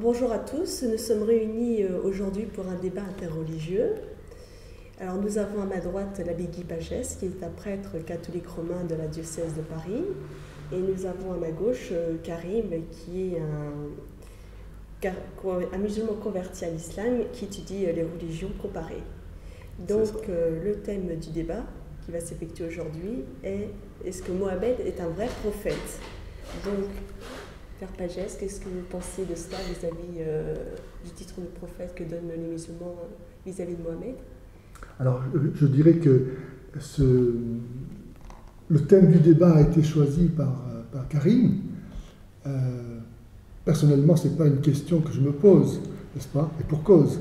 Bonjour à tous, nous sommes réunis aujourd'hui pour un débat interreligieux. Alors nous avons à ma droite l'abbé Guy Pagès, qui est un prêtre catholique romain de la diocèse de Paris, et nous avons à ma gauche Karim, qui est un musulman converti à l'islam qui étudie les religions comparées. Donc le thème du débat qui va s'effectuer aujourd'hui est: est-ce que Mohamed est un vrai prophète? Donc, Père Pagès, qu'est-ce que vous pensez de cela vis-à-vis du titre de prophète que donnent les musulmans vis-à-vis de Mohamed? Alors, je dirais que le thème du débat a été choisi par Karim. Personnellement, ce n'est pas une question que je me pose, n'est-ce pas? Et pour cause.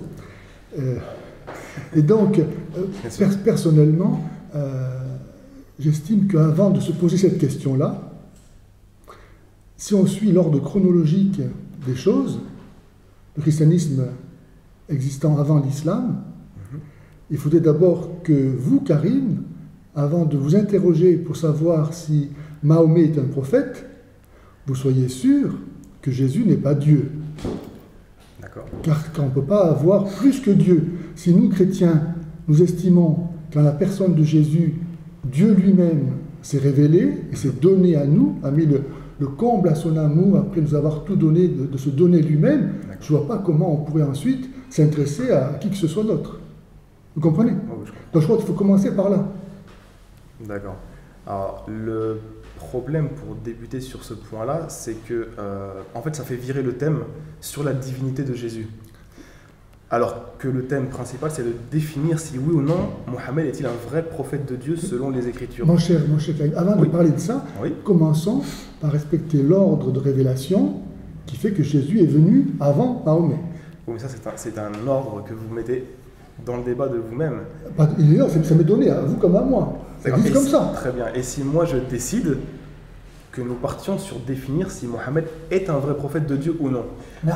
Et donc, personnellement, j'estime qu'avant de se poser cette question-là, si on suit l'ordre chronologique des choses, le christianisme existant avant l'islam, il faudrait d'abord que vous, Karim, avant de vous interroger pour savoir si Mahomet est un prophète, vous soyez sûr que Jésus n'est pas Dieu. D'accord. Car on ne peut pas avoir plus que Dieu. Si nous, chrétiens, nous estimons qu'en la personne de Jésus, Dieu lui-même s'est révélé et s'est donné à nous, a mis le comble à son amour, après nous avoir tout donné, de se donner lui-même, je ne vois pas comment on pourrait ensuite s'intéresser à qui que ce soit d'autre. Vous comprenez? Oui, Donc je crois qu'il faut commencer par là. D'accord. Alors, le problème pour débuter sur ce point-là, c'est que, en fait, ça fait virer le thème sur la divinité de Jésus. Alors que le thème principal, c'est de définir si oui ou non, Mohammed est-il un vrai prophète de Dieu selon les Écritures. Mon cher Karim, avant de parler de ça, commençons par respecter l'ordre de révélation qui fait que Jésus est venu avant Mahomet. Oui, mais ça, c'est un ordre que vous mettez dans le débat de vous-même. Ça m'est donné à vous comme à moi. Ça existe comme ça. Très bien. Et si moi je décide que nous partions sur définir si Mohammed est un vrai prophète de Dieu ou non. Mais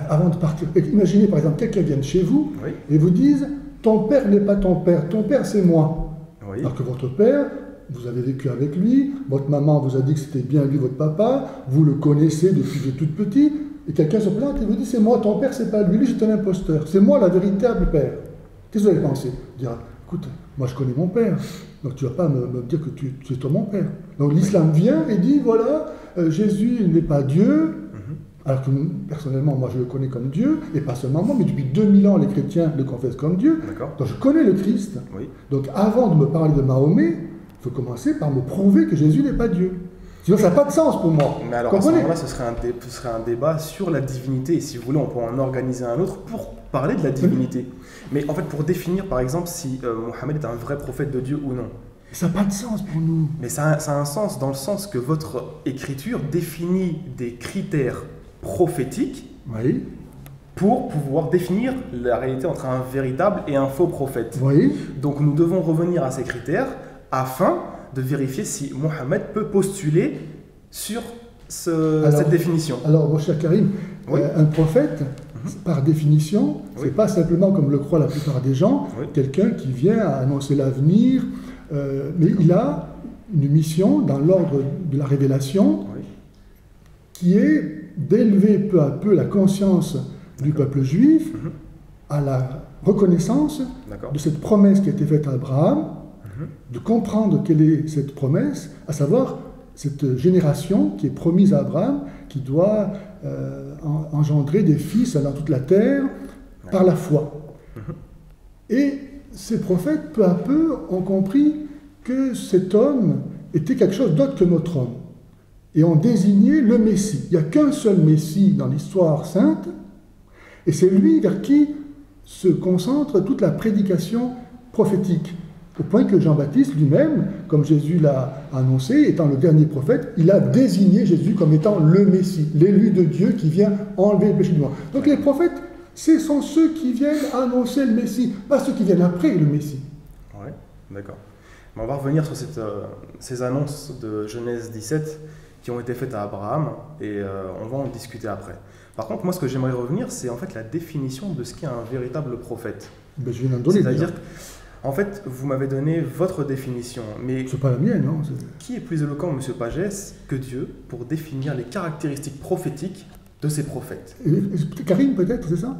avant de partir, imaginez par exemple quelqu'un vient chez vous et vous dise: ton père n'est pas ton père c'est moi. Oui. Alors que votre père, vous avez vécu avec lui, votre maman vous a dit que c'était bien lui, votre papa, vous le connaissez depuis que tout petit, et quelqu'un se présente et vous dit: c'est moi ton père, c'est pas lui, lui c'est un imposteur, c'est moi la véritable père. Qu'est-ce que vous allez penser? Vous direz: écoute, moi je connais mon père, donc tu ne vas pas me dire que tu es toi mon père. Donc l'islam vient et dit: voilà, Jésus n'est pas Dieu, alors que personnellement, moi je le connais comme Dieu, et pas seulement moi, mais depuis 2000 ans les chrétiens le confessent comme Dieu. Donc je connais le Christ. Oui. Donc avant de me parler de Mahomet, il faut commencer par me prouver que Jésus n'est pas Dieu. Sinon ça n'a pas de sens pour moi. Mais alors à ce moment-là, ce serait un débat sur la divinité, et si vous voulez, on pourrait en organiser un autre pour parler de la divinité. Mais en fait, pour définir par exemple si Mohammed est un vrai prophète de Dieu ou non. Ça n'a pas de sens pour nous. Mais ça a un sens dans le sens que votre écriture définit des critères prophétiques pour pouvoir définir la réalité entre un véritable et un faux prophète. Donc nous devons revenir à ces critères afin de vérifier si Mohammed peut postuler sur cette définition. Alors, mon cher Karim, un prophète, par définition, c'est pas simplement, comme le croient la plupart des gens, quelqu'un qui vient à annoncer l'avenir, mais il a une mission dans l'ordre de la révélation qui est d'élever peu à peu la conscience du peuple juif à la reconnaissance de cette promesse qui a été faite à Abraham, de comprendre quelle est cette promesse, à savoir cette génération qui est promise à Abraham, qui doit engendrer des fils dans toute la terre par la foi. Et ces prophètes, peu à peu, ont compris que cet homme était quelque chose d'autre que notre homme. Et ont désigné le Messie. Il n'y a qu'un seul Messie dans l'histoire sainte, et c'est lui vers qui se concentre toute la prédication prophétique. Au point que Jean-Baptiste lui-même, comme Jésus l'a annoncé, étant le dernier prophète, il a désigné Jésus comme étant le Messie, l'élu de Dieu qui vient enlever le péché du monde. Donc les prophètes, ce sont ceux qui viennent annoncer le Messie, pas ceux qui viennent après le Messie. Oui, d'accord. Mais on va revenir sur ces annonces de Genèse 17 qui ont été faites à Abraham, et on va en discuter après. Par contre, moi, ce que j'aimerais revenir, c'est en fait la définition de ce qu'est un véritable prophète. Ben, je viens d'en donner. C'est-à-dire En fait, vous m'avez donné votre définition, mais c'est pas la mienne, non? Qui est plus éloquent, M. Pagès, que Dieu pour définir les caractéristiques prophétiques de ses prophètes. Karim, peut-être, c'est ça?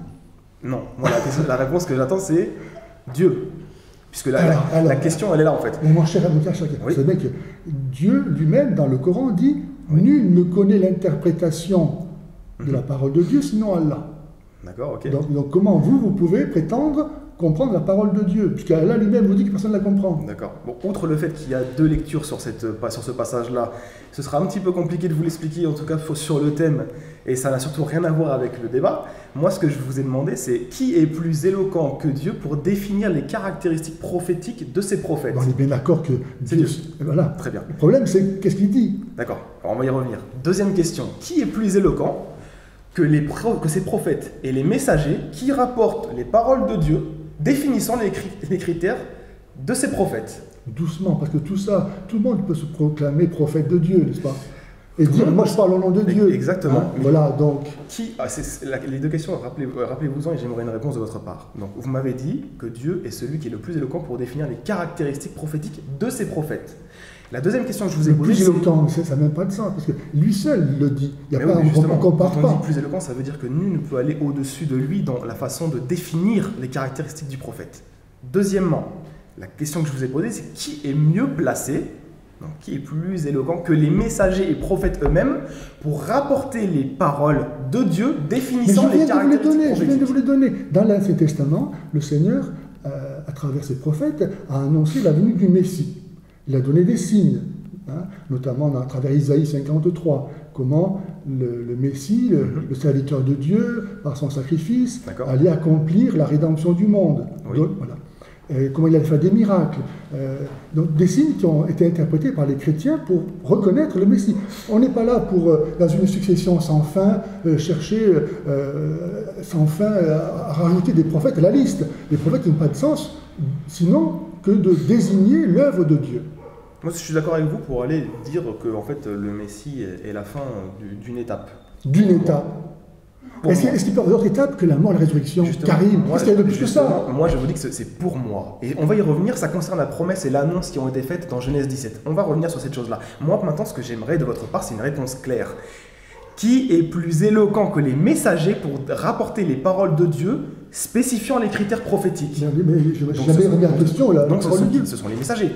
Non, moi, la réponse que j'attends, c'est Dieu. Puisque la question, elle est là, en fait. Mais mon cher chacun, vous savez que Dieu lui-même, dans le Coran, dit nul ne connaît l'interprétation de la parole de Dieu, sinon Allah. D'accord, ok. Donc comment vous pouvez prétendre comprendre la parole de Dieu, puisqu'Allah lui-même vous dit que personne ne la comprend. D'accord. Bon, outre le fait qu'il y a 2 lectures sur ce passage-là, ce sera un petit peu compliqué de vous l'expliquer, en tout cas sur le thème, et ça n'a surtout rien à voir avec le débat. Moi, ce que je vous ai demandé, c'est qui est plus éloquent que Dieu pour définir les caractéristiques prophétiques de ses prophètes? On est bien d'accord que Dieu... Voilà. Très bien. Le problème, c'est qu'est-ce qu'il dit? D'accord. Alors, on va y revenir. Deuxième question. Qui est plus éloquent que ces prophètes et les messagers qui rapportent les paroles de Dieu définissant les critères de ces prophètes? Doucement, parce que tout ça, tout le monde peut se proclamer prophète de Dieu, n'est-ce pas? Et dire, moi je parle au nom de Dieu. Exactement. Hein, voilà, donc... Les 2 questions, rappelez-vous-en et j'aimerais une réponse de votre part. Donc, vous m'avez dit que Dieu est celui qui est le plus éloquent pour définir les caractéristiques prophétiques de ses prophètes. La deuxième question que je vous ai posée, plus éloquent, ça n'a même pas de sens, parce que lui seul le dit. Il y a pas, oui, on ne compare quand pas. on dit plus éloquent, ça veut dire que nul ne peut aller au-dessus de lui dans la façon de définir les caractéristiques du prophète. Deuxièmement, la question que je vous ai posée, c'est qui est mieux placé, donc qui est plus éloquent que les messagers et prophètes eux-mêmes pour rapporter les paroles de Dieu définissant les caractéristiques prophétiques. Je viens de vous les donner. Dans l'Ancien Testament, le Seigneur, à travers ses prophètes, a annoncé la venue du Messie. Il a donné des signes, notamment à travers Isaïe 53, comment le Messie, le serviteur de Dieu, par son sacrifice, allait accomplir la rédemption du monde. Oui. Donc, voilà. Comment il allait faire des miracles. Donc des signes qui ont été interprétés par les chrétiens pour reconnaître le Messie. On n'est pas là pour, dans une succession sans fin, chercher sans fin à rajouter des prophètes à la liste. Les prophètes n'ont pas de sens, sinon que de désigner l'œuvre de Dieu. Moi, je suis d'accord avec vous pour aller dire que en fait, le Messie est la fin d'une étape. D'une étape. Est-ce qu'il peut y avoir d'autres étapes que la mort et la résurrection? Karim, qu'est-ce qu'il y a de plus que ça? Moi, je vous dis que c'est pour moi. Et on va y revenir, ça concerne la promesse et l'annonce qui ont été faites dans Genèse 17. On va revenir sur cette chose-là. Moi, maintenant, ce que j'aimerais de votre part, c'est une réponse claire. Qui est plus éloquent que les messagers pour rapporter les paroles de Dieu, spécifiant les critères prophétiques? Mais je n'ai jamais remis en question la parole de Dieu. Ce sont les messagers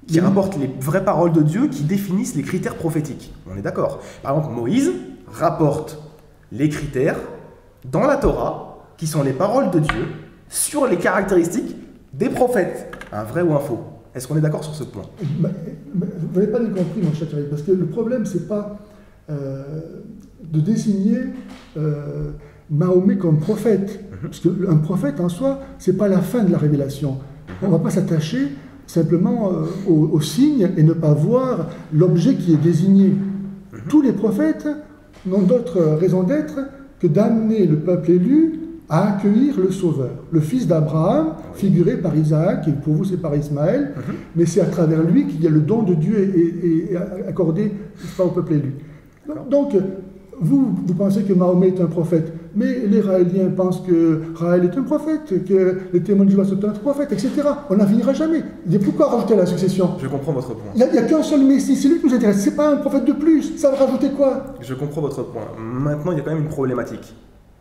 qui rapportent les vraies paroles de Dieu, qui définissent les critères prophétiques. On est d'accord. Par exemple, Moïse rapporte les critères dans la Torah, qui sont les paroles de Dieu, sur les caractéristiques des prophètes. Un vrai ou un faux? Est-ce qu'on est d'accord sur ce point? Vous n'avez pas bien compris, mon cher Thierry, parce que le problème, ce n'est pas de désigner Mahomet comme prophète. Parce qu'un prophète, en soi, ce n'est pas la fin de la révélation. On ne va pas s'attacher simplement aux signes et ne pas voir l'objet qui est désigné. Tous les prophètes n'ont d'autre raison d'être que d'amener le peuple élu à accueillir le Sauveur, le fils d'Abraham, figuré par Isaac, et pour vous c'est par Ismaël, mais c'est à travers lui qu'il y a le don de Dieu et accordé au peuple élu. Donc, vous pensez que Mahomet est un prophète, mais les Raéliens pensent que Raël est un prophète, que les témoins de Jéhovah sont un prophète, etc. On n'en finira jamais. Pourquoi rajouter à la succession? Je comprends votre point. Il n'y a qu'un seul Messie, c'est lui qui nous intéresse, c'est pas un prophète de plus. Ça va rajouter quoi? Je comprends votre point. Maintenant, il y a quand même une problématique.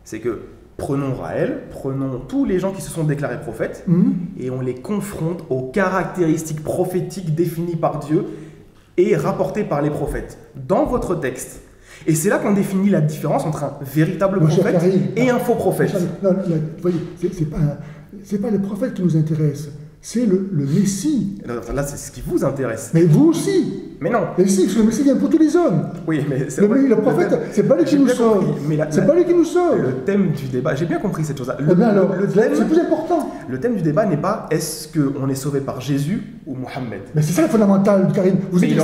C'est que prenons Raël, prenons tous les gens qui se sont déclarés prophètes, et on les confronte aux caractéristiques prophétiques définies par Dieu et rapportées par les prophètes. Dans votre texte, et c'est là qu'on définit la différence entre un véritable prophète et un faux prophète. Non, vous voyez, c'est pas le prophète qui nous intéresse, c'est le Messie. Là, c'est ce qui vous intéresse. Mais vous aussi. Mais non. Mais si, parce que le Messie vient pour tous les hommes. Oui, mais c'est le prophète, c'est pas lui qui nous sauve. C'est pas lui qui nous sauve. Le thème du débat, j'ai bien compris cette chose-là. C'est plus important. Le thème du débat n'est pas est-ce qu'on est sauvé par Jésus ou Mohammed. Mais c'est ça le fondamental, Karim. Vous êtes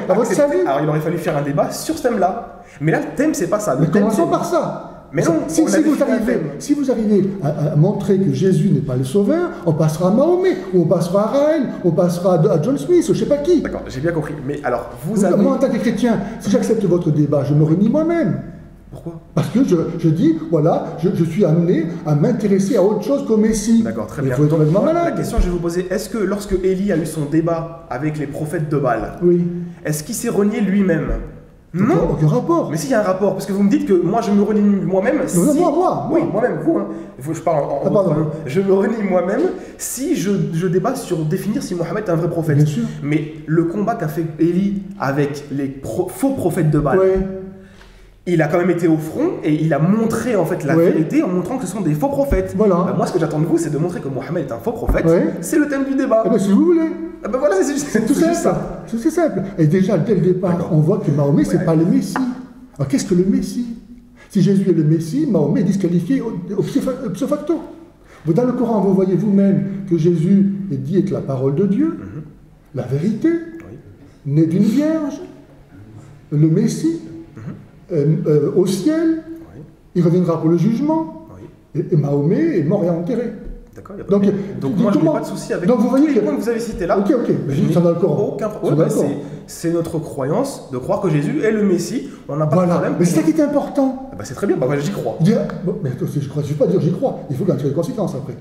à votre salut. Alors il aurait fallu faire un débat sur ce thème-là. Mais là, le thème, c'est pas ça. Mais commençons par ça. Mais non, si vous arrivez à montrer que Jésus n'est pas le sauveur, on passera à Mahomet, ou on passera à Raël, on passera à John Smith, ou je ne sais pas qui. D'accord, j'ai bien compris. Mais alors, vous avez... Moi, en tant que chrétien, si j'accepte votre débat, je me renie moi-même. Pourquoi? Parce que je dis, voilà, je suis amené à m'intéresser à autre chose qu'au Messie. D'accord, très bien. Il faut être Donc, la question que je vais vous poser, est-ce que lorsque Élie a eu son débat avec les prophètes de Baal, oui, est-ce qu'il s'est renié lui-même? Non. Aucun rapport. Mais s'il y a un rapport, parce que vous me dites que moi je me renie moi-même. Non, moi. Oui, moi-même, vous. Hein. Je parle en pardon. Je me renie moi-même si je débat sur définir si Mohammed est un vrai prophète. Bien sûr. Mais le combat qu'a fait Élie avec les faux prophètes de Baal, il a quand même été au front et il a montré en fait la vérité en montrant que ce sont des faux prophètes. Voilà. Moi, ce que j'attends de vous, c'est de montrer que Mohammed est un faux prophète. C'est le thème du débat. Eh bien, si vous voulez. Voilà, c'est tout simple. C'est simple. Et déjà, dès le départ, on voit que Mahomet, c'est pas le Messie. Alors, qu'est-ce que le Messie? Si Jésus est le Messie, Mahomet est disqualifié ipso facto. Dans le Coran, vous voyez vous-même que Jésus est dit être la parole de Dieu, la vérité, né d'une vierge, le Messie, au ciel, il reviendra pour le jugement, et Mahomet est mort et enterré. D'accord, donc moi je n'ai pas de souci avec tous les points que vous avez cités là. Ok, mais ça dans le Coran. Aucun problème. C'est notre croyance de croire que Jésus est le Messie. On n'a pas de problème. Mais c'est ça qui est important. C'est très bien, j'y crois. Mais je ne vais pas dire j'y crois, il faut qu'il y ait des conséquences après.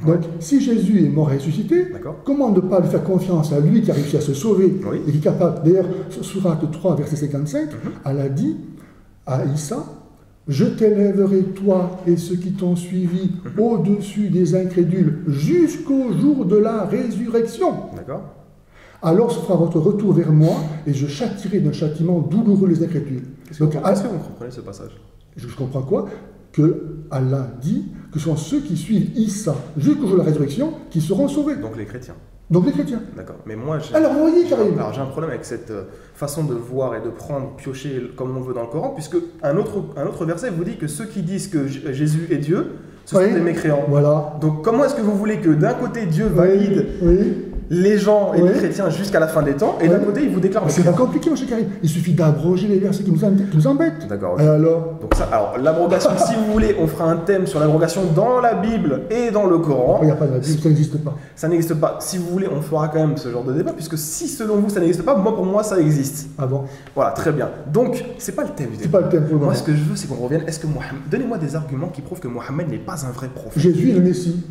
Donc, si Jésus est mort et ressuscité, comment ne pas lui faire confiance à lui qui a réussi à se sauver et qui est capable. D'ailleurs, Sourate 3, verset 55, elle a dit à Issa: je t'élèverai toi et ceux qui t'ont suivi au-dessus des incrédules jusqu'au jour de la résurrection. D'accord. Alors se fera votre retour vers moi et je châtirai d'un châtiment douloureux les incrédules. Est-ce que vous comprenez ce passage? Je comprends quoi? Que Allah dit que ce sont ceux qui suivent Issa jusqu'au jour de la résurrection qui seront sauvés. Donc les chrétiens. Donc les chrétiens. D'accord. Mais moi, j'ai un problème avec cette façon de voir et de prendre, piocher comme on veut dans le Coran, puisque un autre verset vous dit que ceux qui disent que Jésus est Dieu, ce sont des mécréants. Voilà. Donc comment est-ce que vous voulez que d'un côté Dieu valide les gens et les chrétiens jusqu'à la fin des temps, et d'un côté il vous déclare... C'est pas compliqué, mon cher Karim. Il suffit d'abroger les versets qui nous embêtent. D'accord. Alors l'abrogation, si vous voulez, on fera un thème sur l'abrogation dans la Bible et dans le Coran. Il n'y a pas de Bible, ça n'existe pas. Ça n'existe pas. Si vous voulez, on fera quand même ce genre de débat, puisque si selon vous ça n'existe pas, pour moi ça existe. Ah bon? Voilà, très bien. Donc, c'est pas le thème du débat. C'est pas le thème pour le moment. Moi, ce que je veux, c'est qu'on revienne. Donnez-moi des arguments qui prouvent que Mohammed n'est pas un vrai prophète. Jésus est le Messie.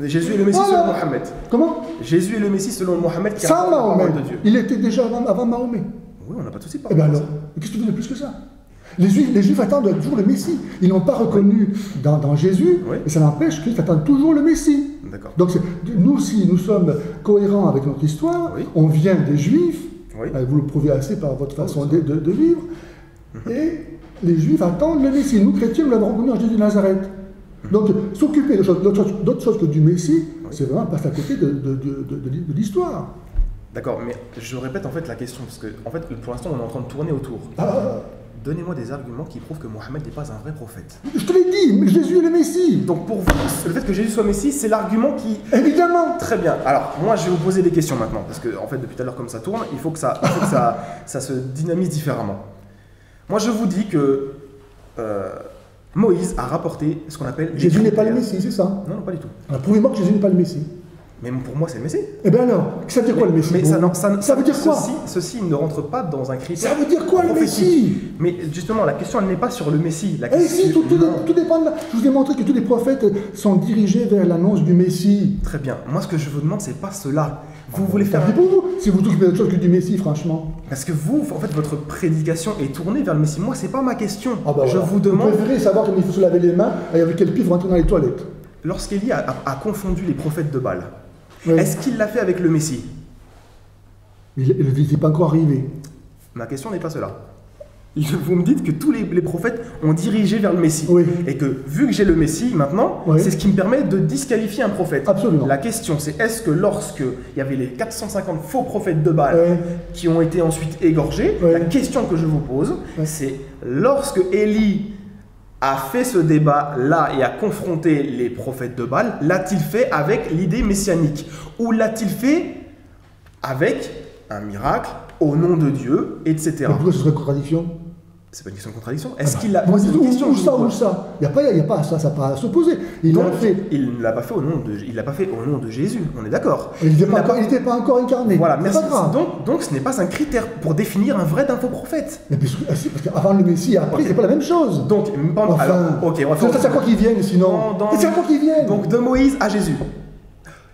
Jésus est le Messie selon Mohammed. Comment? Jésus est le Messie selon Mohammed qui a la parole de Dieu. Il était déjà avant Mahomet. Oui, on n'a pas de souci par rapport à ça. Qu'est-ce que tu veux de plus que ça? Les Juifs attendent toujours le Messie. Ils n'ont pas reconnu dans Jésus, et ça n'empêche qu'ils attendent toujours le Messie. D'accord. Donc nous, si nous sommes cohérents avec notre histoire, on vient des Juifs, vous le prouvez assez par votre façon de vivre, et les Juifs attendent le Messie. Nous, chrétiens, nous l'avons reconnu en Jésus de Nazareth. Donc, s'occuper d'autre chose que du Messie, c'est vraiment passer à côté de l'histoire. D'accord, mais je répète en fait la question, parce que en fait, pour l'instant, on est en train de tourner autour. Donnez-moi des arguments qui prouvent que Mohammed n'est pas un vrai prophète. Je te l'ai dit, mais Jésus est le Messie. Donc pour vous, le fait que Jésus soit Messie, c'est l'argument qui... Évidemment. Très bien. Alors, moi, je vais vous poser des questions maintenant, parce que en fait, depuis tout à l'heure, comme ça tourne, il faut que ça se dynamise différemment. Moi, je vous dis que... Moïse a rapporté ce qu'on appelle... Jésus n'est pas le Messie, c'est ça? Non, pas du tout. Alors prouvez-moi que Jésus n'est pas le Messie. Mais pour moi, c'est le Messie. Eh bien alors, ça veut dire quoi le Messie? Mais ça veut dire quoi? Ceci ne rentre pas dans un critère. Ça veut dire quoi le Messie? Mais justement, la question, elle n'est pas sur le Messie. Si, tout dépend de là. Je vous ai montré que tous les prophètes sont dirigés vers l'annonce du Messie. Très bien. Moi, ce que je vous demande, c'est pas cela. Vous voulez faire... pour vous, si vous occupez d'autre chose que du Messie, franchement. Parce que vous, en fait, votre prédication est tournée vers le Messie. Moi, c'est pas ma question. Je voilà. vous demande... Vous préférez savoir comment il faut se laver les mains et avec quel pied il faut rentrer dans les toilettes. Lorsqu'Élie a confondu les prophètes de Baal, est-ce qu'il l'a fait avec le Messie? Il n'est pas encore arrivé. Ma question n'est pas cela. Vous me dites que tous les prophètes ont dirigé vers le Messie. Et que, vu que j'ai le Messie maintenant, c'est ce qui me permet de disqualifier un prophète. Absolument. La question, c'est est-ce que lorsque il y avait les 450 faux prophètes de Baal qui ont été ensuite égorgés, la question que je vous pose, c'est lorsque Élie a fait ce débat-là et a confronté les prophètes de Baal, l'a-t-il fait avec l'idée messianique? Ou l'a-t-il fait avec un miracle au nom de Dieu, etc. Pourquoi ce serait une contradiction? C'est pas une question de contradiction. Est-ce qu'il l'a... Où ça? Il n'y a pas ça, ça n'a pas à s'opposer. Il ne l'a pas fait au nom de Jésus, on est d'accord. Il n'était pas encore incarné. Voilà, merci. Donc ce n'est pas un critère pour définir un vrai d'un faux prophète. Mais parce qu'avant le Messie et après, c'est pas la même chose. Donc, c'est à quoi qu'ils viennent sinon? C'est à quoi qu'ils viennent? Donc de Moïse à Jésus.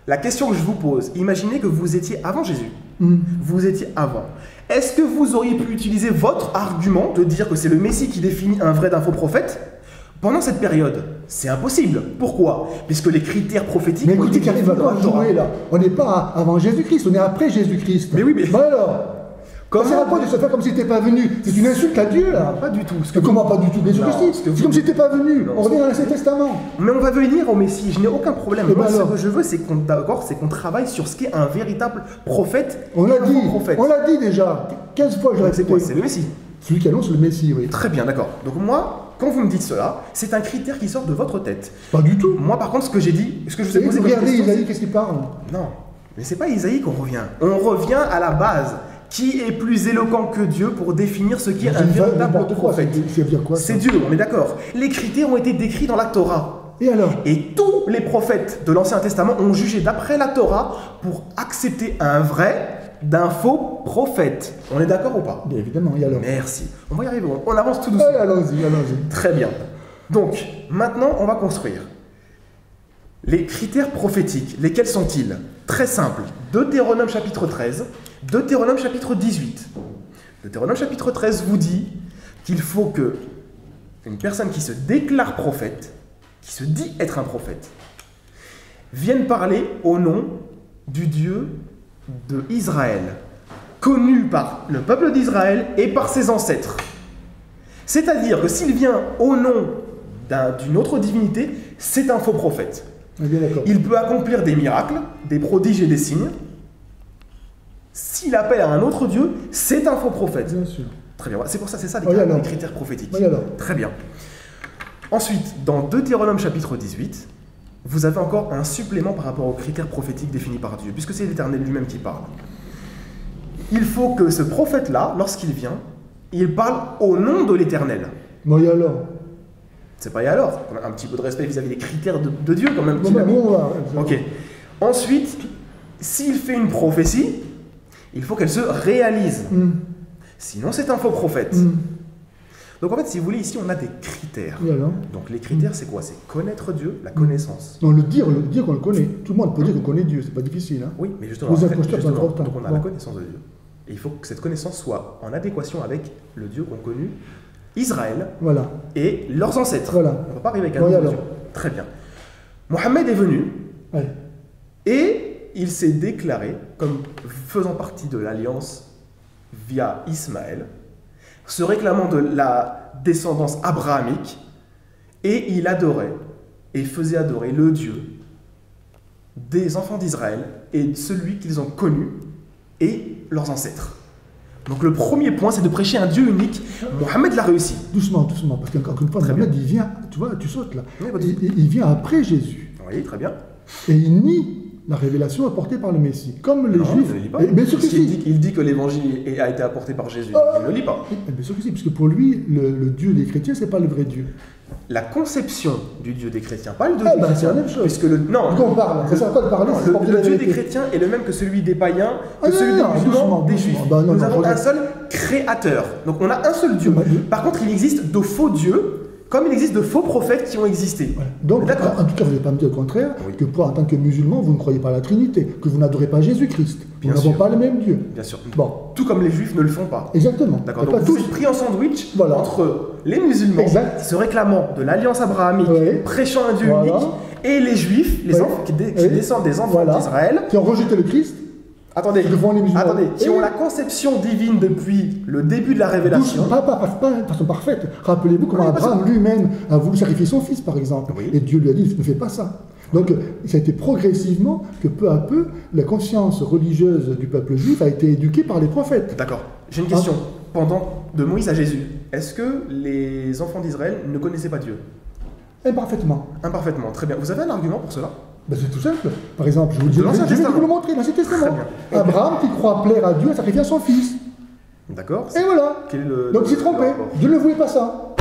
la question que je vous pose, imaginez que vous étiez avant Jésus. Vous étiez avant. Est-ce que vous auriez pu utiliser votre argument de dire que c'est le Messie qui définit un vrai d'un faux prophète pendant cette période? C'est impossible. Pourquoi? Puisque les critères prophétiques... Mais écoutez, Karim va pas jouer là. On n'est pas avant Jésus-Christ, on est après Jésus-Christ. Mais oui, mais... Bah alors, comment ça pas de se faire comme si t'étais pas venu? C'est une insulte à Dieu là. Non, pas du tout. Comment pas du tout? Bien sûr que si. C'est comme si t'étais pas venu. On revient dans l'Ancien Testament. Mais on va venir au Messie, je n'ai aucun problème. Moi, ben ce que je veux, c'est qu'on travaille sur ce qu'est un véritable prophète. On l'a dit déjà. 15 fois je l'ai répété. C'est le Messie. Celui qui annonce le Messie, oui. Très bien, d'accord. Donc moi, quand vous me dites cela, c'est un critère qui sort de votre tête. Pas du tout. Moi, par contre, ce que j'ai dit, ce que je vous ai posé comme regardez question, Isaïe, qu'est-ce qu'il parle? Non, mais c'est pas Isaïe qu'on revient. On revient à la base. Qui est plus éloquent que Dieu pour définir ce qui est un véritable prophète? C'est Dieu, on est d'accord. Les critères ont été décrits dans la Torah. Et alors? Et tous les prophètes de l'Ancien Testament ont jugé d'après la Torah pour accepter un vrai d'un faux prophète. On est d'accord ou pas? Bien évidemment, et alors? Merci. On va y arriver, on avance tout doucement. Allons-y, allons-y. Très bien. Donc, maintenant, on va construire. Les critères prophétiques, lesquels sont-ils? Très simple. Deutéronome chapitre 13, Deutéronome chapitre 18. Deutéronome chapitre 13 vous dit qu'il faut que une personne qui se déclare prophète, qui se dit être un prophète, vienne parler au nom du Dieu de Israël, connu par le peuple d'Israël et par ses ancêtres. C'est-à-dire que s'il vient au nom d'une autre divinité, c'est un faux prophète. Il peut accomplir des miracles, des prodiges et des signes. S'il appelle à un autre Dieu, c'est un faux prophète. Bien sûr. Très bien. C'est pour ça, c'est ça les critères prophétiques. Très bien. Ensuite, dans Deutéronome chapitre 18, vous avez encore un supplément par rapport aux critères prophétiques définis par Dieu, puisque c'est l'Éternel lui-même qui parle. Il faut que ce prophète-là, lorsqu'il vient, il parle au nom de l'Éternel. Bon, et alors? C'est pas et alors? Un petit peu de respect vis-à-vis des critères de Dieu, quand même. Ok. Ensuite, s'il fait une prophétie, il faut qu'elle se réalise. Sinon, c'est un faux prophète. Donc en fait, si vous voulez, ici, on a des critères. Donc les critères, c'est quoi? C'est connaître Dieu, la connaissance. Non, le dire qu'on le connaît. Tout le monde peut dire qu'on connaît Dieu, c'est pas difficile. Hein. Oui, mais justement, donc on a la connaissance de Dieu. Et il faut que cette connaissance soit en adéquation avec le Dieu qu'ont connu Israël et leurs ancêtres. On ne va pas arriver avec un autre Dieu. Très bien. Mohammed est venu et il s'est déclaré comme faisant partie de l'alliance via Ismaël, se réclamant de la descendance abrahamique, et il adorait et faisait adorer le Dieu des enfants d'Israël et celui qu'ils ont connu et leurs ancêtres. Donc le premier point, c'est de prêcher un Dieu unique. Mohammed l'a réussi. Doucement, parce qu'encore une fois, Mohammed, il vient, tu vois, tu sautes là, il vient après Jésus. Oui, très bien. Et il nie la révélation apportée par le Messie. Comme les Juifs. Il ne lit pas. Bien sûr que si. Il dit que l'évangile a été apporté par Jésus. Il ne le lit pas. Bien sûr que si, parce que pour lui, le Dieu des chrétiens, ce n'est pas le vrai Dieu. La conception du Dieu des chrétiens, pas le Dieu des chrétiens. C'est la même chose. Puisque le Dieu des chrétiens est le même que celui des païens, que celui des musulmans, des juifs. Nous avons un seul créateur. Donc on a un seul Dieu. Par contre, il existe de faux dieux, comme il existe de faux prophètes qui ont existé. Donc, en tout cas, vous n'allez pas me dire le contraire, que en tant que musulman, vous ne croyez pas à la Trinité, que vous n'adorez pas Jésus-Christ. Nous n'avons pas le même Dieu. Bien sûr. Bon. Tout comme les juifs ne le font pas. Exactement. D'accord. Donc vous êtes pris en sandwich entre les musulmans, se réclamant de l'alliance abrahamique, prêchant un Dieu unique, et les juifs, qui descendent des enfants d'Israël, qui ont rejeté le Christ. Attendez, qui ont la conception divine depuis le début de la révélation. Pas de façon parfaite. Rappelez-vous comment Abraham lui-même a voulu sacrifier son fils, par exemple. Et Dieu lui a dit, ne fais pas ça. Donc, ça a été progressivement que peu à peu, la conscience religieuse du peuple juif a été éduquée par les prophètes. D'accord. J'ai une question. De Moïse à Jésus, est-ce que les enfants d'Israël ne connaissaient pas Dieu? Imparfaitement. Imparfaitement, très bien. Vous avez un argument pour cela? C'est tout simple. Par exemple, je vais vous le montrer, l'Ancien Testament. Abraham qui croit plaire à Dieu a sacrifié son fils. D'accord. Et voilà. Donc il s'est trompé. Dieu ne voulait pas ça.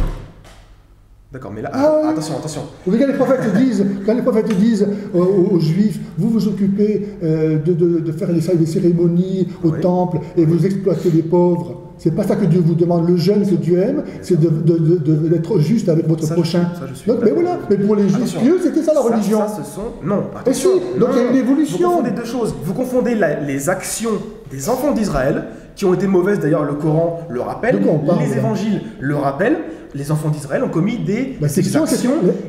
D'accord, mais là, attention. Vous voyez, quand les prophètes disent aux Juifs, vous vous occupez de faire des cérémonies au temple et vous exploitez les pauvres. c'est pas ça que Dieu vous demande. Le jeûne que Dieu aime, c'est d'être juste avec votre prochain. Ça, je suis donc, mais voilà, mais pour les juifs pieux, c'était ça la religion. Ça, ce sont... Non, et si, donc il y a une évolution. Vous confondez deux choses. Vous confondez les actions des enfants d'Israël, qui ont été mauvaises, d'ailleurs le Coran le rappelle, les évangiles le rappellent. Les enfants d'Israël ont commis des actions,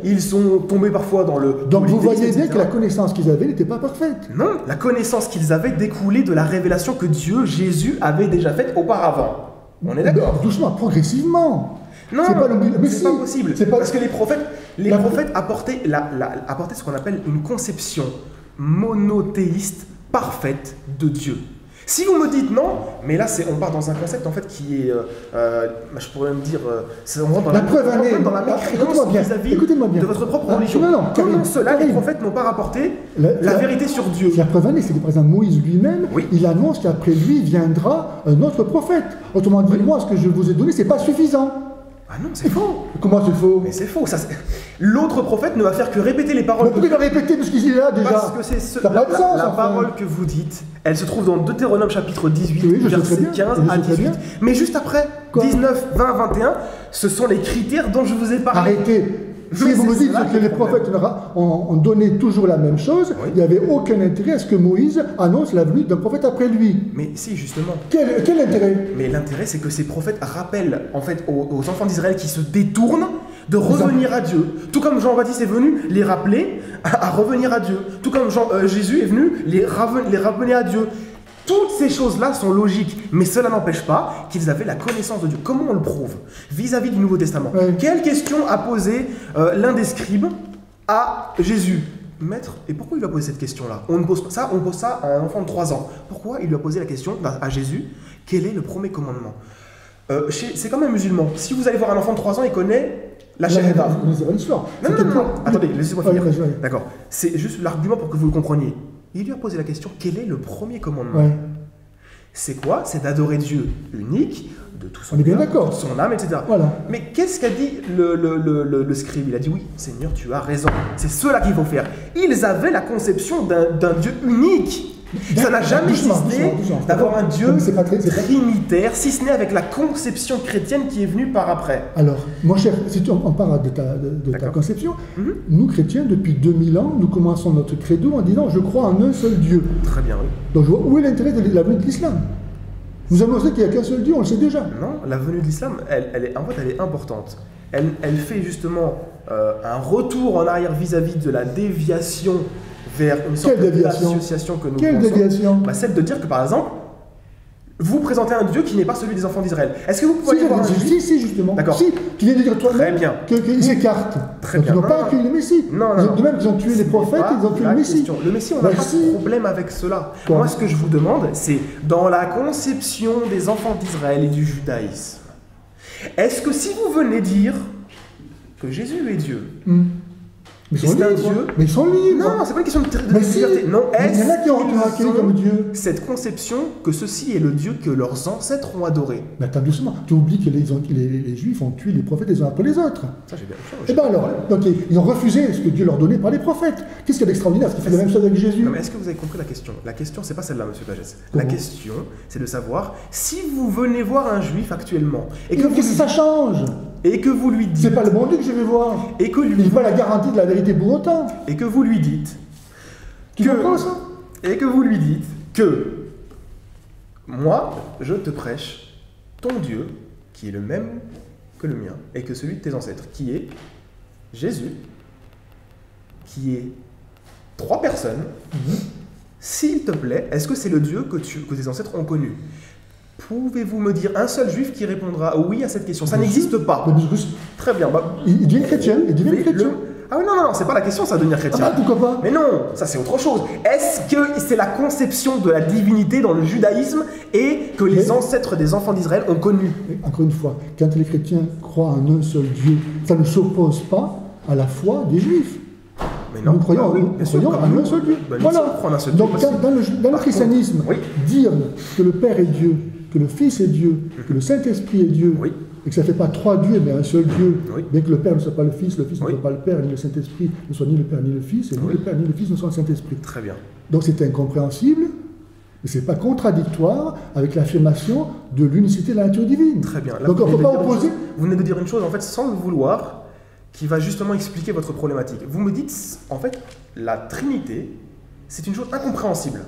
ils sont tombés parfois dans le... Donc vous voyez bien que la connaissance qu'ils avaient n'était pas parfaite. Non, la connaissance qu'ils avaient découlait de la révélation que Dieu, Jésus, avait déjà faite auparavant. On est d'accord? Doucement, progressivement. Non, c'est pas possible. Parce que les prophètes apportaient ce qu'on appelle une conception monothéiste parfaite de Dieu. Si vous me dites non, mais là on part dans un concept en fait qui est, je pourrais me dire, on rentre dans la mécréance vis-à-vis de votre propre religion. Comment cela, les prophètes n'ont pas rapporté la vérité sur Dieu? La preuve année, c'est que par exemple Moïse lui-même, il annonce qu'après lui viendra un autre prophète. Autrement dit, moi, ce que je vous ai donné, c'est pas suffisant. Ah non, c'est faux. Comment c'est faux? Mais c'est faux. L'autre prophète ne va faire que répéter les paroles. Mais pourquoi il va répéter parce qu'il est là déjà? Parce que c'est la parole que vous dites, elle se trouve dans Deutéronome chapitre 18, versets 15 à 18. Mais juste après, 19, 20, 21, ce sont les critères dont je vous ai parlé. Arrêtez. Si vous me dites que les prophètes ont donné toujours la même chose, il n'y avait aucun intérêt à ce que Moïse annonce la venue d'un prophète après lui. Mais si, justement. Quel intérêt? Mais l'intérêt, c'est que ces prophètes rappellent en fait aux enfants d'Israël qui se détournent de revenir à Dieu. Tout comme Jean-Baptiste est venu les rappeler à revenir à Dieu. Tout comme Jésus est venu les ramener à Dieu. Toutes ces choses-là sont logiques, mais cela n'empêche pas qu'ils avaient la connaissance de Dieu. Comment on le prouve? Vis-à-vis du Nouveau Testament. Quelle question a posé l'un des scribes à Jésus? Maître, et pourquoi il lui a posé cette question-là? On pose ça à un enfant de 3 ans. Pourquoi il lui a posé la question à Jésus? Quel est le premier commandement? C'est comme un musulman. Si vous allez voir un enfant de 3 ans, il connaît la shahada. Non, attendez, laissez-moi finir. D'accord. C'est juste l'argument pour que vous le compreniez. Il lui a posé la question, quel est le premier commandement? C'est quoi? C'est d'adorer Dieu unique, de tout son cœur, de toute son âme, etc. Voilà. Mais qu'est-ce qu'a dit le scribe? Il a dit, oui, Seigneur, tu as raison. C'est cela qu'il faut faire. Ils avaient la conception d'un Dieu unique. Ça n'a jamais existé d'avoir un Dieu trinitaire, si ce n'est avec la conception chrétienne qui est venue par après. Alors, mon cher, si on parle de ta conception, nous chrétiens, depuis 2000 ans, nous commençons notre credo en disant « je crois en un seul Dieu ». Très bien, oui. Donc, je vois où est l'intérêt de la venue de l'islam? Nous annonçons qu'il n'y a qu'un seul Dieu, on le sait déjà. Non, la venue de l'islam, elle est importante. Elle fait justement un retour en arrière vis-à-vis de la déviation vers une sorte d'association que nous Quelle déviation? Celle de dire que, par exemple, vous présentez un Dieu qui n'est pas celui des enfants d'Israël. Est-ce que vous pouvez voir un juif? Si, justement. D'accord. Si, tu viens de dire toi-même qu'ils s'écartent. Très bien. Ils n'ont pas accueilli le Messie. Non. De même qu'ils ont tué les prophètes, ils ont tué le Messie. Le Messie, on n'a pas de problème avec cela. Moi, ce que je vous demande, c'est dans la conception des enfants d'Israël et du judaïsme, est-ce que si vous venez dire que Jésus est Dieu, mais c'est un Dieu. Mais ils sont libres. Non, c'est pas une question de liberté. Non, il y en a qui ont accueilli comme Dieu. Cette conception que ceci est le Dieu que leurs ancêtres ont adoré. Mais attends doucement, tu oublies que les Juifs ont tué les prophètes les uns après les autres. Ça, j'ai bien fait. Eh bien alors, donc, ils ont refusé ce que Dieu leur donnait par les prophètes. Qu'est-ce qu'il y a d'extraordinaire? Est-ce qu'il fait la même chose avec Jésus? Non, mais est-ce que vous avez compris la question? La question, c'est pas celle-là, monsieur Pagès. La question, c'est de savoir si vous venez voir un Juif actuellement et que qu'est-ce que ça change? Et que vous lui dites... C'est pas le bon Dieu que je vais voir. Et que lui... Il n'est pas la garantie de la vérité pour autant. Et que vous lui dites... Tu comprends ça? Et que vous lui dites que... Moi, je te prêche ton Dieu, qui est le même que le mien, et que celui de tes ancêtres, qui est Jésus, qui est 3 personnes. S'il te plaît, est-ce que c'est le Dieu que tes ancêtres ont connu? Pouvez-vous me dire un seul juif qui répondra oui à cette question? Ça n'existe pas. Très bien. Il devient chrétien. Ah oui, non, c'est pas la question, ça, de devenir chrétien. Ah, pourquoi pas? Mais non, ça c'est autre chose. Est-ce que c'est la conception de la divinité dans le judaïsme et que les ancêtres des enfants d'Israël ont connu? Encore une fois, quand les chrétiens croient en un seul Dieu, ça ne s'oppose pas à la foi des juifs. Mais non, nous croyons en un seul Dieu. Voilà. Donc dans le christianisme, dire que le Père est Dieu, que le Fils est Dieu, que le Saint-Esprit est Dieu, et que ça ne fait pas 3 dieux, mais un seul Dieu, bien que le Père ne soit pas le Fils ne soit pas le Père, ni le Saint-Esprit ne soit ni le Père ni le Fils, et ni le Père ni le Fils ne soit le Saint-Esprit. Très bien. Donc c'est incompréhensible, que ce n'est pas contradictoire avec l'affirmation de l'unicité de la nature divine. Très bien. Là, donc on ne peut pas opposer... Vous venez de dire une chose, en fait, sans le vouloir, qui va justement expliquer votre problématique. Vous me dites, en fait, la Trinité, c'est une chose incompréhensible.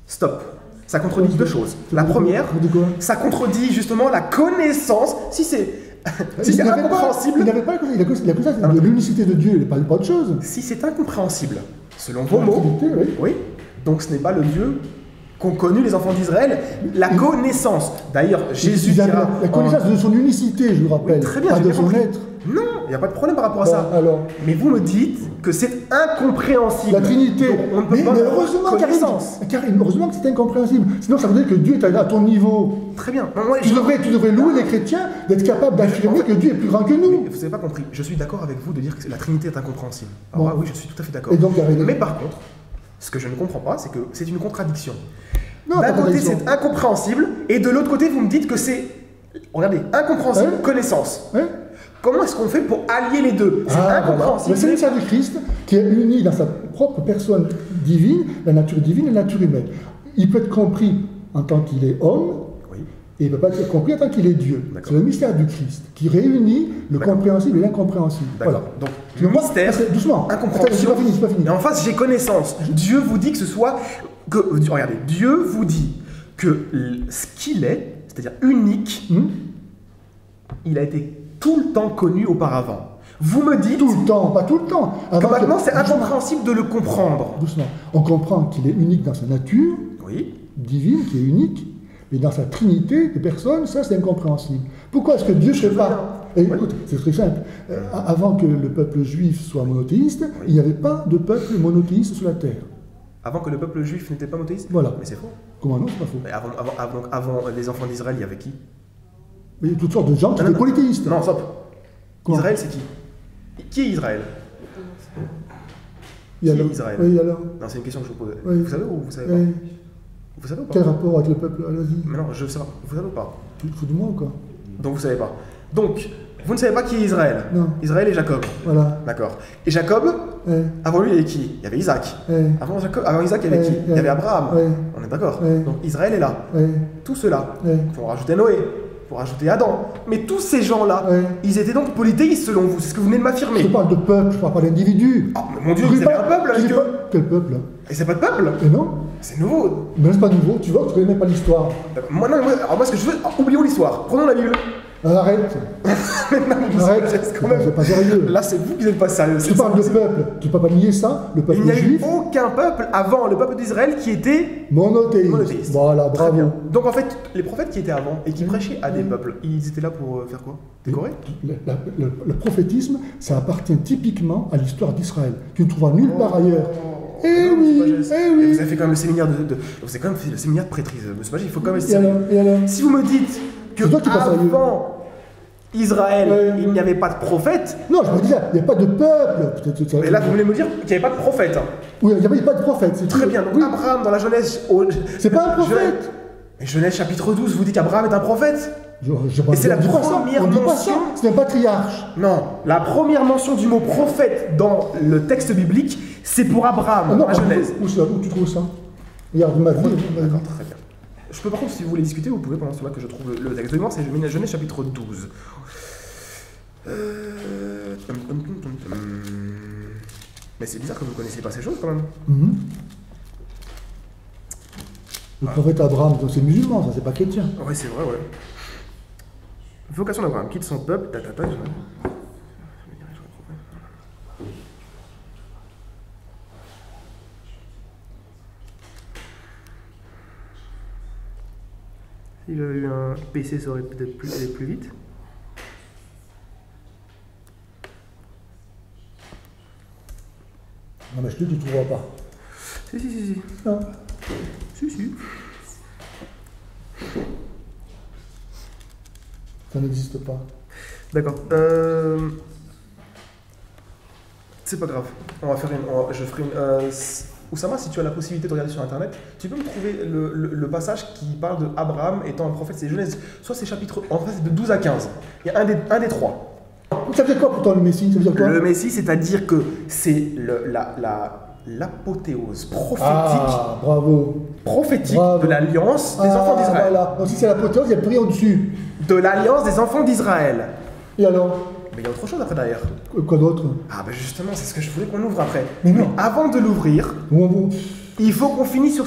Stop. Ça contredit deux choses. La première, ça contredit justement la connaissance. Si c'est incompréhensible... Il n'avait pas la connaissance de l'unicité de Dieu, il n'est pas autre chose. Si c'est incompréhensible, selon vos mots, oui, donc ce n'est pas le Dieu qu'ont connu les enfants d'Israël, la connaissance. D'ailleurs, Jésus dira... La connaissance de son unicité, je vous rappelle, oui, très bien, pas de son être. Non, il n'y a pas de problème par rapport à ça. Alors. Mais vous me dites que c'est incompréhensible. La Trinité. Donc, on ne peut pas heureusement que c'est incompréhensible. Sinon, ça voudrait dire que Dieu est à ton niveau. Très bien. Non, tu devrais louer les chrétiens d'être capables d'affirmer que Dieu est plus grand que nous. Mais vous n'avez pas compris. Je suis d'accord avec vous de dire que la Trinité est incompréhensible. Bon. Oui, je suis tout à fait d'accord. Mais par contre, ce que je ne comprends pas, c'est que c'est une contradiction. D'un côté, c'est incompréhensible, et de l'autre côté, vous me dites que c'est, regardez, incompréhensible, connaissance. Comment est-ce qu'on fait pour allier les deux? C'est incompréhensible. C'est le mystère du Christ qui est uni dans sa propre personne divine, la nature divine et la nature humaine. Il peut être compris en tant qu'il est homme, et il ne peut pas être compris en tant qu'il est Dieu. C'est le mystère du Christ qui réunit le compréhensible et l'incompréhensible. Voilà. Donc, le mystère, doucement, incompréhension. C'est pas fini. Et en face, j'ai connaissance. Dieu vous dit que ce soit... regardez, Dieu vous dit que ce qu'il est, c'est-à-dire unique, il a été tout le temps connu auparavant. Vous me dites... Tout le temps, pas tout le temps. Que maintenant, c'est incompréhensible de le comprendre. Doucement. On comprend qu'il est unique dans sa nature divine, qui est unique, mais dans sa trinité de personnes, ça c'est incompréhensible. Pourquoi est-ce que Dieu ne fait pas... Écoute, c'est très simple. Avant que le peuple juif soit monothéiste, il n'y avait pas de peuple monothéiste sur la terre. Avant que le peuple juif n'était pas monothéiste? Voilà. Mais c'est faux. Comment non, c'est pas faux. Mais avant les enfants d'Israël, il y avait qui? Il y a toutes sortes de gens qui étaient polythéistes. Non, stop. Israël, c'est qui? Qui est Israël? Qui est Israël? Oui, alors. Non, c'est une question que je vous pose. Oui. Vous savez ou vous savez pas? Vous savez ou pas? Quel rapport avec le peuple? Vas-y. Mais non, je sais pas. Vous savez ou pas? Tu te fous de moi ou quoi? Donc vous savez pas. Donc, vous ne savez pas qui est Israël? Non. Israël et Jacob. Voilà. D'accord. Et Jacob, avant lui, il y avait qui? Il y avait Isaac. Avant Isaac, il y avait qui? Il y avait Abraham. On est d'accord. Donc Israël est là. Tous ceux-là. Il faut rajouter Noé. Pour rajouter Adam. Mais tous ces gens-là, ils étaient donc polythéistes selon vous, c'est ce que vous venez de m'affirmer. Je parle de peuple, je parle pas d'individu. Oh, mais mon Dieu, vous avez un peuple avec eux. Quel peuple? Et c'est pas de peuple? Et non. C'est nouveau. Mais c'est pas nouveau, tu vois, tu connais même pas l'histoire. Moi, ce que je veux, oublions l'histoire. Prenons la Bible. Arrête. Arrête, c'est pas sérieux. Là, c'est vous qui n'êtes pas sérieux. Tu parles de peuple, tu peux pas nier ça, le peuple juif. Il n'y a eu aucun peuple avant le peuple d'Israël qui était monothéiste. Voilà, bravo. Donc en fait, les prophètes qui étaient avant et qui prêchaient à des peuples, ils étaient là pour faire quoi? Décorer? Le prophétisme, ça appartient typiquement à l'histoire d'Israël. Tu ne trouveras nulle part ailleurs. Eh oui. Vous avez fait quand même le séminaire vous avez quand même fait le séminaire de prêtrise, monsieur Magé, il faut quand même se sérieux. Si vous me dites que avant Israël, il n'y avait pas de prophète. Non, je me disais, il n'y a pas de peuple. Mais là, vous voulez me dire qu'il n'y avait pas de prophète. Oui, il n'y avait pas de prophète. C'est très bien. Donc Abraham, dans la Genèse... C'est pas un prophète. Mais Genèse chapitre 12 vous dit qu'Abraham est un prophète. Et c'est la première mention. C'est un patriarche. Non, la première mention du mot prophète dans le texte biblique, c'est pour Abraham, dans la Genèse. Où tu trouves ça? Regarde ma vie. D'accord, très bien. Je peux par contre, si vous voulez discuter, vous pouvez pendant ce temps-là que je trouve le texte. C'est Genèse chapitre 12. Mais c'est bizarre que vous ne connaissiez pas ces choses quand même. Le prophète Abraham, c'est musulman, ça, c'est pas chrétien. Oui, c'est vrai, ouais. Vocation d'Abraham, quitte son peuple, Si j'avais eu un PC, ça aurait peut-être pu aller plus vite. Non, mais je te dis, tu ne trouveras pas. Si. Non. Si. Ça n'existe pas. D'accord. C'est pas grave. Je ferai une. Oussama, si tu as la possibilité de regarder sur internet, tu peux me trouver le passage qui parle de Abraham étant un prophète, c'est Genèse, soit c'est chapitre, en fait c'est de 12 à 15. Il y a un des trois. Ça veut dire quoi pourtant le Messie? Ça veut dire quoi? Le Messie, c'est-à-dire que c'est l'apothéose prophétique, bravo. De l'alliance des enfants d'Israël. Voilà. Donc si c'est l'apothéose, il y a plus rien au-dessus. De l'alliance des enfants d'Israël. Et alors? Mais il y a autre chose après derrière. Quoi d'autre? Ah ben justement, c'est ce que je voulais qu'on ouvre après. Mais non. Avant de l'ouvrir, il faut qu'on finisse sur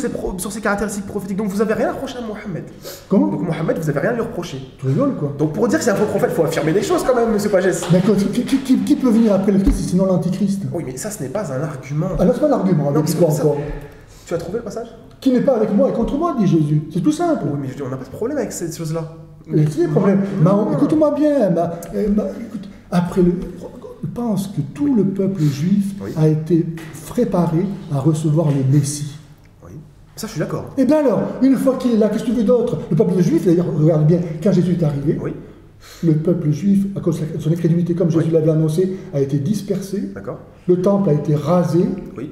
ces caractéristiques prophétiques. Donc vous n'avez rien à reprocher à Mohammed. Comment? Donc Mohammed, vous n'avez rien à lui reprocher. Tu rigoles quoi? Donc pour dire que c'est un faux prophète, il faut affirmer des choses quand même, monsieur Pagès. D'accord, qui peut venir après le Christ sinon l'antichrist? Oui, mais ça ce n'est pas un argument. Ah non, c'est pas l'argument, avec quoi encore? Tu as trouvé le passage? Qui n'est pas avec moi et contre moi, dit Jésus. C'est tout simple. Oui, mais je dis, on n'a pas de problème avec cette chose-là. Mais c'est des problèmes. Écoute-moi bien. Écoute, après je pense que tout le peuple juif a été préparé à recevoir le Messie. Oui, ça je suis d'accord. Et bien alors, une fois qu'il est là, qu'est-ce que tu veux d'autre? Le peuple juif, d'ailleurs, regarde bien, quand Jésus est arrivé, le peuple juif, à cause de son incrédulité, comme Jésus l'avait annoncé, a été dispersé. D'accord. Le temple a été rasé. Oui.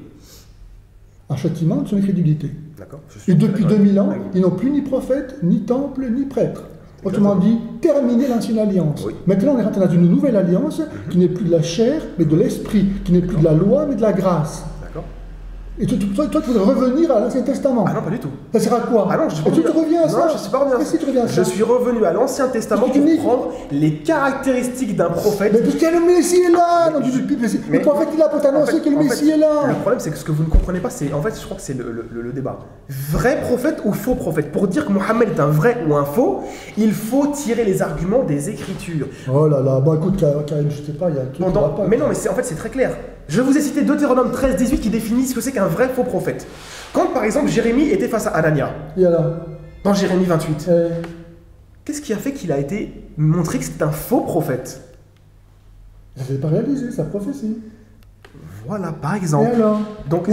En châtiment de son incrédulité. D'accord. Et depuis 2000 ans, ils n'ont plus ni prophète, ni temple, ni prêtre. Autrement dit, terminer l'ancienne alliance. Oui. Maintenant, on est rentré dans une nouvelle alliance qui n'est plus de la chair, mais de l'esprit, qui n'est plus de la loi, mais de la grâce. D'accord. Et toi, tu voudrais revenir à l'Ancien Testament. Ah non, pas du tout. Ça sert à quoi? Ah non, tu reviens à ça? Non, je ne suis pas revenu à ça. Si tu reviens à ça. Je suis revenu à l'Ancien Testament pour prendre les caractéristiques d'un prophète. Mais puisque le Messie est là. Le prophète est là pour t'annoncer que le Messie est là. Le problème, c'est que ce que vous ne comprenez pas, c'est, en fait, je crois que c'est le débat. Vrai prophète ou faux prophète? Pour dire que Mohammed est un vrai ou un faux, il faut tirer les arguments des Écritures. Oh là là, bon écoute, Karim, je sais pas, il y a un truc qui va pas. Mais non, mais en fait, c'est très clair. Je vous ai cité Deutéronome 13-18 qui définit ce que c'est qu'un vrai faux prophète. Quand par exemple Jérémie était face à Anania, dans Jérémie 28, qu'est-ce qui a fait qu'il a été montré que c'était un faux prophète? Il n'avait pas réalisé sa prophétie. Voilà, par exemple. Et alors, donc,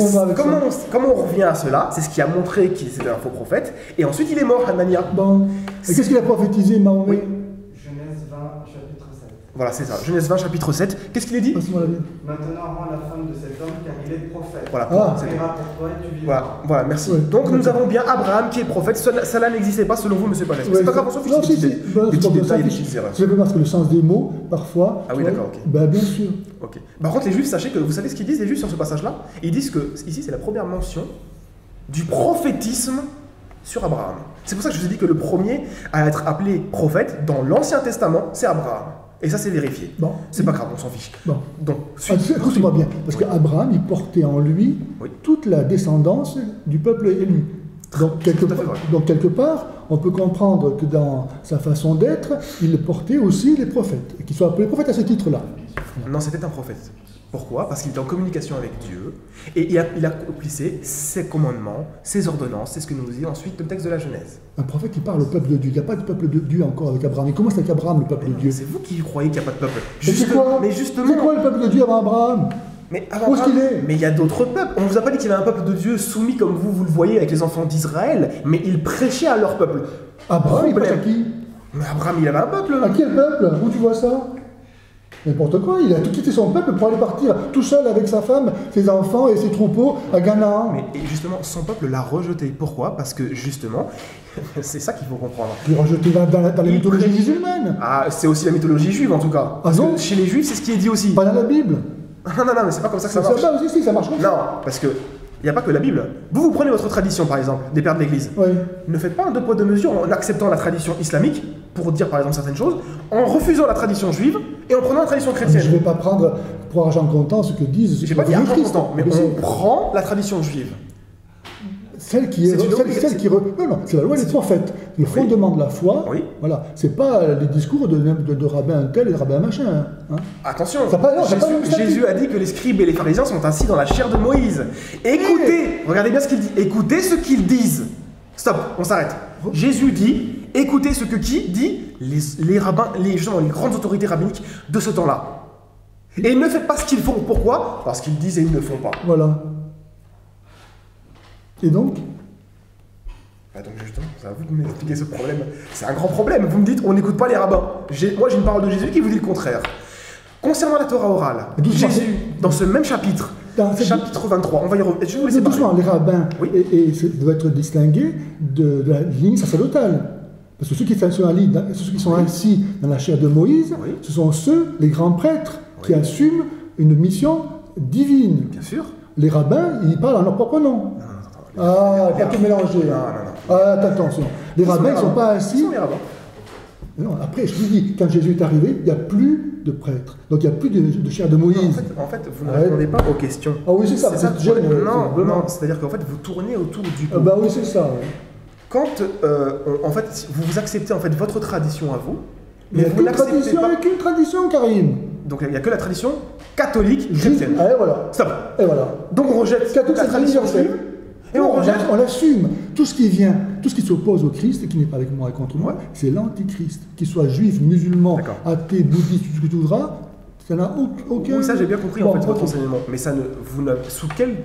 comment on revient à cela? C'est ce qui a montré qu'il était un faux prophète. Et ensuite, il est mort, Anania. Bon. Et qu'est-ce qu'il a prophétisé, Mahomet? Genèse 20, chapitre 7. Voilà, c'est ça. Genèse 20, chapitre 7. Qu'est-ce qu'il est dit? Maintenant, rends la femme de cet homme, car il est prophète. Voilà, voilà, merci. Donc, nous avons bien Abraham qui est prophète. Cela n'existait pas selon vous, monsieur Palais. C'est pas grave, on s'en fiche. Des petits détails, des petites erreurs. C'est parce que le sens des mots, parfois. Ah oui, d'accord, ok. Bah, bien sûr. Ok. Par contre, les Juifs, sachez que vous savez ce qu'ils disent, les Juifs, sur ce passage-là? Ils disent que ici, c'est la première mention du prophétisme sur Abraham. C'est pour ça que je vous ai dit que le premier à être appelé prophète dans l'Ancien Testament, c'est Abraham. Et ça, c'est vérifié. Bon. C'est pas grave, on s'en fiche. Bon. Donc, écoute-moi bien, parce qu'Abraham, il portait en lui toute la descendance du peuple élu. Donc quelque part, on peut comprendre que dans sa façon d'être, il portait aussi les prophètes, et qu'ils soient appelés prophètes à ce titre-là. Non, c'était un prophète. Pourquoi? Parce qu'il était en communication avec Dieu, et il accomplissait ses commandements, ses ordonnances, c'est ce que nous dit ensuite le texte de la Genèse. Un prophète qui parle au peuple de Dieu, il n'y a pas de peuple de Dieu encore avec Abraham. Et comment c'est avec Abraham, le peuple de Dieu? C'est vous qui croyez qu'il n'y a pas de peuple. C'est quoi le peuple de Dieu avant Abraham? Mais où est-ce qu'il est? Mais il y a d'autres peuples. On ne vous a pas dit qu'il y avait un peuple de Dieu soumis comme vous le voyez avec les enfants d'Israël, mais il prêchait à leur peuple. Abraham, il prêche à qui? Mais Abraham, il avait un peuple. À quel peuple? Où tu vois ça? N'importe quoi, il a tout quitté son peuple pour aller partir tout seul avec sa femme, ses enfants et ses troupeaux à Canaan. Mais justement, son peuple l'a rejeté. Pourquoi? Parce que justement, c'est ça qu'il faut comprendre. Il est rejeté dans la mythologie musulmane. Ah, c'est aussi la mythologie juive en tout cas. Ah non? Chez les juifs, c'est ce qui est dit aussi. Pas dans la Bible. Non, mais c'est pas comme ça que ça marche. Ça marche comme ça. Non, parce que il n'y a pas que la Bible. Vous prenez votre tradition, par exemple, des pères de l'Église. Oui. Ne faites pas un deux poids deux mesures en acceptant la tradition islamique, pour dire par exemple certaines choses, en refusant la tradition juive et en prenant la tradition chrétienne. Je ne vais pas prendre pour argent comptant ce que disent... J'ai pas dit argent comptant, mais on prend la tradition juive. Celle qui est... Non, c'est la loi des prophètes. Le fondement de la foi, voilà. C'est pas les discours de rabbin tel et de rabbin machin. Hein. Attention, Jésus a dit que les scribes et les pharisiens sont assis dans la chair de Moïse. Écoutez, regardez bien ce qu'il dit. Écoutez ce qu'ils disent. Stop, on s'arrête. Jésus dit, écoutez ce que qui dit les rabbins, les grandes autorités rabbiniques de ce temps-là. Et ne faites pas ce qu'ils font. Pourquoi? Parce qu'ils disent et ils ne font pas. Voilà. Et donc donc justement, c'est à vous de m'expliquer ce problème. C'est un grand problème. Vous me dites, on n'écoute pas les rabbins. Moi, j'ai une parole de Jésus qui vous dit le contraire. Concernant la Torah orale, Jésus, dans ce même chapitre, chapitre 23, on va y revenir. Je vais vous laisser parler. Les rabbins doivent être distingués de la ligne sacerdotale. Parce que ceux qui sont assis dans la chair de Moïse, ce sont ceux, les grands prêtres, qui assument une mission divine. Bien sûr. Les rabbins, ils parlent en leur propre nom. Ah, pas tout mélanger. Ah, attention. Les rabbins, ils ne sont pas assis. Qui sont les rabbins? Non, après, je vous dis, quand Jésus est arrivé, il n'y a plus de prêtres. Donc, il n'y a plus de chair de Moïse. En fait, vous ne répondez pas aux questions. Ah oui, c'est ça. Non, c'est-à-dire qu'en fait, vous tournez autour du pot. Bah oui, c'est ça. Ouais. Quand, en fait, vous acceptez en fait votre tradition à vous, mais il n'y a qu'une tradition, Karim. Donc, il n'y a que la tradition catholique chrétienne. Et voilà. Stop. Et voilà. Donc, on rejette la tradition juive. Et on l'assume. Tout ce qui vient, tout ce qui s'oppose au Christ et qui n'est pas avec moi et contre moi, c'est l'antichrist. Qu'il soit juif, musulman, athée, bouddhiste, tout ce que tu voudras, ça n'a aucun... Oui, ça j'ai bien compris en fait votre enseignement. Mais ça sous quel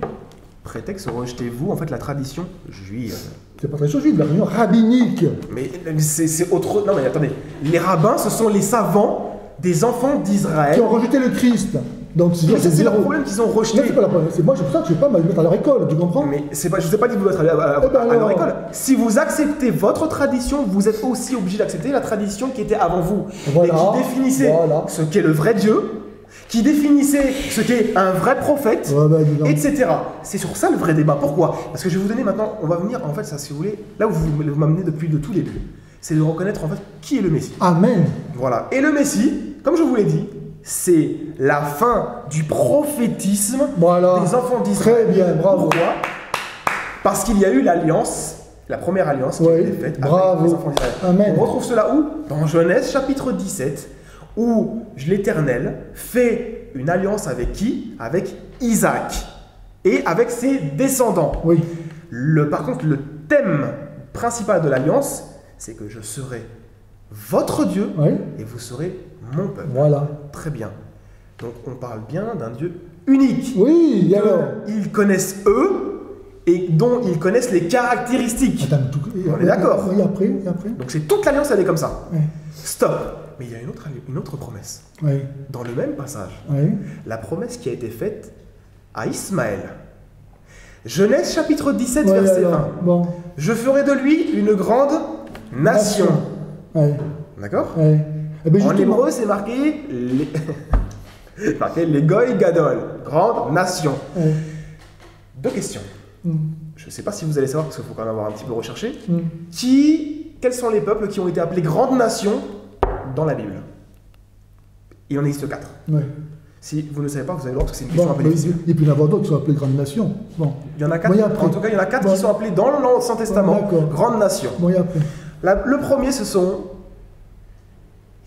prétexte rejetez-vous en fait la tradition juive? C'est pas tradition juive, la tradition rabbinique. Mais c'est autre... Non mais attendez, les rabbins ce sont les savants des enfants d'Israël. Qui ont rejeté le Christ. Donc, c'est le problème qu'ils ont rejeté. C'est pas moi, c'est pour ça que je ne vais pas me mettre à leur école, tu comprends? Mais je ne vous ai pas dit que vous devez être à leur école. Si vous acceptez votre tradition, vous êtes aussi obligé d'accepter la tradition qui était avant vous. Et qui définissait ce qu'est le vrai Dieu, qui définissait ce qu'est un vrai prophète, etc. C'est sur ça le vrai débat. Pourquoi? Parce que je vais vous donner maintenant, on va venir, en fait, ça si vous voulez, là où vous m'amenez depuis le tout début, c'est de reconnaître en fait qui est le Messie. Amen. Voilà. Et le Messie, comme je vous l'ai dit, c'est la fin du prophétisme des enfants d'Israël. Très bien, bravo. Pourquoi? Parce qu'il y a eu l'alliance, la première alliance qui a été faite avec les enfants d'Israël. Amen. On retrouve cela où? Dans Genèse chapitre 17, où l'Éternel fait une alliance avec qui? Avec Isaac et avec ses descendants. Oui. Par contre, le thème principal de l'alliance, c'est que je serai votre Dieu et vous serez mon peuple. Voilà. Très bien. Donc on parle bien d'un Dieu unique. Oui, alors. Ils connaissent eux et dont ils connaissent les caractéristiques. Attends, on est d'accord. Oui, après. Donc c'est toute l'alliance, elle est comme ça. Oui. Stop. Mais il y a une autre promesse. Oui. Dans le même passage. Oui. La promesse qui a été faite à Ismaël. Genèse chapitre 17, verset 1. Bon. Je ferai de lui une grande nation. Oui. D'accord? Oui. Eh bien, en hébreu, c'est marqué les Goy Gadol, grande nation. Oui. Deux questions. Je ne sais pas si vous allez savoir, parce qu'il faut quand même avoir un petit peu recherché. Quels sont les peuples qui ont été appelés grandes nations dans la Bible? Il en existe 4. Oui. Si vous ne savez pas, vous allez voir, parce que c'est une question un peu difficile. Il peut y en avoir d'autres qui sont appelés grandes nations. Bon. Il y en a 4. En tout cas, il y en a 4 qui sont appelés dans l'Ancien Testament grandes nations. Bon, et après. Le premier, ce sont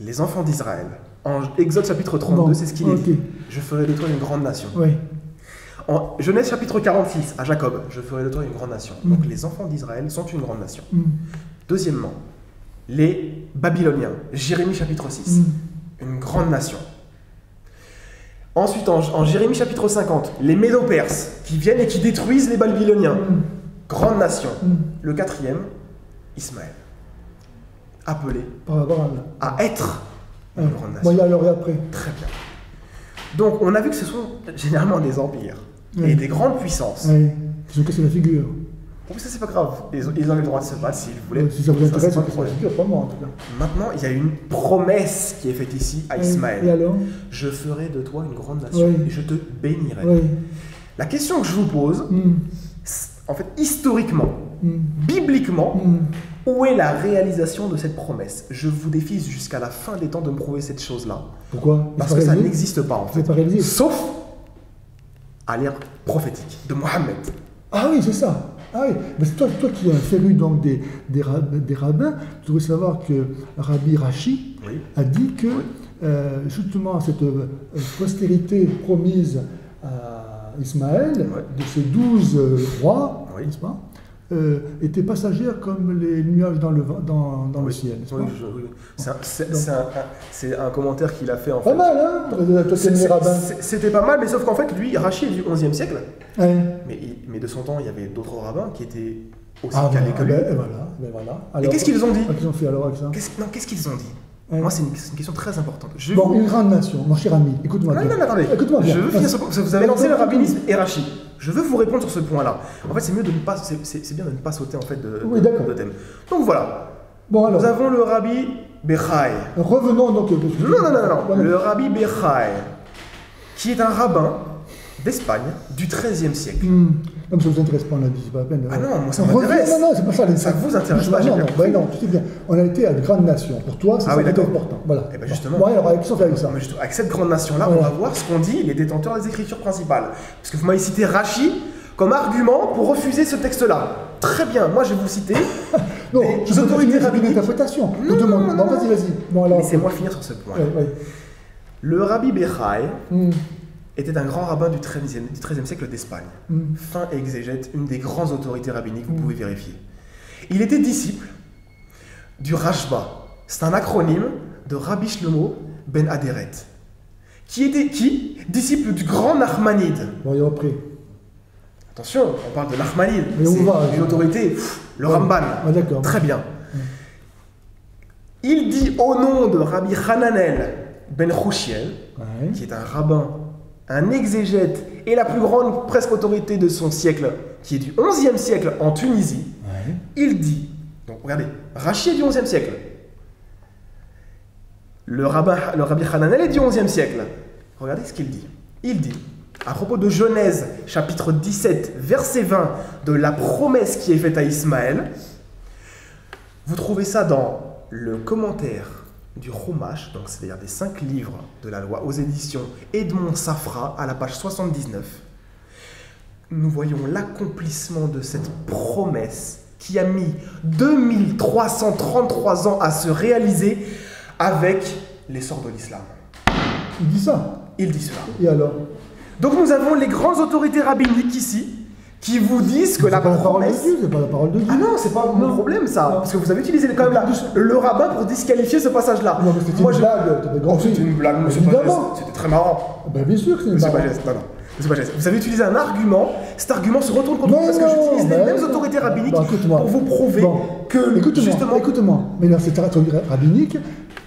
les enfants d'Israël. En Exode chapitre 32, c'est ce qu'il est dit. Je ferai de toi une grande nation. Oui. En Genèse chapitre 46, à Jacob, je ferai de toi une grande nation. Donc les enfants d'Israël sont une grande nation. Deuxièmement, les Babyloniens. Jérémie chapitre 6, une grande nation. Ensuite, en Jérémie chapitre 50, les Médo-Perses qui viennent et qui détruisent les Babyloniens. Grande nation. Le quatrième, Ismaël. Appelé à être une grande nation. Bon, alors et après. Très bien. Donc, on a vu que ce sont généralement des empires et des grandes puissances. Oui, ils ont cassé la figure. Bon, ça, c'est pas grave. Ils ont le droit de se battre s'ils voulaient. Si ça vous intéresse, c'est pas la figure, pas moi en tout cas. Maintenant, il y a une promesse qui est faite ici à Ismaël. Et alors? Je ferai de toi une grande nation et je te bénirai. La question que je vous pose, en fait, historiquement, bibliquement, où est la réalisation de cette promesse? Je vous défie jusqu'à la fin des temps de me prouver cette chose-là. Pourquoi? Parce que ça n'existe pas en fait. Pas réalisé. Sauf à l'ère prophétique de Mohammed. Ah oui, c'est ça. Ah oui, mais toi qui as féru donc des rabbins, tu devrais savoir que Rabbi Rashi a dit que justement cette postérité promise à Ismaël, de ces 12 rois, n'est-ce pas, était passagère comme les nuages dans le ciel. C'est un commentaire qu'il a fait en fait. Pas mal, hein? Toi, les rabbins. C'était pas mal, mais sauf qu'en fait, lui, Rachi est du 11e siècle. Ouais. Mais de son temps, il y avait d'autres rabbins qui étaient aussi calés que lui. Voilà. Alors, et qu'est-ce qu'ils ont dit? Qu'est-ce qu'ils ont fait alors avec ça? Qu'est-ce qu'ils ont dit? Moi, c'est une question très importante. Une grande nation, mon cher ami, écoute-moi bien. Non, attendez. Écoute-moi bien. Je veux finir vous avez lancé le rabbinisme et Rachi. Je veux vous répondre sur ce point-là. En fait, c'est mieux de ne pas, c'est bien de ne pas sauter en fait de thème. Donc voilà. Bon, alors. Nous avons le rabbi Bechai. Revenons donc. Non. Le rabbi Bechai, qui est un rabbin d'Espagne du XIIIe siècle. Non, mais ça ne vous intéresse pas, on l'a dit, c'est pas la peine. Ah non, moi ça m'intéresse. Non, c'est pas ça. Ça vous intéresse pas, non, tu sais bien. On a été à une grande nation. Pour toi, c'est ça qui est important. Voilà. Et bien justement. Bon, alors, qu'est-ce qu'on fait avec ça? Avec cette grande nation-là, on va voir ce qu'ont dit les détenteurs des écritures principales. Parce que vous m'avez cité Rachi comme argument pour refuser ce texte-là. Très bien, moi je vais vous citer. Non, je veux autorités rabbiniques d'interprétation. Non, vas-y. Bon, alors. Laissez-moi finir sur ce point. Le Rabbi Bechaï était un grand rabbin du XIIIe siècle d'Espagne. Fin exégète, une des grandes autorités rabbiniques, vous pouvez vérifier. Il était disciple du Rashba. C'est un acronyme de Rabbi Shlomo ben Aderet. Qui était disciple du grand Nachmanide. Bon, il a repris. Attention, on parle de Nachmanide. C'est une autorité, le Ramban. D'accord. Très bien. Il dit au nom de Rabbi Hananel ben Chouchiel, qui est un rabbin, un exégète et la plus grande presque autorité de son siècle, qui est du XIe siècle en Tunisie, il dit, donc regardez, Rachi est du XIe siècle, le Rabbi Hananel est du XIe siècle. Regardez ce qu'il dit. Il dit, à propos de Genèse, chapitre 17, verset 20, de la promesse qui est faite à Ismaël, vous trouvez ça dans le commentaire du Chumash, donc c'est-à-dire des 5 livres de la loi aux éditions Edmond Safra, à la page 79. Nous voyons l'accomplissement de cette promesse qui a mis 2333 ans à se réaliser avec l'essor de l'islam. Il dit ça? Il dit cela. Et alors? Donc nous avons les grandes autorités rabbiniques ici, qui vous disent que la promesse... C'est pas la parole de Dieu. Ah non, c'est pas mon problème ça, parce que vous avez utilisé quand même le rabbin pour disqualifier ce passage-là. Non, mais c'était une blague, c'était une blague, monsieur Pagès. C'était très marrant. Ben bien sûr que c'est une blague. Monsieur Pagès, Monsieur Pagès, vous avez utilisé un argument, cet argument se retourne contre vous parce que j'utilise les mêmes autorités rabbiniques pour vous prouver que justement... Écoute-moi, mais là c'est une autorité rabbinique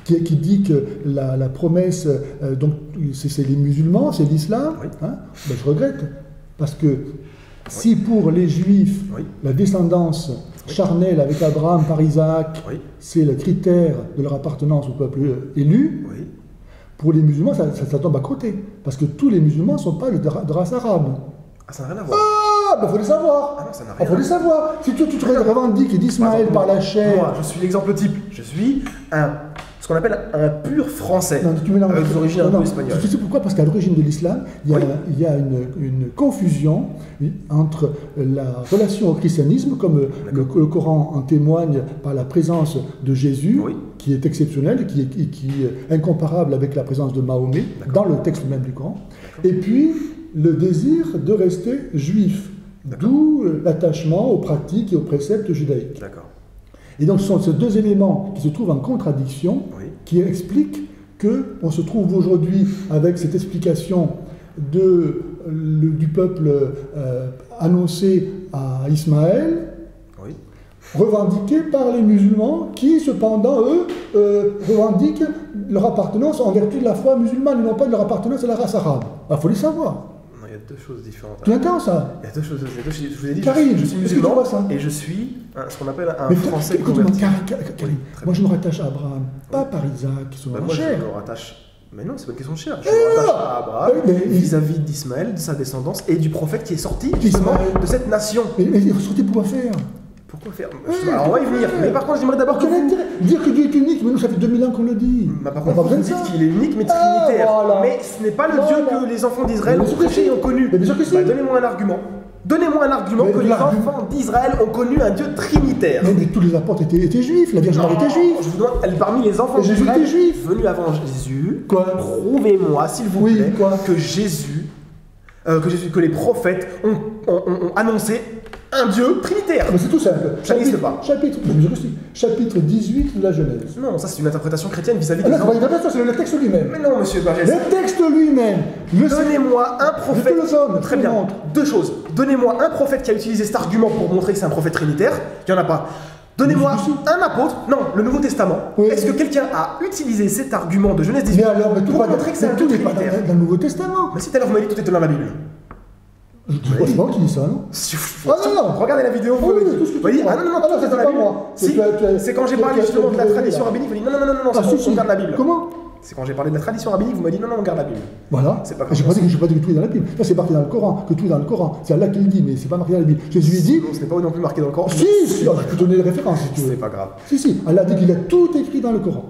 qui dit que la promesse, donc c'est les musulmans, c'est l'islam, ben, je regrette, parce que si pour les Juifs, la descendance charnelle avec Abraham par Isaac, c'est le critère de leur appartenance au peuple élu, pour les musulmans, ça tombe à côté. Parce que tous les musulmans ne sont pas de race arabe. Ah, ça n'a rien à voir. Ah, ben faut les savoir. Ah non, ça n'a rien à voir. Faut les savoir. Si tu te revendiques d'Ismaël par la chair... Moi, je suis l'exemple type. Je suis ce qu'on appelle un pur français, non, tu mélanges avec des origines un peu espagnoles. Tu sais pourquoi? Parce qu'à l'origine de l'islam, il y a une confusion entre la relation au christianisme, comme le Coran en témoigne par la présence de Jésus, qui est exceptionnelle, qui est incomparable avec la présence de Mahomet, dans le texte même du Coran, et puis le désir de rester juif, d'où l'attachement aux pratiques et aux préceptes judaïques. D'accord. Et donc ce sont ces deux éléments qui se trouvent en contradiction, qui expliquent qu'on se trouve aujourd'hui avec cette explication du peuple annoncé à Ismaël, revendiquée par les musulmans, qui cependant, eux, revendiquent leur appartenance en vertu de la foi musulmane, et non pas de leur appartenance à la race arabe. Il faut les savoir. Il y a deux choses différentes. Tu entends ça? Il y a deux choses. Je vous ai dit, Karim, je suis musulman ça et je suis ce qu'on appelle un français écoute-moi, converti. Karim, moi je me rattache à Abraham, pas par Isaac, qui sont moi chers. je me rattache... Mais non, c'est pas une question de chair. Je me rattache à Abraham vis-à-vis d'Ismaël, de sa descendance et du prophète qui est sorti justement de cette nation. Mais il faut sortir pour faire. Pourquoi faire? Alors on va y venir. Mais par contre, j'aimerais d'abord que vous... Dire que Dieu est unique, mais nous ça fait 2000 ans qu'on le dit. Par contre, vous dites qu'il est unique mais trinitaire. Mais ce n'est pas le Dieu que les enfants d'Israël ont prêché et ont connu. Mais bien sûr que si. Donnez-moi un argument. Donnez-moi un argument que les enfants d'Israël ont connu un Dieu trinitaire. Mais tous les apôtres étaient juifs, la Vierge Marie était juive. Je vous demande, parmi les enfants d'Israël venus avant Jésus, prouvez-moi, s'il vous plaît, que Jésus, que les prophètes ont annoncé un Dieu trinitaire. Mais c'est tout simple. Ça n'existe pas. Chapitre 18 de la Genèse. Non, ça c'est une interprétation chrétienne vis-à-vis des enfants. C'est le texte lui-même. Mais non, monsieur Pagès. Le texte lui-même. Donnez-moi un prophète. Très bien. Deux choses. Donnez-moi un prophète qui a utilisé cet argument pour montrer que c'est un prophète trinitaire. Il n'y en a pas. Donnez-moi un apôtre. Non, le Nouveau Testament. Est-ce que quelqu'un a utilisé cet argument de Genèse 18 pour montrer que c'est un Dieu trinitaire? Dans le Nouveau Testament. Mais si tout à l'heure vous m'avez dit tout était dans la Bible. C'est moi qui dis ça, non? Non. Regardez la vidéo, vous voyez. Ah non, tout est dans la Bible. C'est quand j'ai parlé justement de la tradition rabbinique, vous dites non, ça regarde la Bible. Comment? C'est quand j'ai parlé de la tradition rabbinique, vous m'avez dit non, on garde la Bible. Voilà. C'est pas j'ai pas dit que tout est dans la Bible. Ça, c'est marqué dans le Coran, que tout est dans le Coran. C'est Allah qui le dit, mais c'est pas marqué dans la Bible. Jésus dit. Non, ce n'est pas non plus marqué dans le Coran. Si, on va te donner les références si tu veux. C'est pas grave. Si, Allah dit qu'il a tout écrit dans le Coran.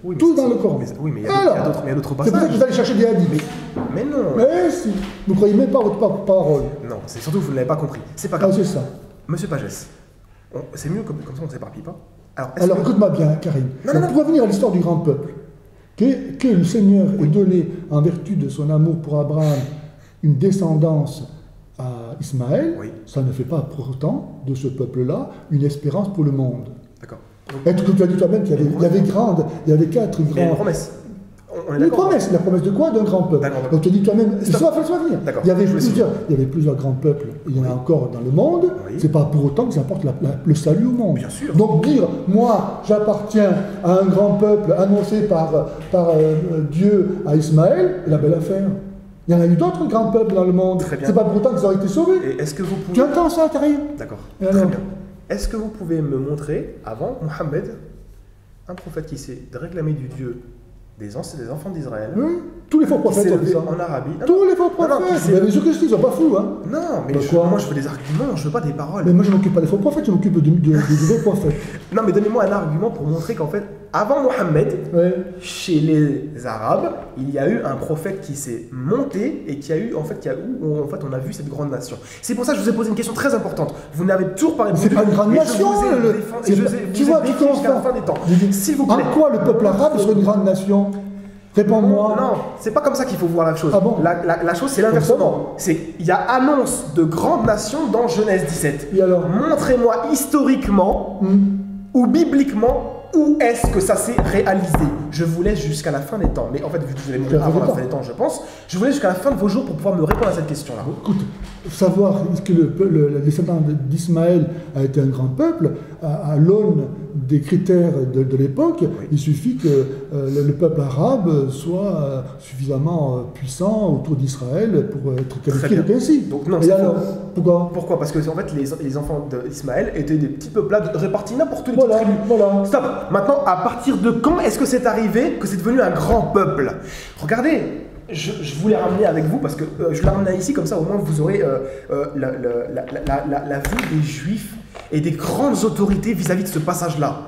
Oui, tout dans le Coran. Oui, mais il y a d'autres passages. C'est pour ça que vous allez chercher des hadiths. Mais non. Mais si. Vous ne croyez même pas votre parole. Non, c'est surtout que vous ne l'avez pas compris. C'est pas grave. Ah, c'est ça. Monsieur Pagès, c'est mieux comme ça on ne s'éparpille pas. Alors écoute-moi bien, Karim. Pour revenir à l'histoire du grand peuple, que le Seigneur ait donné, en vertu de son amour pour Abraham, une descendance à Ismaël, ça ne fait pas pour autant de ce peuple-là une espérance pour le monde. D'accord. Et tout comme tu as dit toi-même qu'il y avait 4 grands. Une promesse. Une promesse. La promesse de quoi? D'un grand peuple. Donc tu as dit toi-même, ça va venir. Il y avait plusieurs grands peuples, il y en a encore dans le monde, c'est pas pour autant que ça apporte le salut au monde. Bien sûr. Donc dire, moi j'appartiens à un grand peuple annoncé par Dieu à Ismaël, la belle affaire. Il y en a eu d'autres grands peuples dans le monde. C'est pas pour autant qu'ils auraient été sauvés. Et est-ce que vous pouvez... Tu entends ça, Karim? D'accord. Très bien. Est-ce que vous pouvez me montrer, avant Mohammed, un prophète qui s'est réclamé du Dieu des enfants d'Israël, tous les faux prophètes ont fait ça. En Arabie. Tous les faux prophètes. Mais les Jésus-Christ, ils sont pas fous, hein. Non, mais moi je veux des arguments, je veux pas des paroles. Mais moi je m'occupe pas des faux prophètes, je m'occupe de vrais prophètes. Non, mais donnez-moi un argument pour montrer qu'en fait, avant Mohammed, chez les Arabes, il y a eu un prophète qui s'est monté et qui a eu, où on a vu cette grande nation. C'est pour ça que je vous ai posé une question très importante. Vous n'avez toujours pas répondu. C'est pas une grande nation. Tu vois, tu commences jusqu'à la fin des temps. S'il vous plaît. En quoi le peuple arabe serait une grande nation? Réponds-moi. Non, c'est pas comme ça qu'il faut voir la chose. Ah bon? La chose, c'est l'inversement. Il y a annonce de grandes nations dans Genèse 17. Et alors? Montrez-moi historiquement ou bibliquement où est-ce que ça s'est réalisé. Je vous laisse jusqu'à la fin des temps. Mais en fait, vu que vous allez mourir avant la fin des temps, je pense, je vous laisse jusqu'à la fin de vos jours pour pouvoir me répondre à cette question-là. Écoute, savoir que le descendant d'Ismaël a été un grand peuple, à l'aune des critères de l'époque, il suffit que le peuple arabe soit suffisamment puissant autour d'Israël pour être qualifié ainsi. Donc non, et alors, pourquoi? Parce que en fait, les enfants d'Ismaël étaient des petits peuplades répartis n'importe où. Voilà. Stop. Maintenant, à partir de quand est-ce que c'est arrivé que c'est devenu un grand peuple? Regardez, je voulais ramener avec vous, parce que je l'ai ramené ici, comme ça au moins vous aurez la vue des Juifs et des grandes autorités vis-à-vis de ce passage-là.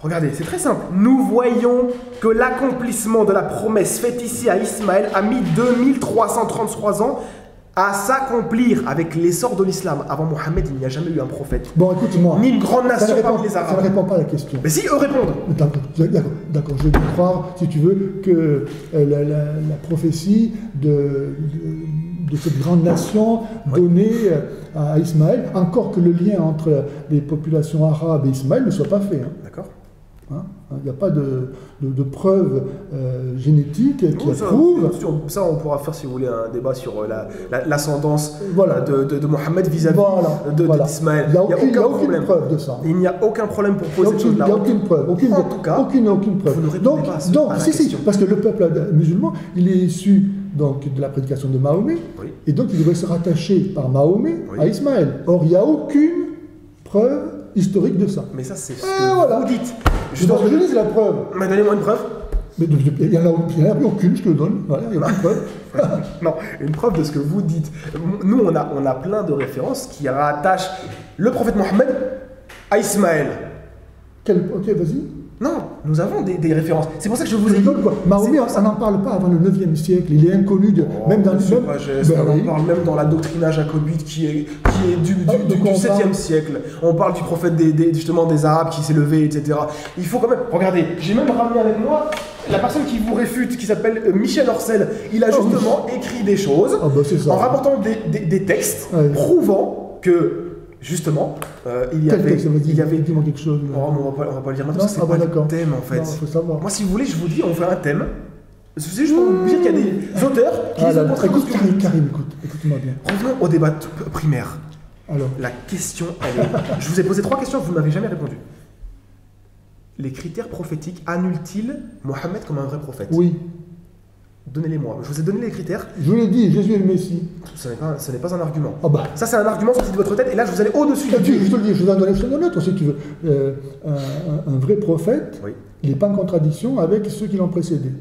Regardez, c'est très simple. Nous voyons que l'accomplissement de la promesse faite ici à Ismaël a mis 2333 ans à s'accomplir avec l'essor de l'islam. Avant Mohammed, il n'y a jamais eu un prophète. Bon, écoute-moi. Ni une grande nation parmi les Arabes. Ça ne répond pas à la question. Mais si, eux répondent. D'accord, je vais te croire, si tu veux, que la prophétie de cette grande nation donnée à Ismaël, encore que le lien entre les populations arabes et Ismaël ne soit pas fait. D'accord. Il n'y a pas de preuves génétiques qui prouvent. Ça, on pourra faire, si vous voulez, un débat sur l'ascendance de Mohammed vis-à-vis d'Ismaël. Il n'y a aucune preuve de ça. Il n'y a aucun problème pour poser cette chose-là. Il n'y a aucune preuve. En tout cas, aucune preuve. Vous ne répondez pas à la question. Parce que le peuple musulman, il est issu donc, de la prédication de Mahomet, et donc il devrait se rattacher par Mahomet à Ismaël. Or, il n'y a aucune preuve historique de ça. Mais ça, c'est ce que vous dites. Je dis la preuve. Mais donnez-moi une preuve. Mais il n'y en a aucune, je te le donne. Voilà, il n'y a aucune preuve. Non, une preuve de ce que vous dites. Nous, on a plein de références qui rattachent le prophète Mohammed à Ismaël. Ok, vas-y. Non, nous avons des références. C'est pour ça que je vous ai dit. Mahomet, on n'en parle pas avant le 9e siècle. Il est inconnu, même dans on en parle même dans la doctrina jacobite qui est du 7e siècle. On parle du prophète justement des Arabes qui s'est levé, etc. Il faut quand même. Regardez, j'ai même ramené avec moi la personne qui vous réfute, qui s'appelle Michel Orcel. Il a justement écrit des choses en rapportant des textes prouvant que. Justement, il y avait. Dis-moi quelque chose. On va pas le dire maintenant, c'est pas le thème en fait. Non, faut savoir. Moi, si vous voulez, je vous dis, on fait un thème. C'est juste pour vous dire qu'il y a des auteurs qui les ont écoute, Karim, écoute-moi bien. Revenons au débat primaire. Alors. La question, elle est. Je vous ai posé 3 questions, vous ne m'avez jamais répondu. Les critères prophétiques annulent-ils Mohammed comme un vrai prophète? Oui. Donnez-les-moi. Je vous ai donné les critères. Je vous l'ai dit, Jésus est le Messie. Ce n'est pas un argument. Ah bah. Ça, c'est un argument sorti de votre tête, et là, je vous allez au-dessus de Dieu. Je te le dis, je vous en donne un autre, si tu veux. Un vrai prophète, oui. Il n'est pas en contradiction avec ceux qui l'ont précédé.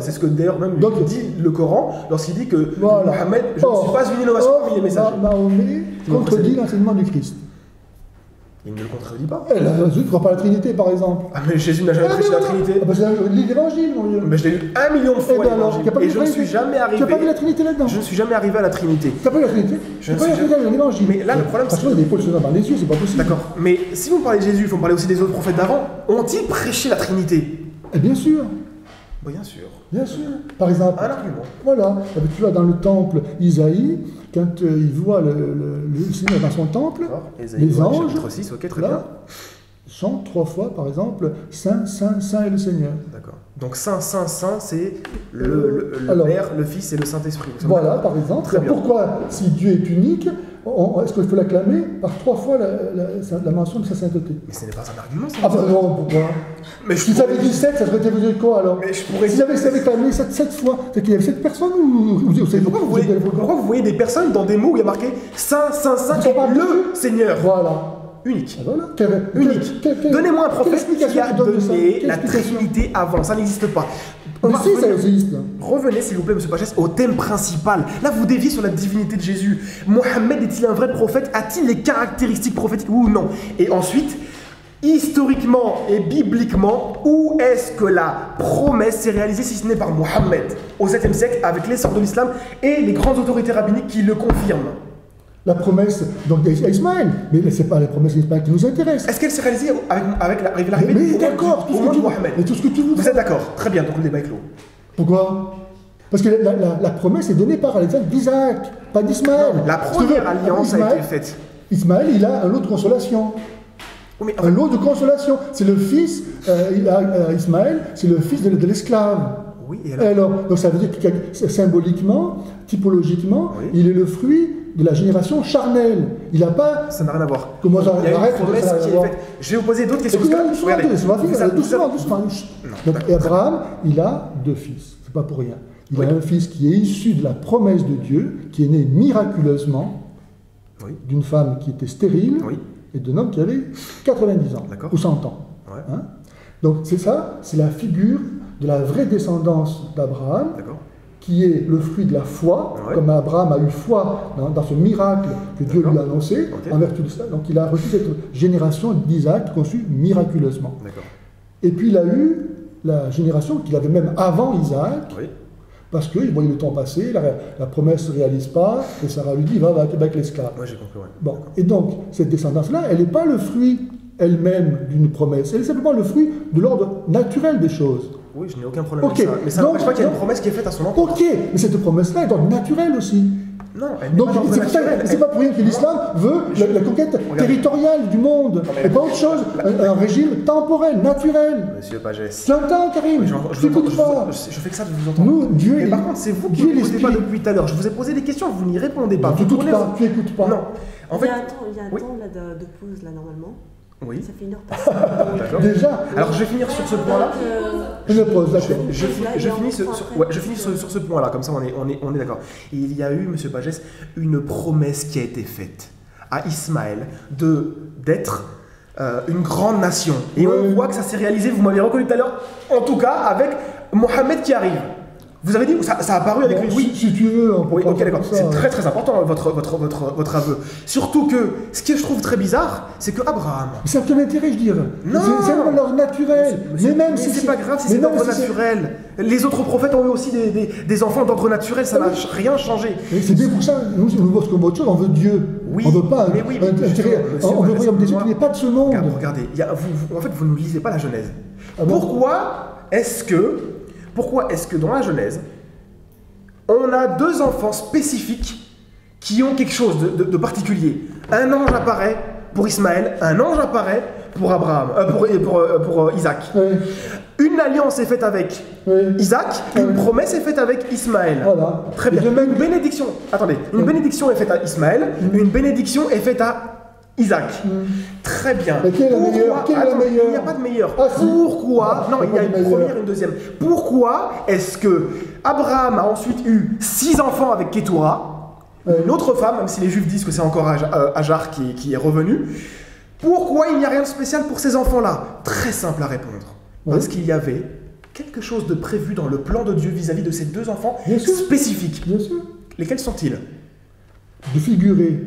C'est ce que d'ailleurs même dit le Coran, lorsqu'il dit que voilà. Mohammed, je ne suis pas une innovation parmi les messagers. Mahomet contredit l'enseignement du Christ. Il ne le contredit pas. Jésus ne croit pas à la Trinité, par exemple. Ah, mais Jésus n'a jamais prêché la Trinité. Ah, bah, c'est l'évangile, mon Dieu. Mais je l'ai lu 1 million de fois, l'évangile. Et je ne suis jamais arrivé. Tu n'as pas vu la Trinité là-dedans? Je ne suis jamais arrivé à la Trinité. Tu n'as pas vu la Trinité? Je ne suis jamais arrivé à l'évangile. Mais là, le problème, c'est que des pôles se dans les yeux, c'est pas possible. D'accord. Mais si vous me parlez de Jésus, il faut me parler aussi des autres prophètes d'avant. Ont-ils prêché la Trinité? Bien sûr. Bien sûr. Bien sûr. Par exemple. Un argument. Voilà. Tu vois, dans le temple, Isaïe, quand il voit le Seigneur dans son temple, les anges, chapitre 6, ok, très bien. Chantent 3 fois, par exemple, Saint, Saint, Saint est le Seigneur. D'accord. Donc Saint, Saint, Saint, c'est le Père, le Fils et le Saint-Esprit. Voilà, par exemple. Très bien. Pourquoi, si Dieu est unique, est-ce qu'il faut l'acclamer par 3 fois la mention de sa sainteté? Mais ce n'est pas un argument, ça. Ah ben non, pourquoi? Mais si ça avait dit 7, ça serait été vous dire quoi alors? Mais je pourrais... Si j'avais clamé 7 fois, c'est qu'il y avait 7 personnes ou pourquoi vous voyez des personnes dans des mots où il y a marqué Saint, Saint, Saint, le Seigneur? Voilà. Unique. Ah voilà. Unique. Donnez-moi un prophète qui a donné la Trinité avant. Ça n'existe pas. Mais si, ça existe. Revenez, s'il vous plaît, M. Pagès, au thème principal. Là, vous déviez sur la divinité de Jésus. Mohammed est-il un vrai prophète? A-t-il les caractéristiques prophétiques ou non? Et ensuite, historiquement et bibliquement, où est-ce que la promesse s'est réalisée si ce n'est par Mohammed au 7e siècle avec l'essor de l'islam et les grandes autorités rabbiniques qui le confirment? La promesse d'Ismaël, mais ce n'est pas la promesse d'Ismaël qui nous intéresse. Est-ce qu'elle s'est réalisée avec l'arrivée Mais d'accord, au moment de Mohammed? Mais tout ce que tu veux. Vous êtes d'accord? Très bien, donc le débat est clos. Pourquoi? Parce que la promesse est donnée par Alexandre d'Isaac, pas d'Ismaël. La première alliance a été faite. Ismaël, il a un lot de consolation. Mais, un lot de consolation. C'est le fils, Ismaël, c'est le fils de l'esclave. Oui, et alors, donc ça veut dire que symboliquement, typologiquement, oui. Il est le fruit de la génération charnelle. Il n'a pas... Ça n'a rien à voir. Comment ça? Il y a une promesse qui est faite. Je vais vous poser d'autres questions. Doucement. Donc Abraham, il a 2 fils. C'est pas pour rien. Il a un fils qui est issu de la promesse de Dieu, qui est né miraculeusement d'une femme qui était stérile et d'un homme qui avait 90 ans ou 100 ans. Ouais. Hein? Donc c'est ça, c'est la figure de la vraie descendance d'Abraham, qui est le fruit de la foi, comme Abraham a eu foi dans ce miracle que Dieu lui a annoncé, en vertu de ça. Donc il a reçu cette génération d'Isaac conçue miraculeusement. Et puis il a eu la génération qu'il avait même avant Isaac, parce qu'il voyait le temps passer, la promesse ne se réalise pas, et Sarah lui dit, va avec l'esclave. Oui, j'ai compris, Bon. Et donc, cette descendance-là, elle n'est pas le fruit elle-même d'une promesse, elle est simplement le fruit de l'ordre naturel des choses. Oui, je n'ai aucun problème avec ça. Mais ça n'empêche pas qu'il y a une promesse qui est faite à son encontre. Ok, mais cette promesse-là est d'ordre naturel aussi. Non, elle n'est pas d'ordre naturel. C'est pas pour rien que l'islam veut la conquête territoriale du monde, et pas autre chose, un régime temporel, naturel. Monsieur Pagès. Tu entends, Karim? Je fais que ça de vous entendre. Nous, Dieu mais par contre, c'est vous qui ne posez pas depuis tout à l'heure. Je vous ai posé des questions, vous n'y répondez pas. Tu n'écoutes pas. Non. En fait, il y a un temps là, de pause, là, normalement. Oui. Ça fait 1 heure passée. Déjà. Alors je vais finir sur ce point-là. Une pause, d'accord. Je finis sur ce point-là, comme ça on est d'accord. Il y a eu, Monsieur Pagès, une promesse qui a été faite à Ismaël d'être une grande nation. Et on voit que ça s'est réalisé, vous m'avez reconnu tout à l'heure, en tout cas avec Mohammed qui arrive. Vous avez dit, ça a apparu avec lui? Oui, si tu veux. Oui, ok, d'accord. C'est très très important votre aveu. Surtout que, ce que je trouve très bizarre, c'est que Abraham. C'est un peu d'intérêt, je dirais. Non. C'est un ordre naturel. Mais c'est pas grave si c'est d'ordre naturel. Les autres prophètes ont eu aussi des enfants d'ordre naturel, ça n'a rien changé. C'est bien pour ça, nous voulons comme autre chose, on veut Dieu. Oui, on veut pas on veut royaume des Dieu qui n'est pas de ce monde. Regardez, en fait, vous ne lisez pas la Genèse. Pourquoi est-ce que dans la Genèse, on a 2 enfants spécifiques qui ont quelque chose de particulier? Un ange apparaît pour Ismaël, un ange apparaît pour Abraham, pour Isaac. Une alliance est faite avec Isaac, une promesse est faite avec Ismaël. Voilà. Très bien. Une bénédiction. Attendez, une bénédiction est faite à Ismaël, une bénédiction est faite à Isaac. Très bien. Mais quel est le meilleur? Il n'y a pas de meilleur. Pourquoi? Non, il y a une première et une deuxième. Pourquoi est-ce que Abraham a ensuite eu 6 enfants avec Ketura, une autre femme, même si les Juifs disent que c'est encore Hajar qui est revenu? Pourquoi il n'y a rien de spécial pour ces enfants-là? Très simple à répondre. Parce qu'il y avait quelque chose de prévu dans le plan de Dieu vis-à-vis de ces 2 enfants spécifiques. Bien sûr. Lesquels sont-ils? De figurer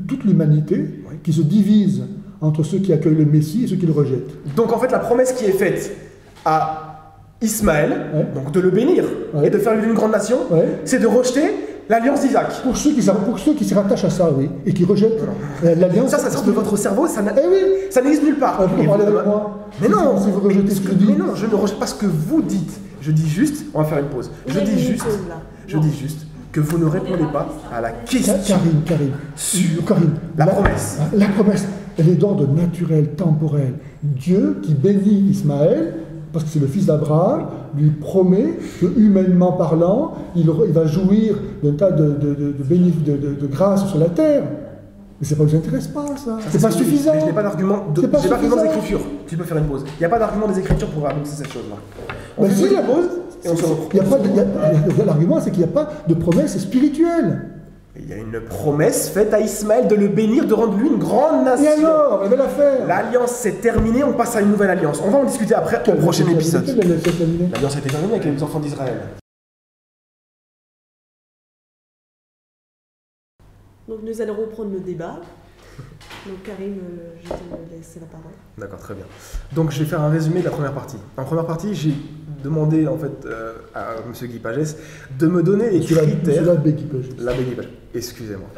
toute l'humanité qui se divise entre ceux qui accueillent le Messie et ceux qui le rejettent. Donc en fait, la promesse qui est faite à Ismaël, donc de le bénir et de faire une grande nation, c'est de rejeter l'alliance d'Isaac. Pour ceux qui se rattachent à ça, oui, et qui rejettent l'alliance... Ça sort de votre cerveau, ça n'existe nulle part. Vous parlez avec moi. Mais non, si vous rejetez ce que je dis. Mais non, je ne rejette pas ce que vous dites. Je dis juste, on va faire une pause. Je dis juste que vous ne répondez pas à la question Karim, sur la promesse. La promesse, elle est d'ordre naturel, temporel. Dieu qui bénit Ismaël, parce que c'est le fils d'Abraham, lui promet que, humainement parlant, il va jouir d'un tas de grâces sur la terre. Mais ça ne vous intéresse pas, ça. C'est pas suffisant. Mais je n'ai pas d'argument des Écritures. Tu peux faire une pause. Il n'y a pas d'argument des Écritures pour annoncer cette chose-là. On fait une pause et on se retrouve. L'argument, c'est qu'il n'y a pas de promesse spirituelle. Il y a une promesse faite à Ismaël de le bénir, de rendre lui une grande nation. Et alors, elle va la faire. L'alliance s'est terminée, on passe à une nouvelle alliance. On va en discuter après au prochain épisode. L'alliance a été terminée avec les enfants d'Israël. Donc nous allons reprendre le débat. Donc Karim, je te laisse la parole. D'accord, très bien. Donc je vais faire un résumé de la première partie. En première partie, j'ai demandé en fait à M. Guy Pagès de me donner les critères. L'abbé Guy Pagès. L'abbé Guy Pagès. Excusez-moi.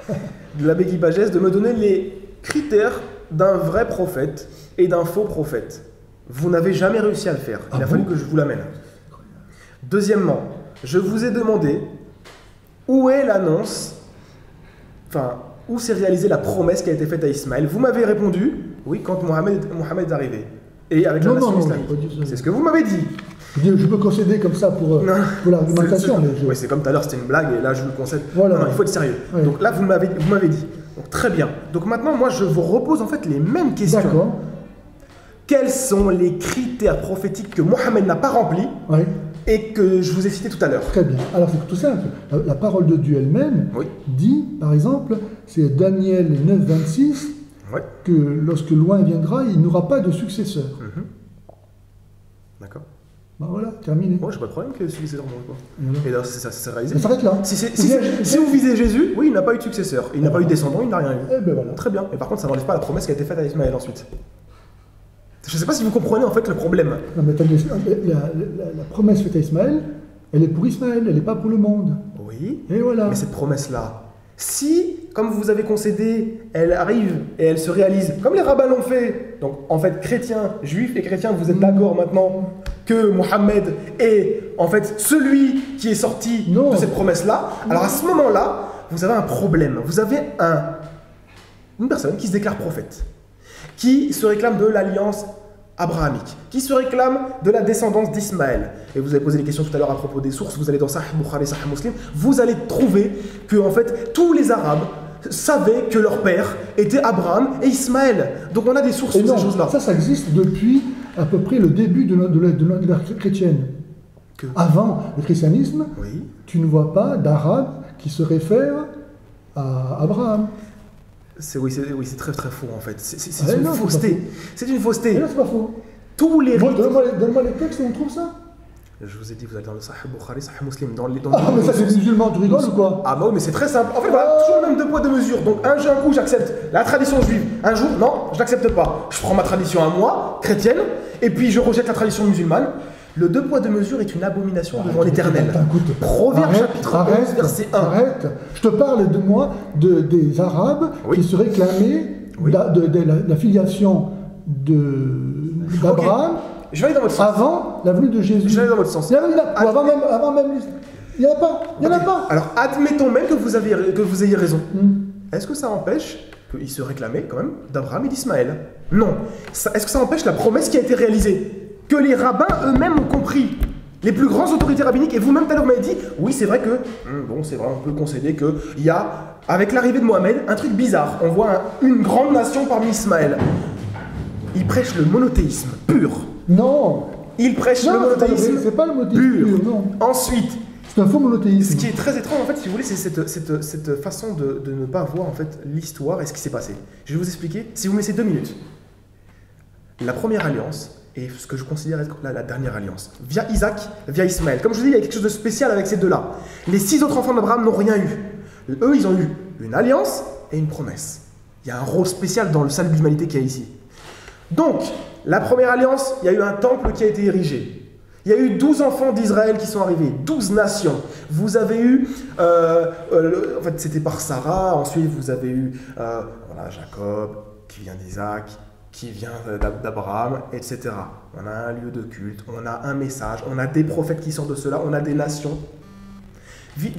L'abbé Guy Pagès de me donner les critères d'un vrai prophète et d'un faux prophète. Vous n'avez jamais réussi à le faire. Il a fallu que je vous l'amène. Deuxièmement, je vous ai demandé où est l'annonce, où s'est réalisée la promesse qui a été faite à Ismaël. Vous m'avez répondu, oui, quand Mohammed est arrivé. Et avec la nation islamique. C'est ce que vous m'avez dit. Je peux concéder comme ça pour l'argumentation. Oui, c'est comme tout à l'heure, c'était une blague, et là je vous le concède. Voilà. Non, il faut être sérieux. Ouais. Donc là, vous m'avez dit. Donc très bien. Donc maintenant, moi, je vous repose en fait les mêmes questions. D'accord. Quels sont les critères prophétiques que Mohammed n'a pas remplis et que je vous ai cités tout à l'heure? Très bien. Alors c'est tout simple. La parole de Dieu elle-même dit, par exemple, c'est Daniel 9, 26, que lorsque loin viendra, il n'aura pas de successeur. D'accord. Ben voilà, terminé. Moi, j'ai pas de problème que le successeur mourra quoi. Et là, ça s'est réalisé. Ça s'arrête là. Si vous visez Jésus, oui, il n'a pas eu de successeur. Il n'a pas eu de descendant, il n'a rien eu. Eh ben voilà. Très bien. Et par contre, ça n'enlève pas la promesse qui a été faite à Ismaël ensuite. Je ne sais pas si vous comprenez en fait le problème. Non, mais attendez, la promesse faite à Ismaël, elle est pour Ismaël, elle n'est pas pour le monde. Oui. Et voilà. Mais cette promesse-là, si, comme vous avez concédé, elle arrive et elle se réalise, comme les rabbins l'ont fait, donc en fait, chrétiens, juifs et chrétiens, vous êtes d'accord maintenant que Mohammed est en fait celui qui est sorti de cette promesse-là, alors à ce moment-là, vous avez un problème. Vous avez une personne qui se déclare prophète, qui se réclame de l'alliance abrahamique, qui se réclame de la descendance d'Ismaël. Et vous avez posé des questions tout à l'heure à propos des sources, vous allez dans Sahih Bukhari, Sahih Muslim, vous allez trouver que en fait tous les Arabes savaient que leur père était Abraham et Ismaël. Donc on a des sources sur ces choses-là. Ça existe depuis à peu près le début de l'ère chrétienne. Avant le christianisme, tu ne vois pas d'Arabes qui se réfèrent à Abraham. C'est très très faux en fait. C'est une fausseté. C'est une fausseté. Mais non, c'est pas faux. Tous les rites. Donne-moi les textes où on trouve ça. Je vous ai dit, vous allez dans le Sahih Bukhari, Sahih Muslim. Mais ça c'est musulman, tu rigoles ou quoi? Ah non, mais c'est très simple. En fait, voilà, toujours le même 2 poids 2 mesures. Donc un coup j'accepte la tradition juive, un jour non, je l'accepte pas. Je prends ma tradition à moi, chrétienne, et puis je rejette la tradition musulmane. Le 2 poids 2 mesures est une abomination devant l'Éternel. Proverbe chapitre 11, verset 1. Arrête, je te parle de moi, des Arabes qui se réclamaient de la filiation d'Abraham je vais aller dans votre sens. Avant la venue de Jésus. Je vais aller dans votre sens. Avant même il n'y en a pas. Il n'y en a pas. Alors admettons même que vous ayez raison. Est-ce que ça empêche qu'ils se réclamaient quand même d'Abraham et d'Ismaël? Non. Est-ce que ça empêche la promesse qui a été réalisée? Que les rabbins eux-mêmes ont compris. Les plus grandes autorités rabbiniques, et vous-même tout à l'heure vous m'avez dit, oui c'est vrai que, bon c'est vrai, on peut concéder qu'il y a, avec l'arrivée de Mohamed, un truc bizarre. On voit une grande nation parmi Ismaël. Il prêche le monothéisme pur. Non. Il prêche le monothéisme c'est pas le monothéisme pur, non. Ensuite, c'est un faux monothéisme. Ce qui est très étrange en fait, si vous voulez, c'est cette façon de ne pas voir en fait l'histoire et ce qui s'est passé. Je vais vous expliquer, si vous me laissez 2 minutes. La première alliance, et ce que je considère être la dernière alliance, via Isaac, via Ismaël. Comme je vous dis, il y a quelque chose de spécial avec ces deux-là. Les 6 autres enfants d'Abraham n'ont rien eu. Eux, ils ont eu une alliance et une promesse. Il y a un rôle spécial dans le salut de l'humanité qu'il y a ici. Donc, la première alliance, il y a eu un temple qui a été érigé. Il y a eu 12 enfants d'Israël qui sont arrivés, 12 nations. Vous avez eu, en fait c'était par Sarah, ensuite vous avez eu voilà, Jacob, qui vient d'Isaac, qui vient d'Abraham, etc. On a un lieu de culte, on a un message, on a des prophètes qui sortent de cela, on a des nations.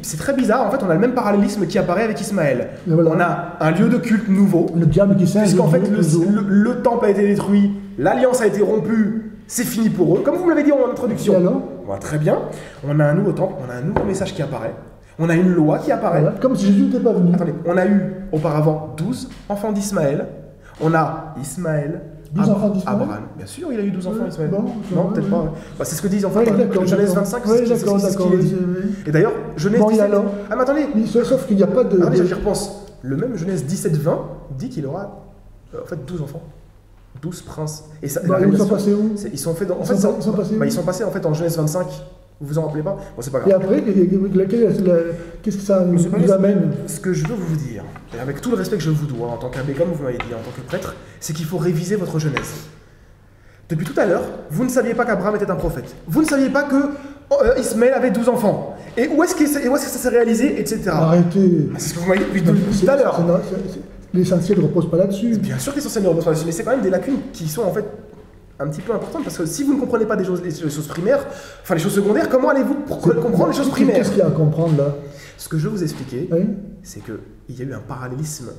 C'est très bizarre, en fait on a le même parallélisme qui apparaît avec Ismaël. Voilà. On a un lieu de culte nouveau, le diable qui sert, puisqu'en fait le temple a été détruit, l'alliance a été rompue, c'est fini pour eux, comme vous me l'avez dit en introduction. Voilà, très bien, on a un nouveau temple, on a un nouveau message qui apparaît, on a une loi qui apparaît. Voilà, comme si Jésus n'était pas venu. Attendez, on a eu auparavant 12 enfants d'Ismaël, on a Ismaël, 12 enfants d'Ismaël. Abraham, bien sûr, il a eu 12 enfants d'Ismaël. Bon, non, peut-être pas. Bah, c'est ce que disent en fait Genèse 25, c'est ce qu'il est dit. Et d'ailleurs, Genèse 17... Ah mais attendez, sauf qu'il n'y a pas de... Attendez, j'y repense. Le même Genèse 17-20 dit qu'il aura en fait 12 enfants. 12 princes. Et ça, ils sont passés où? Ils sont faits ils sont passés en fait en Genèse 25. Vous vous en rappelez pas? Bon, c'est pas grave. Et après, qu'est-ce que ça nous amène? Ce que je veux vous dire, et avec tout le respect que je vous dois en tant qu'abbé, comme vous m'avez dit, en tant que prêtre, c'est qu'il faut réviser votre Genèse. Depuis tout à l'heure, vous ne saviez pas qu'Abraham était un prophète. Vous ne saviez pas que Ismaël avait 12 enfants. Et où est-ce que ça s'est réalisé, etc. Arrêtez. C'est ce que vous m'avez dit depuis tout à l'heure. L'essentiel ne repose pas là-dessus. Bien sûr que l'essentiel ne repose pas là-dessus, mais c'est quand même des lacunes qui sont en fait un petit peu importantes, parce que si vous ne comprenez pas les choses primaires, enfin les choses secondaires, comment allez-vous comprendre les choses primaires? Qu'est-ce qu'il y a à comprendre là? Ce que je veux vous expliquer, oui, c'est qu'il y a eu un parallélisme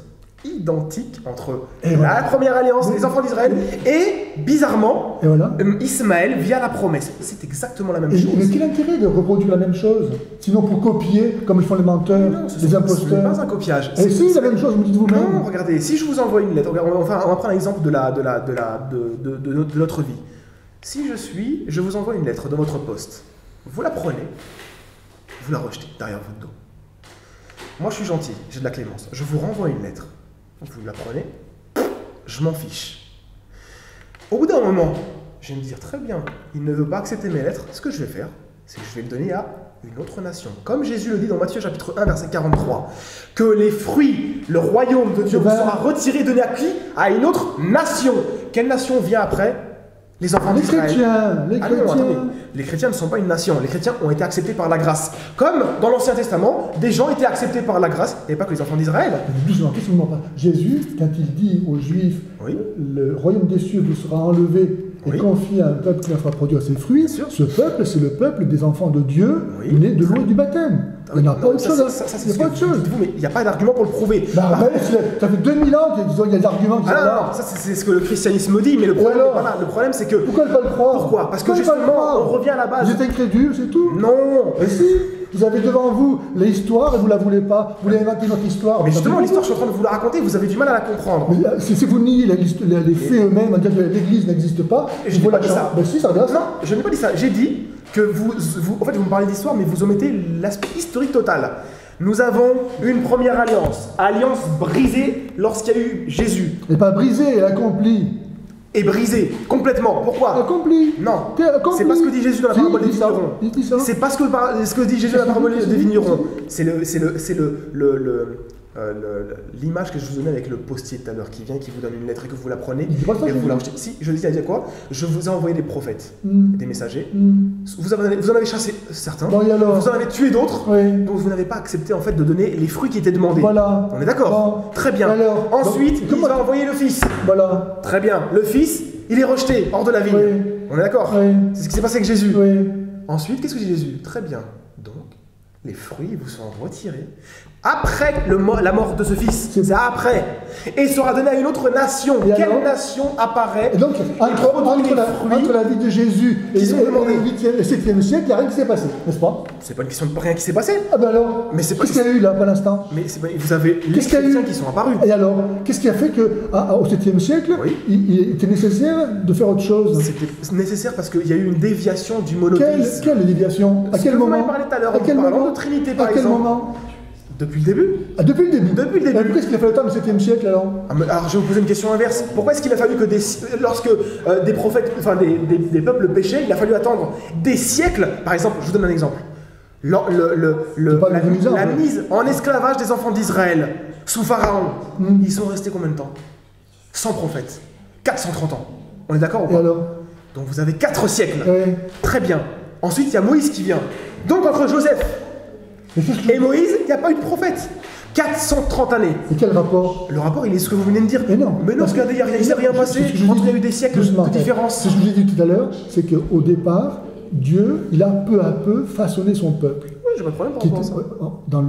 identique entre la première alliance, les enfants d'Israël, et bizarrement, Ismaël via la promesse. C'est exactement la même chose. Mais quel intérêt de reproduire la même chose? Sinon pour copier, comme ils font les menteurs, les imposteurs. Ce n'est pas un copiage. Et si, la même chose, vous dites vous-même. Non, regardez, si je vous envoie une lettre, on va prendre l'exemple de notre vie. Si je vous envoie une lettre de votre poste, vous la prenez, vous la rejetez derrière votre dos. Moi je suis gentil, j'ai de la clémence, je vous renvoie une lettre. Vous la prenez, je m'en fiche. Au bout d'un moment, je vais me dire, très bien, il ne veut pas accepter mes lettres, ce que je vais faire, c'est que je vais le donner à une autre nation. Comme Jésus le dit dans Matthieu chapitre 1, verset 43, que les fruits, le royaume de Dieu vous sera retiré et donné à qui? À une autre nation. Quelle nation vient après? Les enfants d'Israël. Les chrétiens. Non, attendez. Les chrétiens ne sont pas une nation. Les chrétiens ont été acceptés par la grâce. Comme dans l'Ancien Testament, des gens étaient acceptés par la grâce, et pas que les enfants d'Israël. Jésus, quand il dit aux Juifs, le royaume des cieux vous sera enlevé et confié à un peuple qui fera produire ses fruits, ce peuple, c'est le peuple des enfants de Dieu, né de l'eau et du baptême. Il n'y a pas autre chose. Il n'y a pas autre chose. Mais il n'y a pas d'argument pour le prouver. Ça fait 2000 ans qu'il y a des arguments qui sont là. Ça c'est ce que le christianisme dit, mais le problème n'est pas là. Le problème c'est que... Pourquoi ne pas le croire? Pourquoi? Parce que justement, on revient à la base. Vous êtes incrédule, c'est tout? Non. Mais si. Vous avez devant vous l'histoire et vous ne la voulez pas. Vous voulez inventer notre histoire. Mais justement, l'histoire, je suis en train de vous la raconter, vous avez du mal à la comprendre. Mais si vous niez les faits eux-mêmes, dire que l'Église n'existe pas, je n'ai pas dit ça. Ben si, ça revient à ça. Non, je n'ai pas dit ça. J'ai dit que en fait, vous me parlez d'histoire, mais vous omettez l'aspect historique total. Nous avons une première alliance brisée lorsqu'il y a eu Jésus. Et pas brisée, elle accomplie. Et brisée, complètement. Pourquoi? Accompli. Non, c'est pas ce que dit Jésus dans la parabole des vignerons. C'est pas ce que dit Jésus dans la parabole des vignerons. C'est l'image que je vous donnais avec le postier tout à l'heure qui vient, qui vous donne une lettre et que vous la prenez et vous la rejetez. Si, je dis à dire quoi? Je vous ai envoyé des prophètes, des messagers. Vous en avez chassé certains, vous en avez tué d'autres, donc vous n'avez pas accepté en fait de donner les fruits qui étaient demandés. Voilà. On est d'accord? Très bien. Ensuite, il va envoyer le fils. Voilà. Très bien. Le fils, il est rejeté hors de la ville. On est d'accord? C'est ce qui s'est passé avec Jésus. Ensuite, qu'est-ce que dit Jésus? Très bien. Donc, les fruits vous sont retirés. Après la mort de ce fils, c'est après. Et il sera donné à une autre nation. Quelle nation apparaît? Et donc, entre la vie de Jésus et le 8e et 7e siècle, il n'y a rien qui s'est passé, n'est-ce pas? C'est pas une question de rien qui s'est passé. Ah ben alors, qu'est-ce qu'il y a eu là pour l'instant? Mais vous avez les chrétiens qui sont apparus. Et alors, qu'est-ce qui a fait qu'au 7e siècle, il était nécessaire de faire autre chose? C'était nécessaire parce qu'il y a eu une déviation du monothéisme. Quelle déviation? À quel moment? Vous m'avez parlé tout à l'heure, en parlant de Trinité par exemple. À quel moment? Depuis le début. Depuis le début. Depuis le début. Pourquoi est-ce qu'il a fallu le temps du 7e siècle alors? Alors je vais vous poser une question inverse. Pourquoi est-ce qu'il a fallu que lorsque des prophètes, enfin des peuples péchaient, il a fallu attendre des siècles? Par exemple, je vous donne un exemple. La mise en esclavage des enfants d'Israël sous Pharaon. Ils sont restés combien de temps? Sans prophète. 430 ans. On est d'accord ou pas? Et alors? Donc vous avez 4 siècles. Ouais. Très bien. Ensuite, il y a Moïse qui vient. Donc entre Joseph et Moïse, il n'y a pas eu de prophète. 430 années. Et quel rapport? Le rapport, il est ce que vous venez de dire. Mais non. Parce qu'il ne s'est rien passé. Il y a eu des siècles de différence. Ce que je vous ai dit tout à l'heure, c'est qu'au départ, Dieu, il a peu à peu façonné son peuple. Oui, j'ai pas de problème par rapport à ça. Dans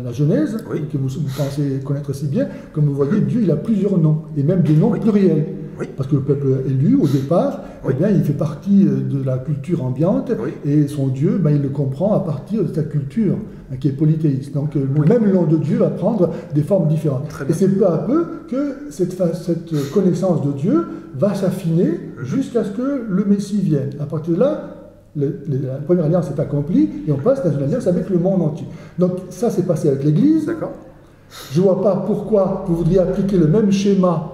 la Genèse, que vous pensez connaître si bien, comme vous voyez, Dieu, il a plusieurs noms, et même des noms pluriels. Oui. Parce que le peuple élu, au départ, eh bien, il fait partie de la culture ambiante, et son Dieu, il le comprend à partir de sa culture, qui est polythéiste. Donc, même le nom de Dieu va prendre des formes différentes. Et c'est peu à peu que cette connaissance de Dieu va s'affiner jusqu'à ce que le Messie vienne. À partir de là, la première alliance est accomplie, et on passe dans une alliance avec le monde entier. Donc, ça s'est passé avec l'Église. D'accord. Je ne vois pas pourquoi vous voudriez appliquer le même schéma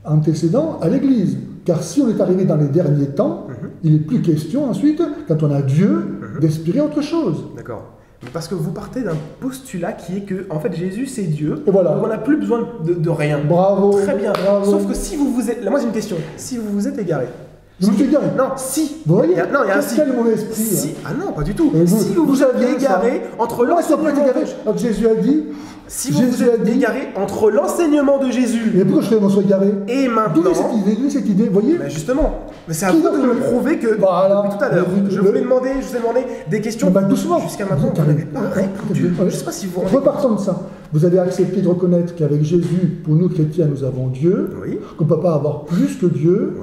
antécédent à l'Église. Car si on est arrivé dans les derniers temps, il n'est plus question ensuite, quand on a Dieu, d'espérer autre chose. D'accord. Parce que vous partez d'un postulat qui est que, en fait, Jésus c'est Dieu, et voilà. Donc on n'a plus besoin de rien. Bravo. Très bien. Bravo. Sauf que si vous vous êtes... Là, moi j'ai une question. Si vous vous êtes égaré... Je me suis égaré. Non, si. Vous voyez, non, il y a un si. Quel mauvais esprit. Si. Ah non, pas du tout. Si vous vous êtes égaré entre l'enseignement... Donc Jésus a dit... Si vous vous êtes égaré entre l'enseignement de Jésus... Mais pourquoi je fais mon soit égaré? Et maintenant... D'où cette idée, vous voyez? Mais justement. Mais c'est à vous de me prouver que... Voilà. Depuis tout à l'heure. Je vous ai demandé des questions... doucement. Jusqu'à maintenant, vous n'avez pas répondu. Je ne sais pas si vous... Repartons de ça. Vous avez accepté de reconnaître qu'avec Jésus, pour nous chrétiens, nous avons Dieu, qu'on ne peut pas avoir plus que Dieu,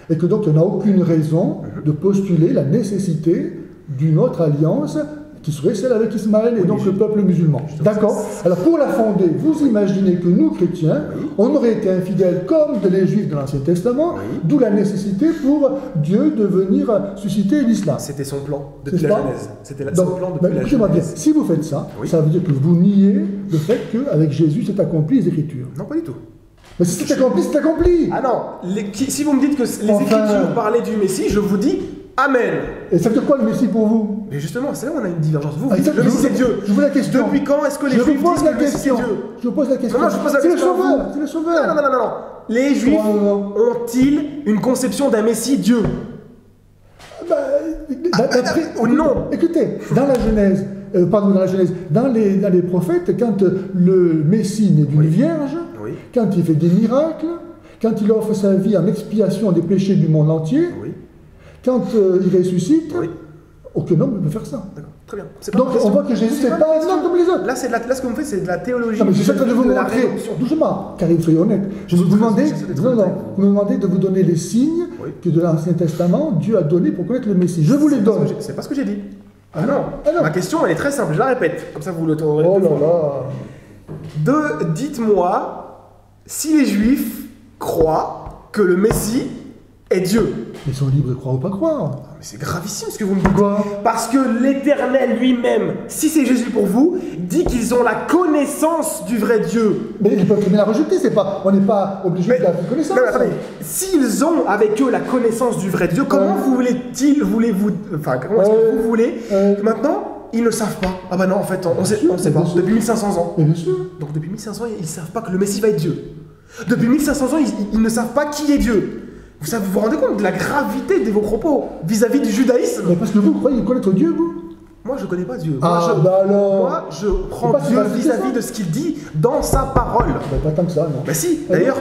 et que donc il n'y a aucune raison de postuler la nécessité d'une autre alliance qui serait celle avec Ismaël et donc le peuple musulman. D'accord? Alors pour la fonder, vous imaginez que nous, chrétiens, on aurait été infidèles comme les Juifs de l'Ancien Testament, d'où la nécessité pour Dieu de venir susciter l'islam. C'était son plan depuis la Genèse. C'était son plan depuis la Genèse. Bien, si vous faites ça, ça veut dire que vous niez le fait qu'avec Jésus, c'est accompli les Écritures. Non, pas du tout. Mais si c'est accompli, c'est accompli. Ah non, si vous me dites que les Écritures parlaient du Messie, je vous dis Amen. Et ça veut dire quoi le Messie pour vous? Mais justement, c'est là où on a une divergence. Vous dites le Messie c'est Dieu. Je vous la question. Depuis quand est-ce que les Juifs disent que le Messie c'est Dieu? Je vous pose la question. Non, je pose la question. C'est le Sauveur. C'est le Sauveur. Non. Les Juifs ont-ils une conception d'un Messie Dieu? Non. Écoutez, dans la Genèse, dans les prophètes, quand le Messie naît d'une vierge, quand il fait des miracles, quand il offre sa vie en expiation des péchés du monde entier, quand il ressuscite, aucun homme ne peut faire ça. D'accord, très bien. Donc on voit que Jésus, c'est pas un homme comme les autres. Là, ce que vous faites, c'est de la théologie. Non, mais je suis en train de vous montrer, doucement, car il faut être honnête. Vous me demandez de vous donner les signes que de l'Ancien Testament, Dieu a donné pour connaître le Messie. Je vous les donne. C'est pas ce que j'ai dit. Ah non. Ma question, elle est très simple, je la répète. Comme ça, vous l'autorez. Oh là là. Dites-moi si les Juifs croient que le Messie est Dieu. Ils sont libres de croire ou pas croire. Mais c'est gravissime ce que vous me dites. Quoi? Parce que l'Éternel lui-même, si c'est Jésus pour vous, dit qu'ils ont la connaissance du vrai Dieu. Mais ils peuvent très bien la rejeter, on n'est pas obligé de la connaissance. Non, attendez, s'ils ont avec eux la connaissance du vrai Dieu, comment comment est-ce que vous voulez que maintenant ils ne savent pas? Ah bah non, en fait, on sait pas. Depuis 1500 ans. Bien sûr. Donc depuis 1500 ans, ils ne savent pas que le Messie va être Dieu. Depuis 1500 ans, ils ne savent pas qui est Dieu. Vous vous rendez compte de la gravité de vos propos vis-à-vis du judaïsme? Mais parce que vous croyez connaître Dieu, vous? Moi, je ne connais pas Dieu. Moi, je prends Dieu vis-à-vis de ce qu'il dit dans sa parole. Pas tant que ça, non. Mais si, d'ailleurs,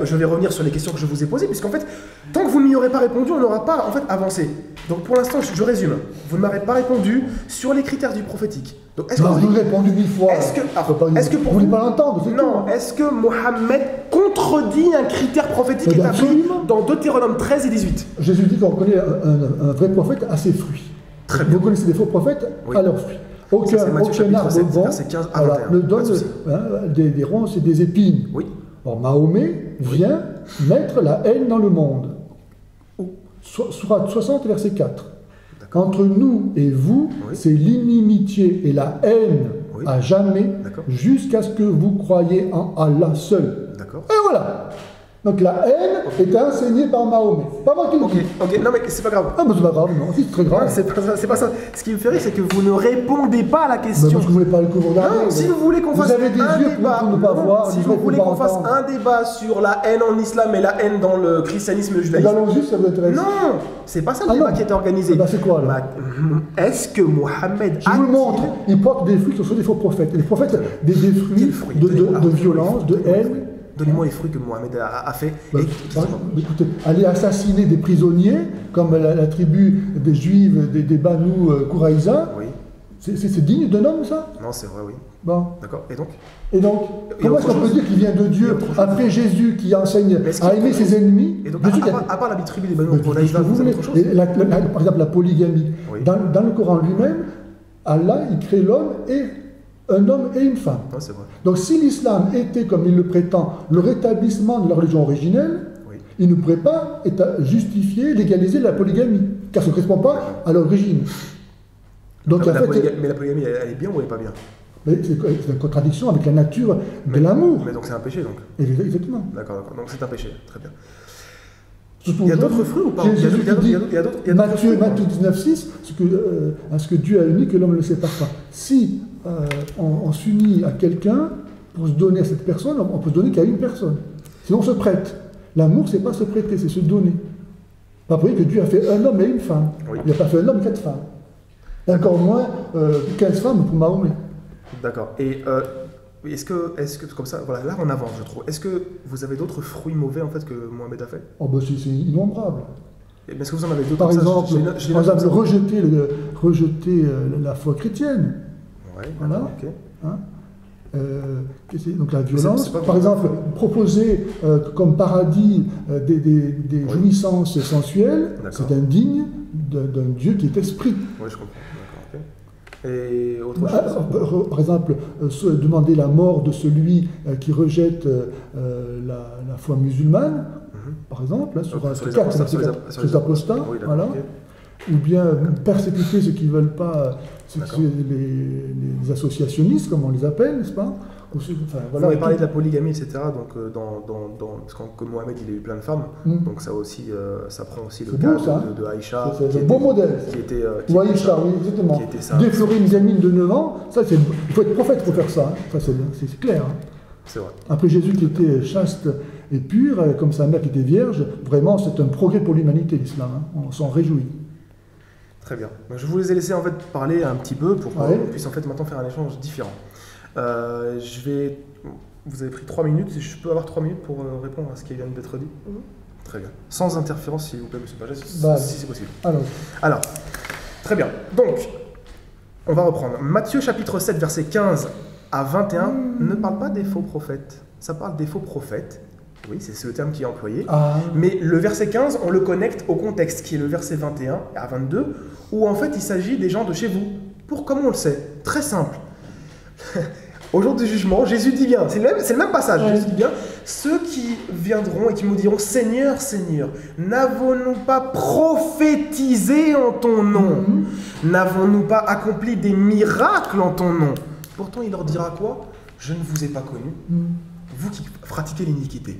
je vais revenir sur les questions que je vous ai posées, puisqu'en fait, tant que vous ne m'y aurez pas répondu, on n'aura pas en fait avancé. Donc pour l'instant, je résume. Vous ne m'avez pas répondu sur les critères du prophétique. Donc, je vous ai répondu 1000 fois. Est-ce que pour vous ne voulez pas l'entendre? Non, est-ce que Mohammed contredit un critère prophétique établi dans Deutéronome 13 et 18? Jésus dit qu'on reconnaît un vrai prophète à ses fruits. Très bien. Vous connaissez des faux prophètes à leurs fruits. Aucun arbre bon ne donne des ronces et des épines. Oui. Or, Mahomet vient mettre la haine dans le monde. Sourate 60, verset 4. Entre nous et vous, c'est l'inimitié et la haine à jamais, jusqu'à ce que vous croyiez en Allah seul. Et voilà. Donc la haine est enseignée par Mahomet. Pas moi qui le dis. Ok, non mais c'est pas grave. Ah mais c'est pas grave, non, c'est très grave. C'est pas ça. Ce qui me fait rire, c'est que vous ne répondez pas à la question. Parce que vous voulez pas le couvrir. Non, si vous voulez qu'on fasse un débat, pour ne pas voir, si vous voulez qu'on fasse un débat sur la haine en islam et la haine dans le christianisme judaïsme. Allons-y, ça vous intéresse. Non, c'est pas ça le débat qui est organisé. C'est quoi là? Est-ce que Mohammed Je vous le montre, il porte des fruits qui sont des faux prophètes. Les prophètes, des fruits de violence, de haine. Donnez-moi les fruits que Mohammed a fait. Écoutez, aller assassiner des prisonniers, comme la tribu des Juifs, des Banu Kouraïza, c'est digne d'un homme, ça? Non, c'est vrai, oui. Bon. D'accord, et donc comment est-ce qu'on peut dire qu'il vient de Dieu, après Jésus qui enseigne à aimer ses ennemis? Et donc, à part la tribu des Banu Kouraïza, vous avez autre chose? Par exemple, la polygamie. Dans le Coran lui-même, Allah, il crée l'homme et un homme et une femme. Ouais, c'est vrai. Donc si l'islam était, comme il le prétend, le rétablissement de la religion originelle, il ne pourrait pas justifier, légaliser la polygamie, car ça ne correspond pas à l'origine. Mais la polygamie, elle est bien ou elle n'est pas bien? C'est une contradiction avec la nature de l'amour. Mais donc c'est un péché, donc? Exactement. D'accord. Donc c'est un péché, très bien. Il y a d'autres fruits ou pas? Matthieu 19,6, ce que Dieu a uni, que l'homme ne le sépare pas. Si on s'unit à quelqu'un pour se donner à cette personne, on peut se donner qu'à une personne. Sinon on se prête. L'amour, c'est pas se prêter, c'est se donner. Pas pour dire que Dieu a fait un homme et une femme. Il n'a pas fait un homme, 4 femmes. Et encore moins 15 femmes pour Mahomet. D'accord. Et est-ce que comme ça, voilà, là on avance, je trouve. Est-ce que vous avez d'autres fruits mauvais en fait que Mohammed a fait? Oh ben c'est innombrable. Est-ce que vous en avez d'autres? Par exemple, rejeter la foi chrétienne. Voilà. Okay. Hein, donc la violence. Par exemple, proposer comme paradis des jouissances sensuelles, c'est indigne d'un Dieu qui est esprit. Oui, je comprends. Et autre chose? Par exemple, demander la mort de celui qui rejette la foi musulmane, par exemple, sur les apostats, voilà. Ou bien persécuter ceux qui ne veulent pas, les associationnistes, comme on les appelle, n'est-ce pas? Vous avez parlé de la polygamie, etc. Donc, parce que Mohammed, il a eu plein de femmes, donc ça aussi, ça prend aussi le cas de Aïcha. C'est un beau modèle. Ou Aïcha, oui, exactement. Déflorer une gamine de 9 ans, il faut être prophète pour faire ça. Ça c'est clair. C'est vrai. Après Jésus qui était chaste et pur, comme sa mère qui était vierge, vraiment c'est un progrès pour l'humanité, l'islam. On s'en réjouit. Très bien. Donc, je vous les ai laissés en fait parler un petit peu pour qu'on puisse en fait maintenant faire un échange différent. Vous avez pris 3 minutes, je peux avoir 3 minutes pour répondre à ce qui vient d'être dit? Très bien. Sans interférence, s'il vous plaît, monsieur Pagès, si c'est possible. Alors, très bien. Donc, on va reprendre. Matthieu chapitre 7, verset 15 à 21 ne parle pas des faux prophètes. Ça parle des faux prophètes. Oui, c'est le terme qui est employé. Mais le verset 15, on le connecte au contexte, qui est le verset 21 à 22, où en fait il s'agit des gens de chez vous. Comment on le sait? Très simple. Au jour du jugement, Jésus dit bien, c'est le même passage, Jésus dit bien, ceux qui viendront et qui me diront, Seigneur, Seigneur, n'avons-nous pas prophétisé en ton nom? N'avons-nous pas accompli des miracles en ton nom? Pourtant il leur dira quoi? Je ne vous ai pas connu. Vous qui pratiquez l'iniquité.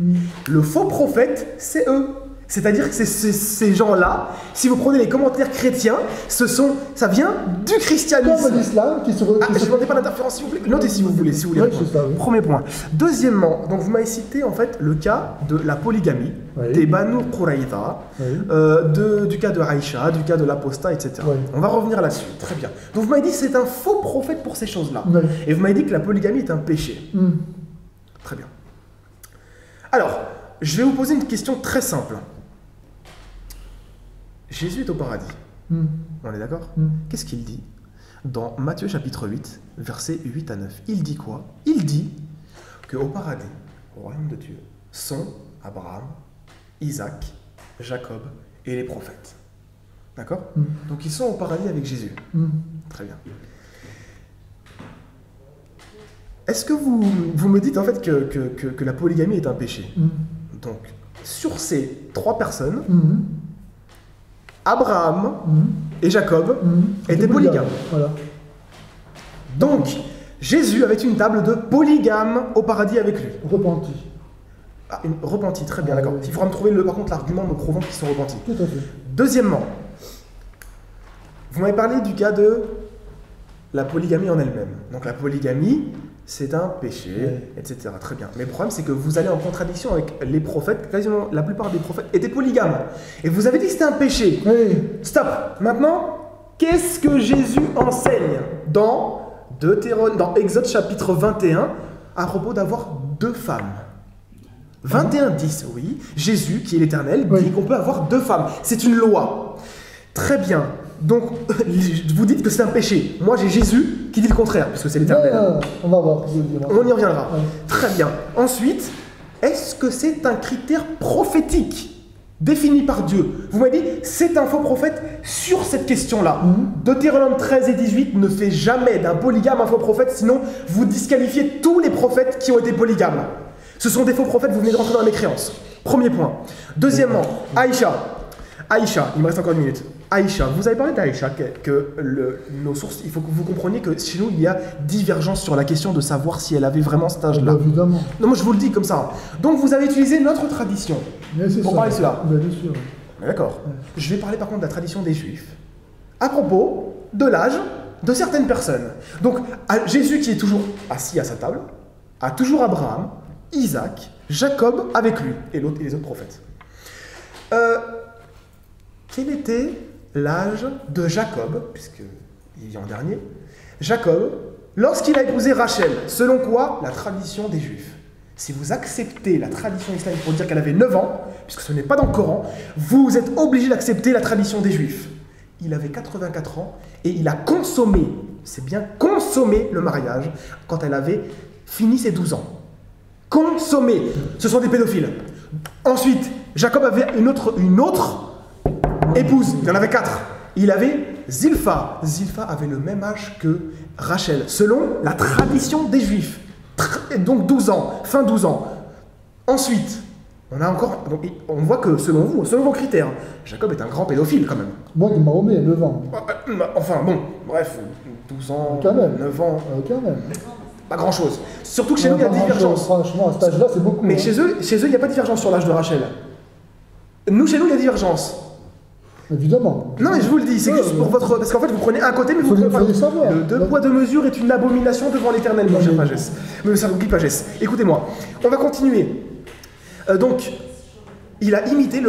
Le faux prophète, c'est eux. C'est-à-dire que ces gens-là, si vous prenez les commentaires chrétiens, ça vient du christianisme. Comme l'islam qui se... je ne demandais pas d'interférence, s'il vous plaît. Notez si vous voulez. Si vous voulez oui. Premier point. Deuxièmement, donc vous m'avez cité en fait le cas de la polygamie, des Banu Quraïda, du cas de Aïcha, du cas de l'apostat, etc. On va revenir là-dessus. Très bien. Donc vous m'avez dit que c'est un faux prophète pour ces choses-là. Et vous m'avez dit que la polygamie est un péché. Très bien. Alors, je vais vous poser une question très simple. Jésus est au paradis. On est d'accord? Qu'est-ce qu'il dit dans Matthieu chapitre 8, versets 8 à 9? Il dit quoi? Il dit qu'au paradis, au royaume de Dieu, sont Abraham, Isaac, Jacob et les prophètes. D'accord? Donc ils sont au paradis avec Jésus. Très bien. Est-ce que vous me dites en fait que la polygamie est un péché? Donc, sur ces 3 personnes, Abraham et Jacob étaient polygames. Voilà. Donc, Jésus avait une table de polygames au paradis avec lui. Repenti. Ah, repenti, très bien, d'accord. Il faudra me trouver par contre l'argument me prouvant qu'ils sont repentis. Tout à fait. Deuxièmement, vous m'avez parlé du cas de la polygamie en elle-même. Donc la polygamie, c'est un péché, etc. Très bien. Mais le problème, c'est que vous allez en contradiction avec les prophètes. Quasiment la plupart des prophètes étaient polygames. Et vous avez dit que c'était un péché. Stop. Maintenant, qu'est-ce que Jésus enseigne dans Exode chapitre 21 à propos d'avoir 2 femmes? 21:10, oui. Jésus, qui est l'Éternel, dit qu'on peut avoir 2 femmes. C'est une loi. Très bien. Donc, vous dites que c'est un péché. Moi, j'ai Jésus qui dit le contraire, puisque c'est l'Éternel. On va voir. On y reviendra. Très bien. Ensuite, est-ce que c'est un critère prophétique défini par Dieu? Vous m'avez dit, c'est un faux prophète sur cette question-là. Deutéronome 13 et 18 ne fait jamais d'un polygame un faux prophète, sinon vous disqualifiez tous les prophètes qui ont été polygames. Ce sont des faux prophètes, vous venez de rentrer dans la mécréance. Premier point. Deuxièmement, Aïcha, il me reste encore 1 minute. Aïcha, vous avez parlé d'Aïcha, nos sources, il faut que vous compreniez que chez nous, il y a divergence sur la question de savoir si elle avait vraiment cet âge-là. Évidemment. Non, moi je vous le dis comme ça. Donc vous avez utilisé notre tradition pour parler de cela. Bien sûr. D'accord. Je vais parler par contre de la tradition des Juifs, à propos de l'âge de certaines personnes. Donc Jésus, qui est toujours assis à sa table, a toujours Abraham, Isaac, Jacob avec lui, et les autres prophètes. Quel était l'âge de Jacob, puisqu'il est en dernier, Jacob, lorsqu'il a épousé Rachel, selon quoi? La tradition des Juifs. Si vous acceptez la tradition islamique pour dire qu'elle avait 9 ans, puisque ce n'est pas dans le Coran, vous êtes obligé d'accepter la tradition des Juifs. Il avait 84 ans et il a consommé, c'est bien consommé le mariage, quand elle avait fini ses 12 ans. Consommé. Ce sont des pédophiles. Ensuite, Jacob avait une autre épouse. Il en avait 4. Il avait Zilpha. Zilpha avait le même âge que Rachel, selon la tradition des Juifs. Donc 12 ans, fin 12 ans. Ensuite, on voit que selon vos critères, Jacob est un grand pédophile quand même. Moi, il m'a remis à 9 ans. Enfin bon, bref, 12 ans, quand même. 9 ans. Quand même. Pas grand chose. Surtout que chez nous, il y a divergence. Franchement, à cet âge-là, c'est beaucoup. Mais chez eux, il n'y a pas de divergence sur l'âge de Rachel. Nous, chez nous, il y a divergence. Évidemment. Non, mais je vous le dis, c'est juste pour votre... Parce qu'en fait, vous prenez un côté, mais vous prenez pas l'autre. Le 2 poids 2 mesures est une abomination devant l'Éternel, mon cher Pagès. Mais ça vous dit Pagès. Écoutez-moi, on va continuer. Donc, il a imité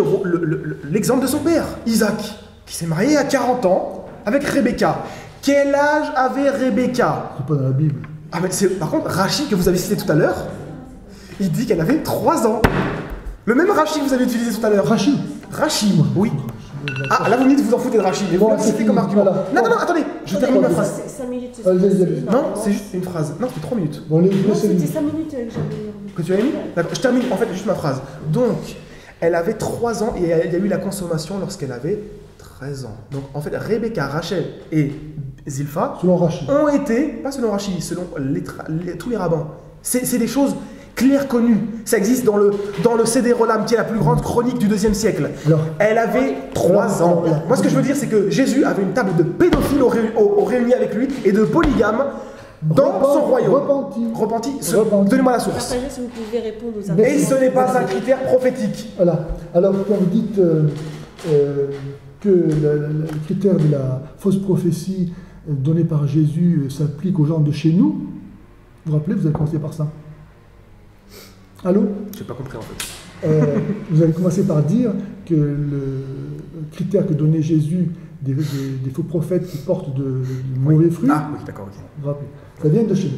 l'exemple de son père, Isaac, qui s'est marié à 40 ans avec Rebecca. Quel âge avait Rebecca? C'est pas dans la Bible. Ah, mais par contre, Rachid, que vous avez cité tout à l'heure, il dit qu'elle avait 3 ans. Le même Rachid que vous avez utilisé tout à l'heure. Rachid, oui. Ah, là vous me dites que vous en foutez de Rachid, mais vous l'avez cité comme argument. Voilà. Non, attendez, je termine ma phrase. C'est 5 minutes. Non, c'est juste une phrase. Non, c'est 3 minutes. Bon, c'était 5 minutes que j'avais. Que tu as mis? D'accord, je termine en fait juste ma phrase. Donc, elle avait 3 ans et il y a eu la consommation lorsqu'elle avait 13 ans. Donc en fait, Rebecca, Rachel et Zilpha ont été, pas selon Rachid, selon tous les rabbins. C'est des choses claires, connues. Ça existe dans le Seder-Olam, qui est la plus grande chronique du 2e siècle. Elle avait 3 ans. Moi, ce que je veux dire, c'est que Jésus avait une table de pédophiles réunis avec lui et de polygames dans son royaume. Repenti. Donnez-moi la source. Partagez si vous pouvez répondre aux Et ce n'est pas un critère prophétique. Voilà. Alors, quand vous dites que le critère de la fausse prophétie donnée par Jésus s'applique aux gens de chez nous, vous vous rappelez, vous avez commencé par ça. Allô? Je n'ai pas compris en fait. Vous avez commencé par dire que le critère que donnait Jésus des faux prophètes qui portent de mauvais fruits, ah oui, d'accord, ok. vous vous rappelez, ça vient de chez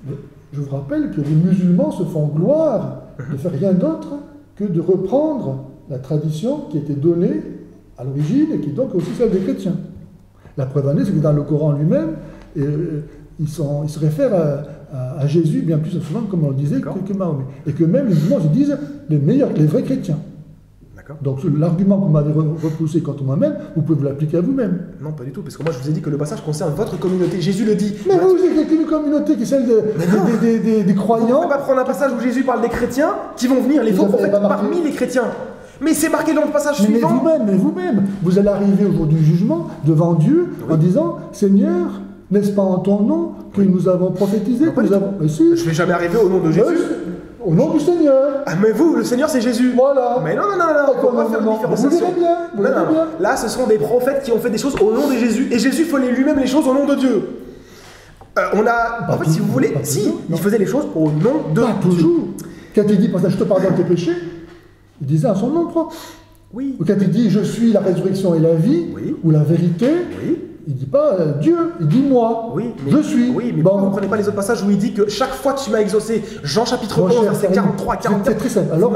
nous. Je vous rappelle que les musulmans se font gloire de faire rien d'autre que de reprendre la tradition qui a été donnée à l'origine et qui est donc aussi celle des chrétiens. La preuve en est, c'est que dans le Coran lui-même, ils se réfèrent à Jésus bien plus souvent, comme on le disait, que Mahomet. Et que même les musulmans se disent les vrais chrétiens. Donc l'argument que vous m'avez repoussé contre moi-même, vous pouvez vous l'appliquer à vous-même. Non, pas du tout, parce que moi je vous ai dit que le passage concerne votre communauté. Jésus le dit. Mais vous êtes une communauté qui est celle des croyants. Vous ne pouvez pas prendre un passage où Jésus parle des chrétiens qui vont venir, les faux prophètes parmi les chrétiens. Mais c'est marqué dans le passage suivant. Mais vous-même, vous allez arriver au jour du jugement devant Dieu en disant « Seigneur, n'est-ce pas en ton nom que nous avons prophétisé que nous avons... » Je ne vais jamais arriver au nom de Jésus. Au nom du Seigneur. Ah mais vous, le Seigneur c'est Jésus. Voilà. Mais non, on peut pas faire une différenciation. Vous verrez bien. Là, ce sont des prophètes qui ont fait des choses au nom de Jésus. Et Jésus faisait lui-même les choses au nom de Dieu. En fait, si vous voulez, il faisait les choses au nom de Dieu. Toujours. Quand il dit, je te pardonne tes péchés, il disait à son nom propre. Oui. Ou quand il dit, je suis la résurrection et la vie, ou la vérité, il ne dit pas Dieu, il dit moi, je suis. Oui, mais vous ne comprenez pas les autres passages où il dit que chaque fois que tu m'as exaucé, Jean chapitre 11, verset 43, 44, c'est très simple. Alors,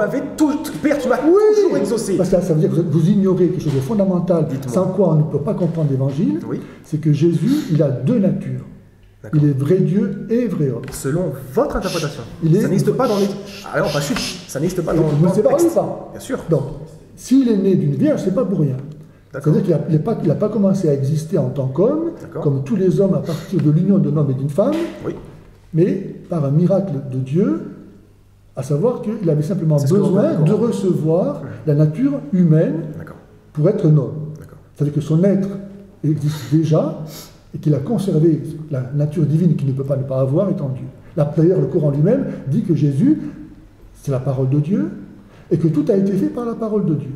Père, tu m'as toujours exaucé. Parce que ça veut dire que vous ignorez quelque chose de fondamental, sans quoi on ne peut pas comprendre l'évangile, c'est que Jésus, il a deux natures. Il est vrai Dieu et vrai homme. Selon votre interprétation. Ça n'existe pas dans les... Ah non, pas chute. Ça n'existe pas dans le texte. Bien sûr. Donc, s'il est né d'une vierge, c'est pas pour rien. C'est-à-dire qu'il n'a pas commencé à exister en tant qu'homme, comme tous les hommes à partir de l'union d'un homme et d'une femme, mais par un miracle de Dieu, à savoir qu'il avait simplement besoin de recevoir la nature humaine pour être un homme. C'est-à-dire que son être existe déjà et qu'il a conservé la nature divine qu'il ne peut pas ne pas avoir étant Dieu. D'ailleurs, le Coran lui-même dit que Jésus, c'est la parole de Dieu et que tout a été fait par la parole de Dieu.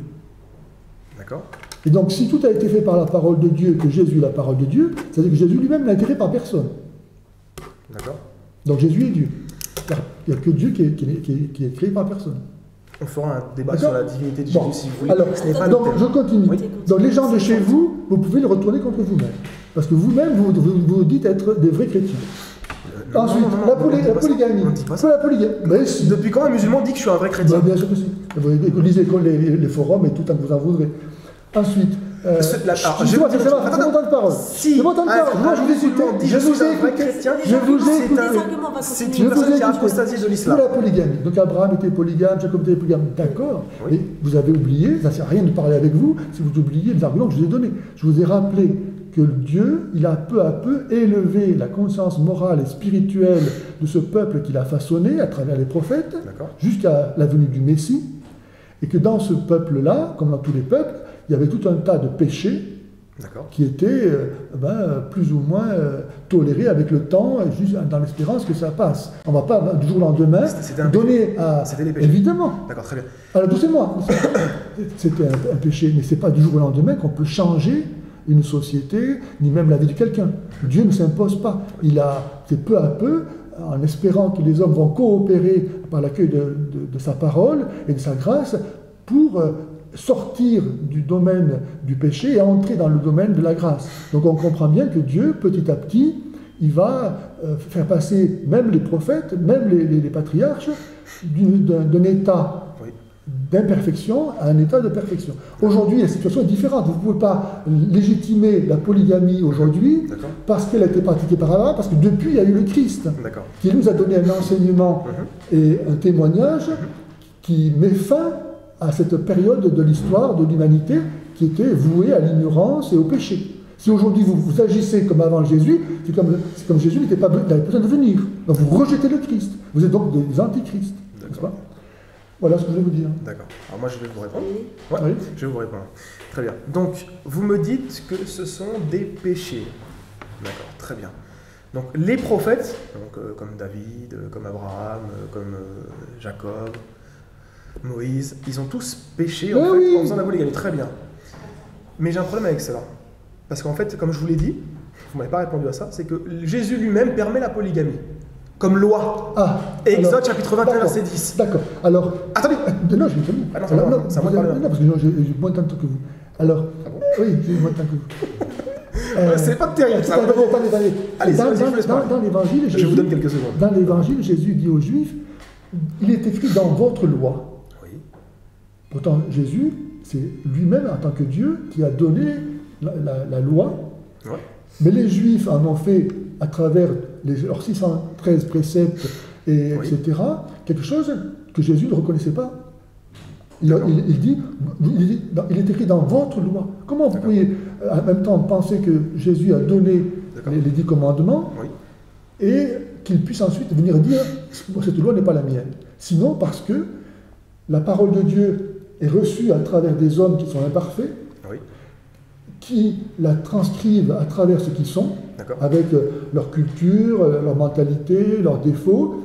D'accord. Et donc, si tout a été fait par la parole de Dieu, que Jésus est la parole de Dieu, c'est-à-dire que Jésus lui-même n'a été fait par personne. D'accord. Donc Jésus est Dieu. Il n'y a que Dieu qui est créé par personne. On fera un débat sur la divinité de Jésus si vous voulez. Alors, donc, je continue. Donc, les gens de chez vous, vous pouvez le retourner contre vous-même. Parce que vous-même, vous dites être des vrais chrétiens. Ensuite, la polygamie. La polygamie. Depuis quand un musulman dit que je suis un vrai chrétien? Bien sûr que si. Vous lisez les forums et tout, tant que vous en voudrez. Ensuite, c'est mon temps de parole. Si moi je vous ai écouté, je suis un vrai chrétien, c'est une personne qui a apostasié de l'islam. Pour la polygamie. Donc Abraham était polygame, Jacob était polygame, d'accord. Et vous avez oublié, ça ne sert à rien de parler avec vous si vous oubliez les arguments que je vous ai donnés. Je vous ai rappelé que Dieu, il a peu à peu élevé la conscience morale et spirituelle de ce peuple qu'il a façonné à travers les prophètes, jusqu'à la venue du Messie, et que dans ce peuple-là, comme dans tous les peuples, il y avait tout un tas de péchés qui étaient plus ou moins tolérés avec le temps, juste dans l'espérance que ça passe. On ne va pas du jour au lendemain donner à... C'était des péchés. Évidemment. D'accord, très bien. Alors, doucement. C'était un péché, mais ce n'est pas du jour au lendemain qu'on peut changer une société, ni même la vie de quelqu'un. Dieu ne s'impose pas. Il a fait peu à peu, en espérant que les hommes vont coopérer par l'accueil de sa parole et de sa grâce pour sortir du domaine du péché et entrer dans le domaine de la grâce. Donc on comprend bien que Dieu, petit à petit, il va faire passer même les prophètes, même les patriarches, d'un état d'imperfection à un état de perfection. Aujourd'hui, la situation est différente. Vous ne pouvez pas légitimer la polygamie aujourd'hui parce qu'elle a été pratiquée par Abraham, parce que depuis, il y a eu le Christ qui nous a donné un enseignement et un témoignage qui met fin à cette période de l'histoire de l'humanité qui était vouée à l'ignorance et au péché. Si aujourd'hui vous agissez comme avant Jésus, c'est comme Jésus n'avait pas besoin de venir. Donc vous rejetez le Christ. Vous êtes donc des antichrists. N'est-ce pas ? Voilà ce que je voulais vous dire. D'accord. Alors moi je vais vous répondre. Oui. Je vais vous répondre. Très bien. Donc vous me dites que ce sont des péchés. D'accord, très bien. Donc les prophètes, comme David, comme Abraham, comme Jacob, Moïse, ils ont tous péché en faisant la polygamie. Très bien. Mais j'ai un problème avec cela. Parce qu'en fait, comme je vous l'ai dit, vous ne m'avez pas répondu à ça, c'est que Jésus lui-même permet la polygamie. Comme loi. Exode chapitre 21, verset 10. D'accord. Alors. Attendez. Non, je l'ai fini. Ah non, c'est moi. C'est moi qui parle. Non, parce que j'ai moins de temps que vous. Alors. Ah bon? Oui, j'ai moins de temps que vous. C'est pas terrible, ça. Allez, dans l'Évangile, je vous donne quelques secondes. Dans l'Évangile, Jésus dit aux Juifs, il est écrit dans votre loi. Oui. Pourtant, Jésus, c'est lui-même, en tant que Dieu, qui a donné la loi. Ouais. Mais les Juifs en ont fait, à travers leurs 613 préceptes, etc., quelque chose que Jésus ne reconnaissait pas. Il dit, il est écrit dans votre loi. Comment vous pouvez en même temps penser que Jésus a donné les 10 commandements et qu'il puisse ensuite venir dire cette loi n'est pas la mienne? Sinon parce que la parole de Dieu est reçue à travers des hommes qui sont imparfaits, qui la transcrivent à travers ce qu'ils sont, avec leur culture, leur mentalité, leurs défauts.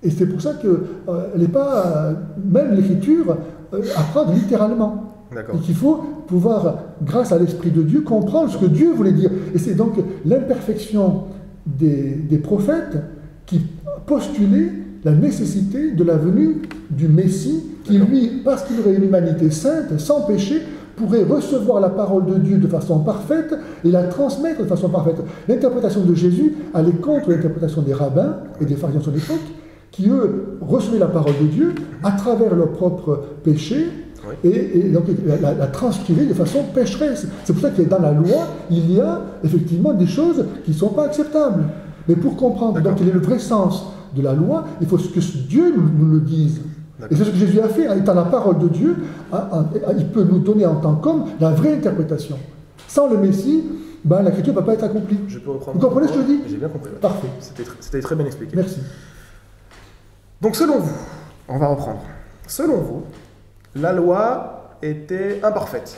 Et c'est pour ça qu'elle n'est pas, même l'écriture, à prendre littéralement. Et qu'il faut pouvoir, grâce à l'Esprit de Dieu, comprendre ce que Dieu voulait dire. Et c'est donc l'imperfection des prophètes qui postulaient la nécessité de la venue du Messie, qui lui, parce qu'il aurait une humanité sainte, sans péché, pourrait recevoir la parole de Dieu de façon parfaite et la transmettre de façon parfaite. L'interprétation de Jésus allait contre l'interprétation des rabbins et des pharisiens de son époque, qui eux recevaient la parole de Dieu à travers leurs propres péchés et donc la transcrivaient de façon pécheresse. C'est pour ça que dans la loi, il y a effectivement des choses qui ne sont pas acceptables. Mais pour comprendre donc quel est le vrai sens de la loi, il faut que Dieu nous le dise. Et c'est ce que Jésus a fait, en étant la parole de Dieu, il peut nous donner en tant qu'homme la vraie interprétation. Sans le Messie, l'écriture ne va pas être accomplie. Je peux reprendre. Vous comprenez ce que je dis? J'ai bien compris. Parfait. C'était très bien expliqué. Merci. Donc selon vous, on va reprendre. Selon vous, la loi était imparfaite.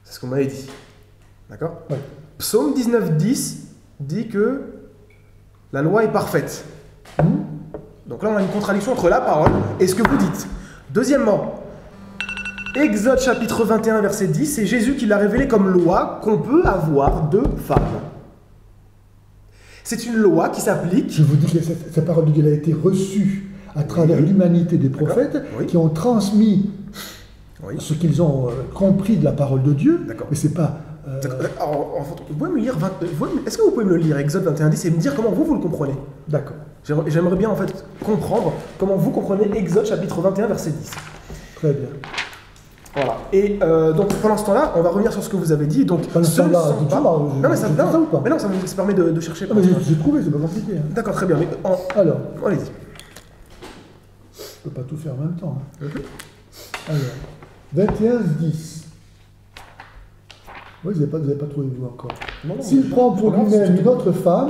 C'est ce qu'on m'avait dit. D'accord? Oui. Psaume 19:10 dit que la loi est parfaite. Donc là, on a une contradiction entre la parole et ce que vous dites. Deuxièmement, Exode chapitre 21, verset 10, c'est Jésus qui l'a révélé comme loi qu'on peut avoir 2 femmes. C'est une loi qui s'applique. Je vous dis que cette parole de Dieu a été reçue à travers l'humanité des prophètes qui ont transmis ce qu'ils ont compris de la parole de Dieu. Mais c'est pas... Alors, vous pouvez me lire, est-ce que vous pouvez me le lire, Exode 21:10, et me dire comment vous le comprenez? D'accord. J'aimerais bien en fait comprendre comment vous comprenez Exode chapitre 21, verset 10. Très bien. Voilà. Et donc pendant ce temps-là, on va revenir sur ce que vous avez dit. Donc, pendant ce temps-là, mais ça permet de chercher. Non, mais j'ai trouvé, c'est pas compliqué. Hein. D'accord, très bien. Mais alors, allez-y. Je peux pas tout faire en même temps. Hein. Alors, 21:10. Oui, vous n'avez pas trouvé vous encore. S'il prend pour lui-même une autre femme,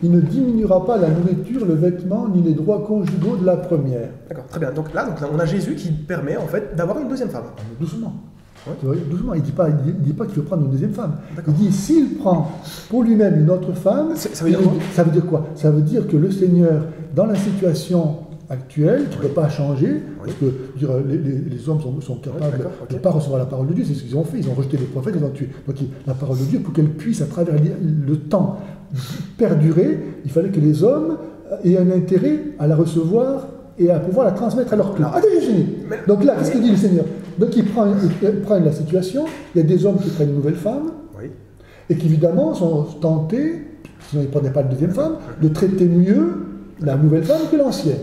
il ne diminuera pas la nourriture, le vêtement, ni les droits conjugaux de la première. D'accord, très bien. Donc là, on a Jésus qui permet en fait d'avoir une deuxième femme. Doucement. Doucement. Il ne dit pas qu'il veut prendre une deuxième femme. Il dit s'il prend pour lui-même une autre femme, ça veut dire quoi? Ça veut dire quoi? Ça veut dire que le Seigneur, dans la situation actuelle, qui ne peut pas changer, parce que les hommes sont capables de ne pas recevoir la parole de Dieu, c'est ce qu'ils ont fait, ils ont rejeté les prophètes, ils ont tué. Donc la parole de Dieu, pour qu'elle puisse, à travers le temps, perdurer, il fallait que les hommes aient un intérêt à la recevoir et à pouvoir la transmettre à leur tour. J'ai fini. Donc là, qu'est-ce que dit le Seigneur? Donc il prend la situation, il y a des hommes qui prennent une nouvelle femme, et qui évidemment sont tentés, sinon ils ne prenaient pas de deuxième femme, de traiter mieux la nouvelle femme que l'ancienne.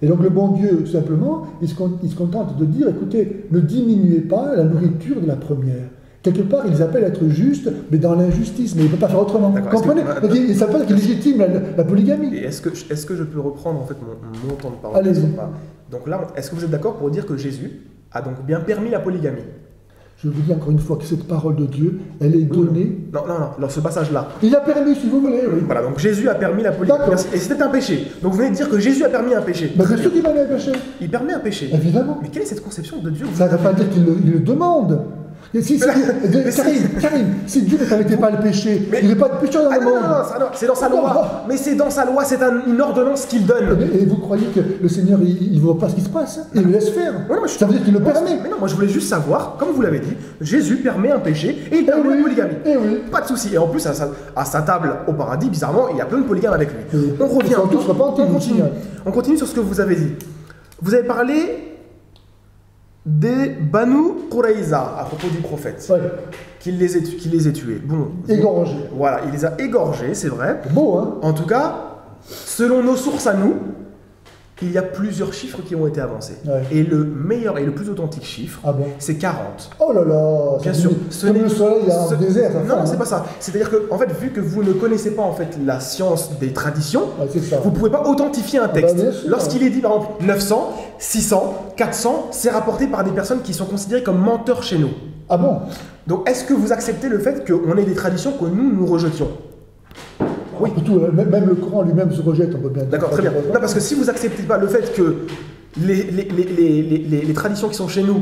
Et donc le bon Dieu, simplement, il se contente de dire, écoutez, ne diminuez pas la nourriture de la première. Quelque part, ils appellent être justes, mais dans l'injustice, mais ils ne peuvent pas faire autrement. Vous comprenez? Donc ils savent qu'ils légitiment la polygamie. Et est-ce que je peux reprendre en fait mon temps de parole? Allez-y. Donc là, est-ce que vous êtes d'accord pour dire que Jésus a donc bien permis la polygamie? Je vous dis encore une fois que cette parole de Dieu, elle est donnée... Non, alors ce passage-là. Il a permis, si vous voulez, oui. Voilà, donc Jésus a permis la polygamie. Et c'était un péché. Donc vous venez de dire que Jésus a permis un péché. Mais c'est sûr qu'il permet un péché. Il permet un péché. Évidemment. Mais quelle est cette conception de Dieu? Ça ne veut pas dire qu'il le demande. Karim, si Dieu ne permettait pas le péché, il n'y aurait pas de péché dans le monde. Non, c'est dans sa loi. Mais c'est dans sa loi, c'est une ordonnance qu'il donne. Et vous croyez que le Seigneur, il ne voit pas ce qui se passe? Il le laisse faire. Ça veut dire qu'il le permet. Mais non, moi je voulais juste savoir, comme vous l'avez dit, Jésus permet un péché et il permet la polygamie. Pas de souci. Et en plus, à sa table au paradis, bizarrement, il y a plein de polygames avec lui. On revient. On continue sur ce que vous avez dit. Vous avez parlé des Banu Quraïza à propos du prophète, qu'il les ait tués. Bon, égorgés. Voilà, il les a égorgés, c'est vrai. Beau, hein? En tout cas, selon nos sources à nous, il y a plusieurs chiffres qui ont été avancés. Et le meilleur et le plus authentique chiffre, c'est 40. Oh là là! Bien sûr. Comme le soleil dans le désert. Non, c'est pas ça. C'est-à-dire que, en fait, vu que vous ne connaissez pas en fait la science des traditions, vous ne pouvez pas authentifier un texte. Lorsqu'il est dit, par exemple, 900, 600, 400, c'est rapporté par des personnes qui sont considérées comme menteurs chez nous. Ah bon? Donc, est-ce que vous acceptez le fait qu'on ait des traditions que nous rejetions? Oui. Tout, même le Coran lui-même se rejette, on peut bien dire. D'accord, très bien. Non, parce que si vous n'acceptez pas le fait que les traditions qui sont chez nous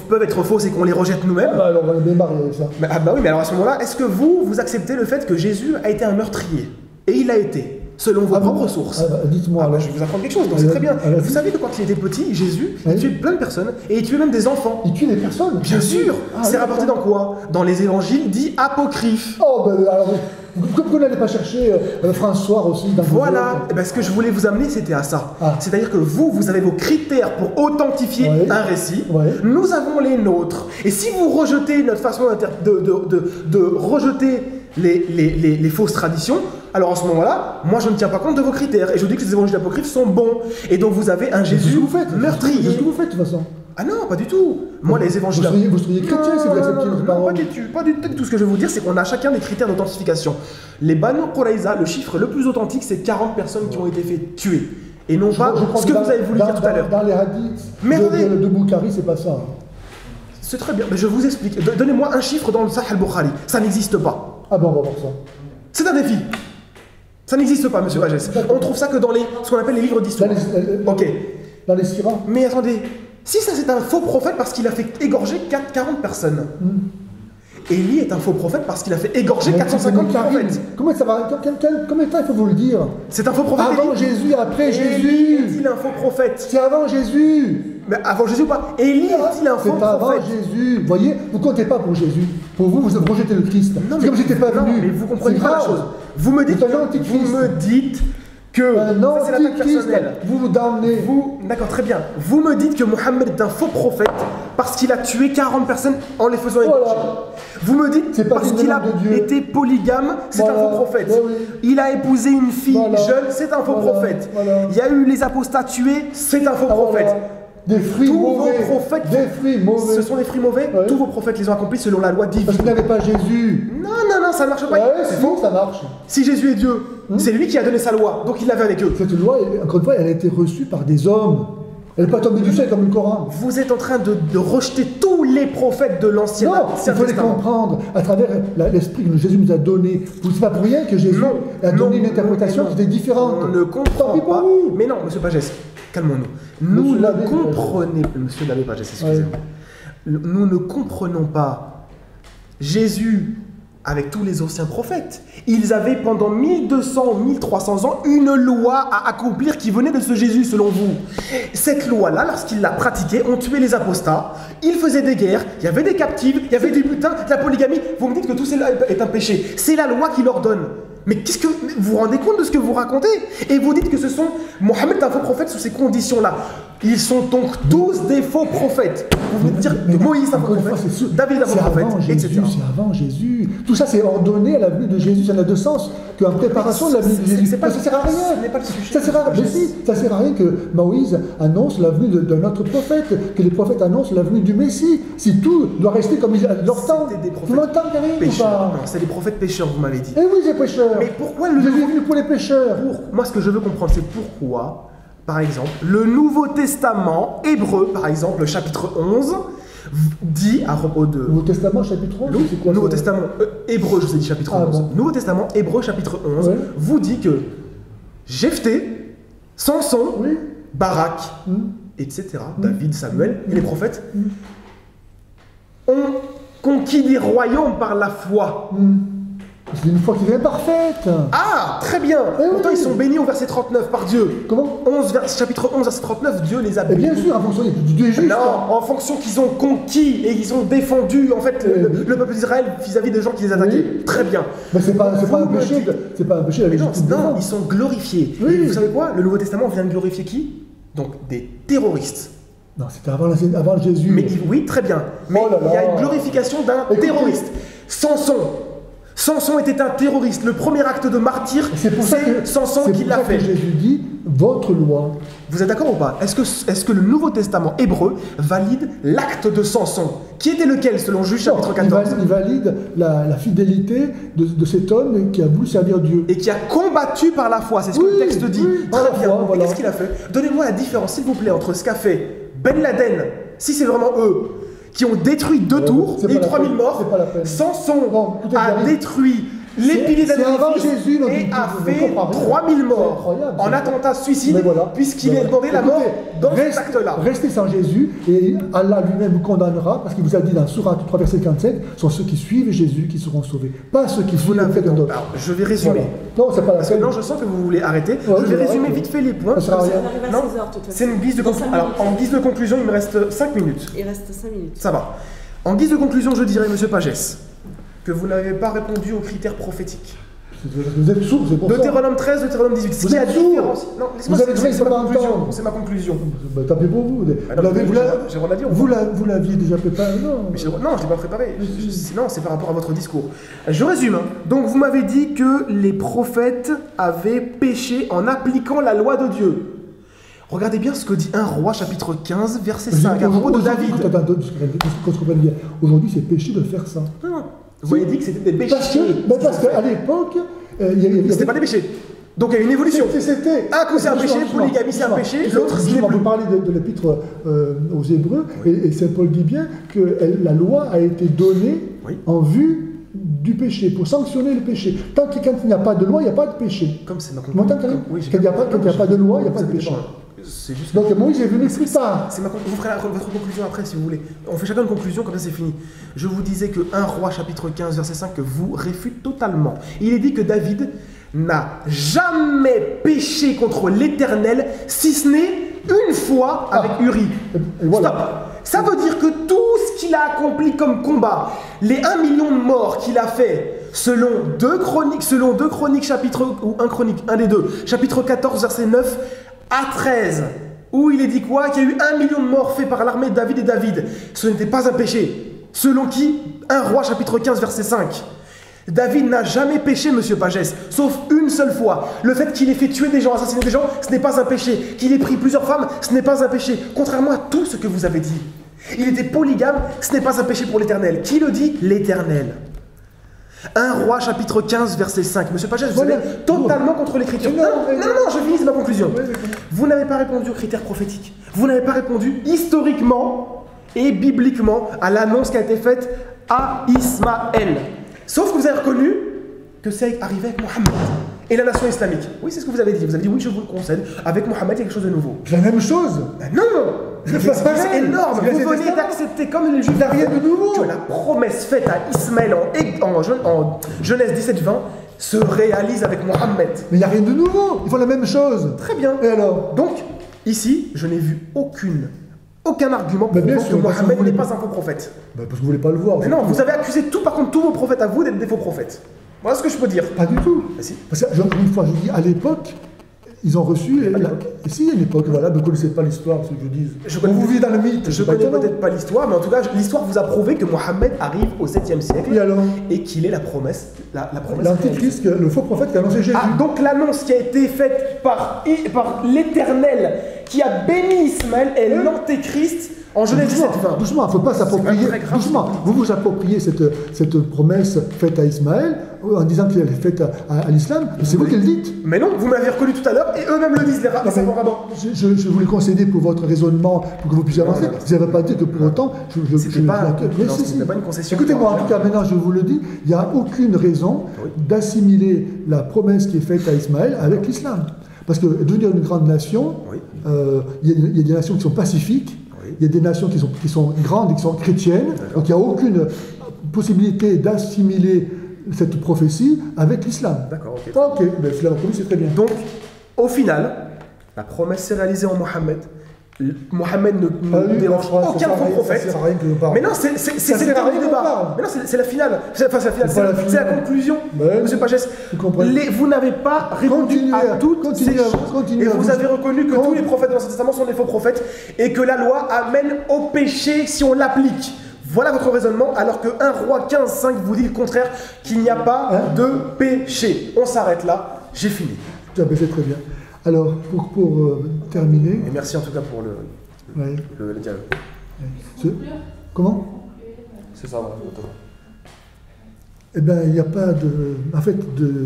peuvent être fausses et qu'on les rejette nous-mêmes... alors on va démarrer avec ça. Mais oui, mais alors à ce moment-là, est-ce que vous acceptez le fait que Jésus a été un meurtrier? Et il a été, selon vos propres sources. Dites-moi. Je vais vous apprendre quelque chose, donc c'est très bien. Vous savez que quand il était petit, Jésus, il tuait plein de personnes, et il tuait même des enfants. Il tuait des personnes? Bien sûr. C'est rapporté dans quoi? Dans les évangiles dits apocryphes. Oh, ben alors... Pourquoi vous n'allez pas chercher François aussi dans Voilà, ce que je voulais vous amener, c'était à ça. C'est-à-dire que vous avez vos critères pour authentifier un récit. Nous avons les nôtres. Et si vous rejetez notre façon de rejeter les fausses traditions, alors à ce moment-là, moi je ne tiens pas compte de vos critères. Et je dis que les évangiles apocryphes sont bons. Et donc vous avez un Jésus meurtrier. C'est ce que vous faites de toute façon. Ah non, pas du tout. Moi, les évangiles... Vous seriez chrétien si vous acceptiez notre parole. Pas du tout. Ce que je vais vous dire, c'est qu'on a chacun des critères d'authentification. Les Banu Quraïza, le chiffre le plus authentique, c'est 40 personnes qui ont été fait tuer. Et non pas ce que vous avez voulu dire tout à l'heure. Dans les hadiths de Boukhari, c'est pas ça. C'est très bien, mais je vous explique. Donnez-moi un chiffre dans le Sahih al-Bukhari. Ça n'existe pas. Ah bon, on va voir ça. C'est un défi. Ça n'existe pas, monsieur Vagès. On trouve ça que dans ce qu'on appelle les livres d'histoire. Ok. Dans les Sirah. Mais attendez... Si ça c'est un faux prophète parce qu'il a fait égorger 40 personnes, Élie est un faux prophète parce qu'il a fait égorger 450 prophètes. Comment ça va? Combien de temps il faut vous le dire? C'est un faux prophète. Avant Jésus, après Jésus. Est-il un faux prophète? C'est avant Jésus. Mais avant Jésus ou pas? Élie est-il un faux prophète? C'est avant Jésus. Vous voyez, vous ne comptez pas pour Jésus. Pour vous, vous rejetez le Christ. C'est comme si c'était pas venu. Mais vous comprenez pas la chose. Vous me dites que c'est l'attaque personnelle. Vous vous damnez. D'accord, très bien. Vous me dites que Mohammed est un faux prophète parce qu'il a tué 40 personnes en les faisant égorger. Vous me dites parce qu'il a été polygame, c'est un faux prophète. Il a épousé une fille jeune, c'est un faux prophète. Il y a eu les apostats tués, c'est un faux prophète. Des fruits mauvais. Des fruits mauvais. Ce sont des fruits mauvais. Tous vos prophètes les ont accomplis selon la loi divine. Parce qu'il n'avait pas Jésus. Non, ça ne marche pas. C'est faux, ça marche. Si Jésus est Dieu, c'est lui qui a donné sa loi, donc il l'avait avec eux. Cette loi, encore une fois, elle a été reçue par des hommes. Elle n'est pas tombée du ciel comme le Coran. Vous êtes en train de rejeter tous les prophètes de l'Ancien Testament. Non, il faut les comprendre à travers l'esprit que Jésus nous a donné. Vous savez pas pour rien que Jésus a donné une interprétation qui était différente. On ne comprend pas. Mais non, monsieur Pagès, calmons-nous. Nous ne comprenons... Monsieur l'abbé Pagès, excusez-moi. Nous ne comprenons pas Jésus avec tous les anciens prophètes. Ils avaient pendant 1200, 1300 ans une loi à accomplir qui venait de ce Jésus, selon vous. Cette loi-là, lorsqu'ils la pratiquaient, on tuait les apostats, ils faisaient des guerres, il y avait des captifs, il y avait du butin, de la polygamie. Vous me dites que tout cela est un péché. C'est la loi qui leur donne. Mais qu'est-ce que vous vous rendez compte de ce que vous racontez? Et vous dites que ce sont Mohammed un faux prophète sous ces conditions-là. Ils sont donc tous des faux prophètes. Vous venez de dire que Moïse est un faux prophète, David est un faux prophète, etc. C'est avant Jésus. Tout ça c'est ordonné à la venue de Jésus. Ça n'a de sens qu'en préparation de la venue de Jésus. Ça sert à rien. Ce n'est pas le sujet. Ça sert à rien que Moïse annonce la venue d'un autre prophète, que les prophètes annoncent la venue du Messie. Si tout doit rester comme leur temps. Tout le temps, pécheurs. Non, c'est des prophètes pécheurs, vous m'avez dit. Eh oui, c'est pécheurs. Mais pourquoi Jésus est venu pour les pécheurs? Moi, ce que je veux comprendre, c'est pourquoi, par exemple, le Nouveau Testament hébreu, par exemple, le chapitre 11, dit à propos de... Nouveau Testament, chapitre 11 c'est quoi, Nouveau Testament hébreu, je vous ai dit chapitre 11. Bon. Nouveau Testament hébreu, chapitre 11, vous dit que Jephthé, Samson, Barak, etc., David, Samuel et les prophètes ont conquis des royaumes par la foi. C'est une foi qui est parfaite. Ah, très bien. Pourtant, ils sont bénis au verset 39 par Dieu. Comment chapitre 11, verset 39, Dieu les a bénis. Bien sûr, en fonction du Dieu est juste. Non, en fonction qu'ils ont conquis et qu'ils ont défendu en fait le peuple d'Israël vis-à-vis des gens qui les attaquaient. Très bien. Mais c'est pas un péché. C'est pas un péché. Non, ils sont glorifiés. Et vous savez quoi? Le Nouveau Testament vient de glorifier qui? Donc des terroristes. Non, c'était avant Jésus. Mais oui, très bien. Mais il y a une glorification d'un terroriste. Samson était un terroriste. Le premier acte de martyr, c'est Samson qui l'a fait. C'est pour ça que Jésus dit, votre loi. Vous êtes d'accord ou pas? Est-ce que le Nouveau Testament hébreu valide l'acte de Samson? Qui était lequel selon Juge chapitre 14? Il valide la fidélité de cet homme qui a voulu servir Dieu. Et qui a combattu par la foi, c'est ce que le texte dit. Très bien. Voilà. Qu'est-ce qu'il a fait? Donnez-moi la différence, s'il vous plaît, entre ce qu'a fait Ben Laden, si c'est vraiment eux, qui ont détruit 2 tours et 3000 morts. Samson a détruit les piliers d'Jésus et a fait 3000 morts en attentat suicide, puisqu'il est demandé la mort dans cet acte-là. Restez sans Jésus et Allah lui-même vous condamnera, parce qu'il vous a dit dans Sourate 3, verset 57, sont ceux qui suivent Jésus qui seront sauvés, pas ceux qui suivent quelqu'un d'autre. Je vais résumer. Non, c'est pas la peine. Non, je sens que vous voulez arrêter. Je vais résumer vite fait les points. Non, c'est une guise de conclusion. Alors, en guise de conclusion, il me reste 5 minutes. Il reste 5 minutes. Ça va. En guise de conclusion, je dirais, monsieur Pagès, que vous n'avez pas répondu aux critères prophétiques. Vous êtes sourd, c'est pour ça. Deutéronome 13, Deutéronome 18. Vous êtes sourd. Non, vous avez dit, c'est ma conclusion. Tant pis pour vous. Vous l'aviez déjà préparé, non? Non, je ne l'ai pas préparé. Non, c'est par rapport à votre discours. Je résume. Donc, vous m'avez dit que les prophètes avaient péché en appliquant la loi de Dieu. Regardez bien ce que dit 1 Roi chapitre 15 verset 5 à propos de David. Attends, qu'on se comprenne bien. Aujourd'hui, c'est péché de faire ça. Non. Vous avez dit que c'était des péchés. Parce qu'à l'époque, c'était pas des péchés. Donc il y a une évolution. Un coup c'est un péché, polygamie c'est un péché, l'autre c'est plus. Vous parlez de l'épître aux Hébreux, et Saint Paul dit bien que la loi a été donnée en vue du péché, pour sanctionner le péché. Tant que quand il n'y a pas de loi, il n'y a pas de péché. Comme c'est ma conclusion. Quand il n'y a pas de loi, il n'y a pas de péché. Juste donc Moïse est venu plus tard. Vous ferez votre conclusion après si vous voulez. On fait chacun une conclusion, comme ça c'est fini. Je vous disais que 1 Roi chapitre 15 verset 5 que vous réfute totalement. Il est dit que David n'a jamais péché contre l'Éternel, si ce n'est une fois avec Uri. Voilà. Stop. Ça veut dire que tout ce qu'il a accompli comme combat, les 1 million de morts qu'il a fait, selon 2 Chroniques chapitre, ou 1 Chronique, un des deux, chapitre 14 verset 9 à 13, où il est dit quoi? Qu'il y a eu 1 million de morts faits par l'armée de David et David. Ce n'était pas un péché. Selon qui? 1 Roi chapitre 15 verset 5. David n'a jamais péché, monsieur Pagès, sauf une seule fois. Le fait qu'il ait fait tuer des gens, assassiner des gens, ce n'est pas un péché. Qu'il ait pris plusieurs femmes, ce n'est pas un péché. Contrairement à tout ce que vous avez dit. Il était polygame, ce n'est pas un péché pour l'Éternel. Qui le dit? L'Éternel. 1 Roi chapitre 15 verset 5. Monsieur Pagès, vous êtes totalement contre l'écriture. Non, je finis ma conclusion. Vous n'avez pas répondu aux critères prophétiques. Vous n'avez pas répondu historiquement et bibliquement à l'annonce qui a été faite à Ismaël. Sauf que vous avez reconnu que c'est arrivé avec Mohammed et la nation islamique. Oui, c'est ce que vous avez dit. Vous avez dit oui, je vous le concède. Avec Mohammed, il y a quelque chose de nouveau. C'est la même chose. Non. C'est énorme. Vous venez d'accepter comme les juifs. Il n'y a rien de nouveau. Que la promesse faite à Ismaël en Genèse 17-20 se réalise avec Mohammed. Mais il n'y a rien de nouveau. Ils font la même chose. Très bien. Et alors? Donc, ici, je n'ai vu aucun argument pour dire que Mohammed n'est pas un faux prophète. Parce que vous ne voulez pas le voir. Mais non, vous avez accusé par contre tous vos prophètes à vous d'être des faux prophètes. Voilà ce que je peux dire. Pas du tout. Ah, si. Parce que, une fois, je dis, à l'époque, ils ont reçu. Si, il y a une époque, voilà, vous ne connaissez pas l'histoire, ce que je dis. Vous vivez dans le mythe. Je ne connais peut-être pas l'histoire, mais en tout cas, l'histoire vous a prouvé que Mohammed arrive au 7e siècle et qu'il est la promesse. L'antéchrist, le faux prophète qui a annoncé Jésus. Ah, donc l'annonce qui a été faite par l'Éternel qui a béni Ismaël est l'antéchrist. En Genèse 17-20. Doucement, il ne faut pas s'approprier. Doucement, vous vous appropriez cette promesse faite à Ismaël en disant qu'elle est faite à l'islam. C'est vous qui le dites. Mais non, vous m'avez reconnu tout à l'heure et eux-mêmes le disent, les savants rabbins. Je voulais concéder pour votre raisonnement, pour que vous puissiez avancer. Vous n'avez pas dit que pour autant. C'était pas une concession. Écoutez-moi, en tout cas, maintenant je vous le dis, il n'y a aucune raison d'assimiler la promesse qui est faite à Ismaël avec l'islam. Parce que devenir une grande nation, il y a des nations qui sont pacifiques. y a des nations qui sont grandes et qui sont chrétiennes, donc il n'y a aucune possibilité d'assimiler cette prophétie avec l'islam. D'accord, ok. Ok, ben, l'islam c'est très bien. Donc, au final, la promesse s'est réalisée en Mohammed. Mohammed ne dérange aucun faux prophète. Mais non, c'est le dernier débat. Mais non, c'est la finale. C'est la conclusion, monsieur Pagès. Vous n'avez pas répondu à toutes ces choses. Et vous avez reconnu que tous les prophètes de l'Ancien Testament sont des faux prophètes et que la loi amène au péché si on l'applique. Voilà votre raisonnement, alors que 1 Roi 15:5 vous dit le contraire, qu'il n'y a pas de péché. On s'arrête là, j'ai fini. C'est très bien. Alors, pour terminer... Et merci en tout cas pour le dialogue. Comment? C'est ça, voilà. Eh bien, il n'y a pas de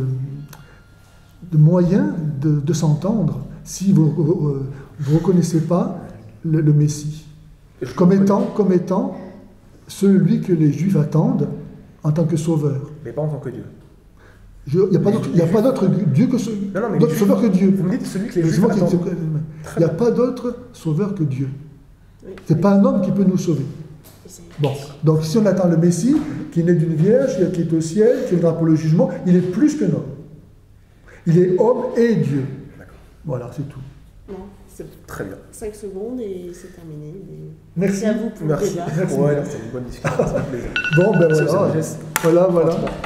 moyen de s'entendre si vous ne reconnaissez pas le Messie comme étant celui que les Juifs attendent en tant que sauveur. Mais pas en tant que Dieu. Il n'y a pas d'autre Dieu que d'autre sauveur que Dieu. Vous me dites celui que les Juifs attendent. Il n'y a pas d'autre sauveur que Dieu. Ce n'est pas un homme qui peut nous sauver. Bon, donc si on attend le Messie, qui est né d'une vierge, qui est au ciel, qui viendra pour le jugement, il est plus qu'un homme. Il est homme et Dieu. Voilà, c'est tout. Non, c'est très bien. 5 secondes et c'est terminé. Merci à vous pour le débat. Ouais, c'est une bonne discussion, ça fait plaisir. Bon, ben voilà. Voilà.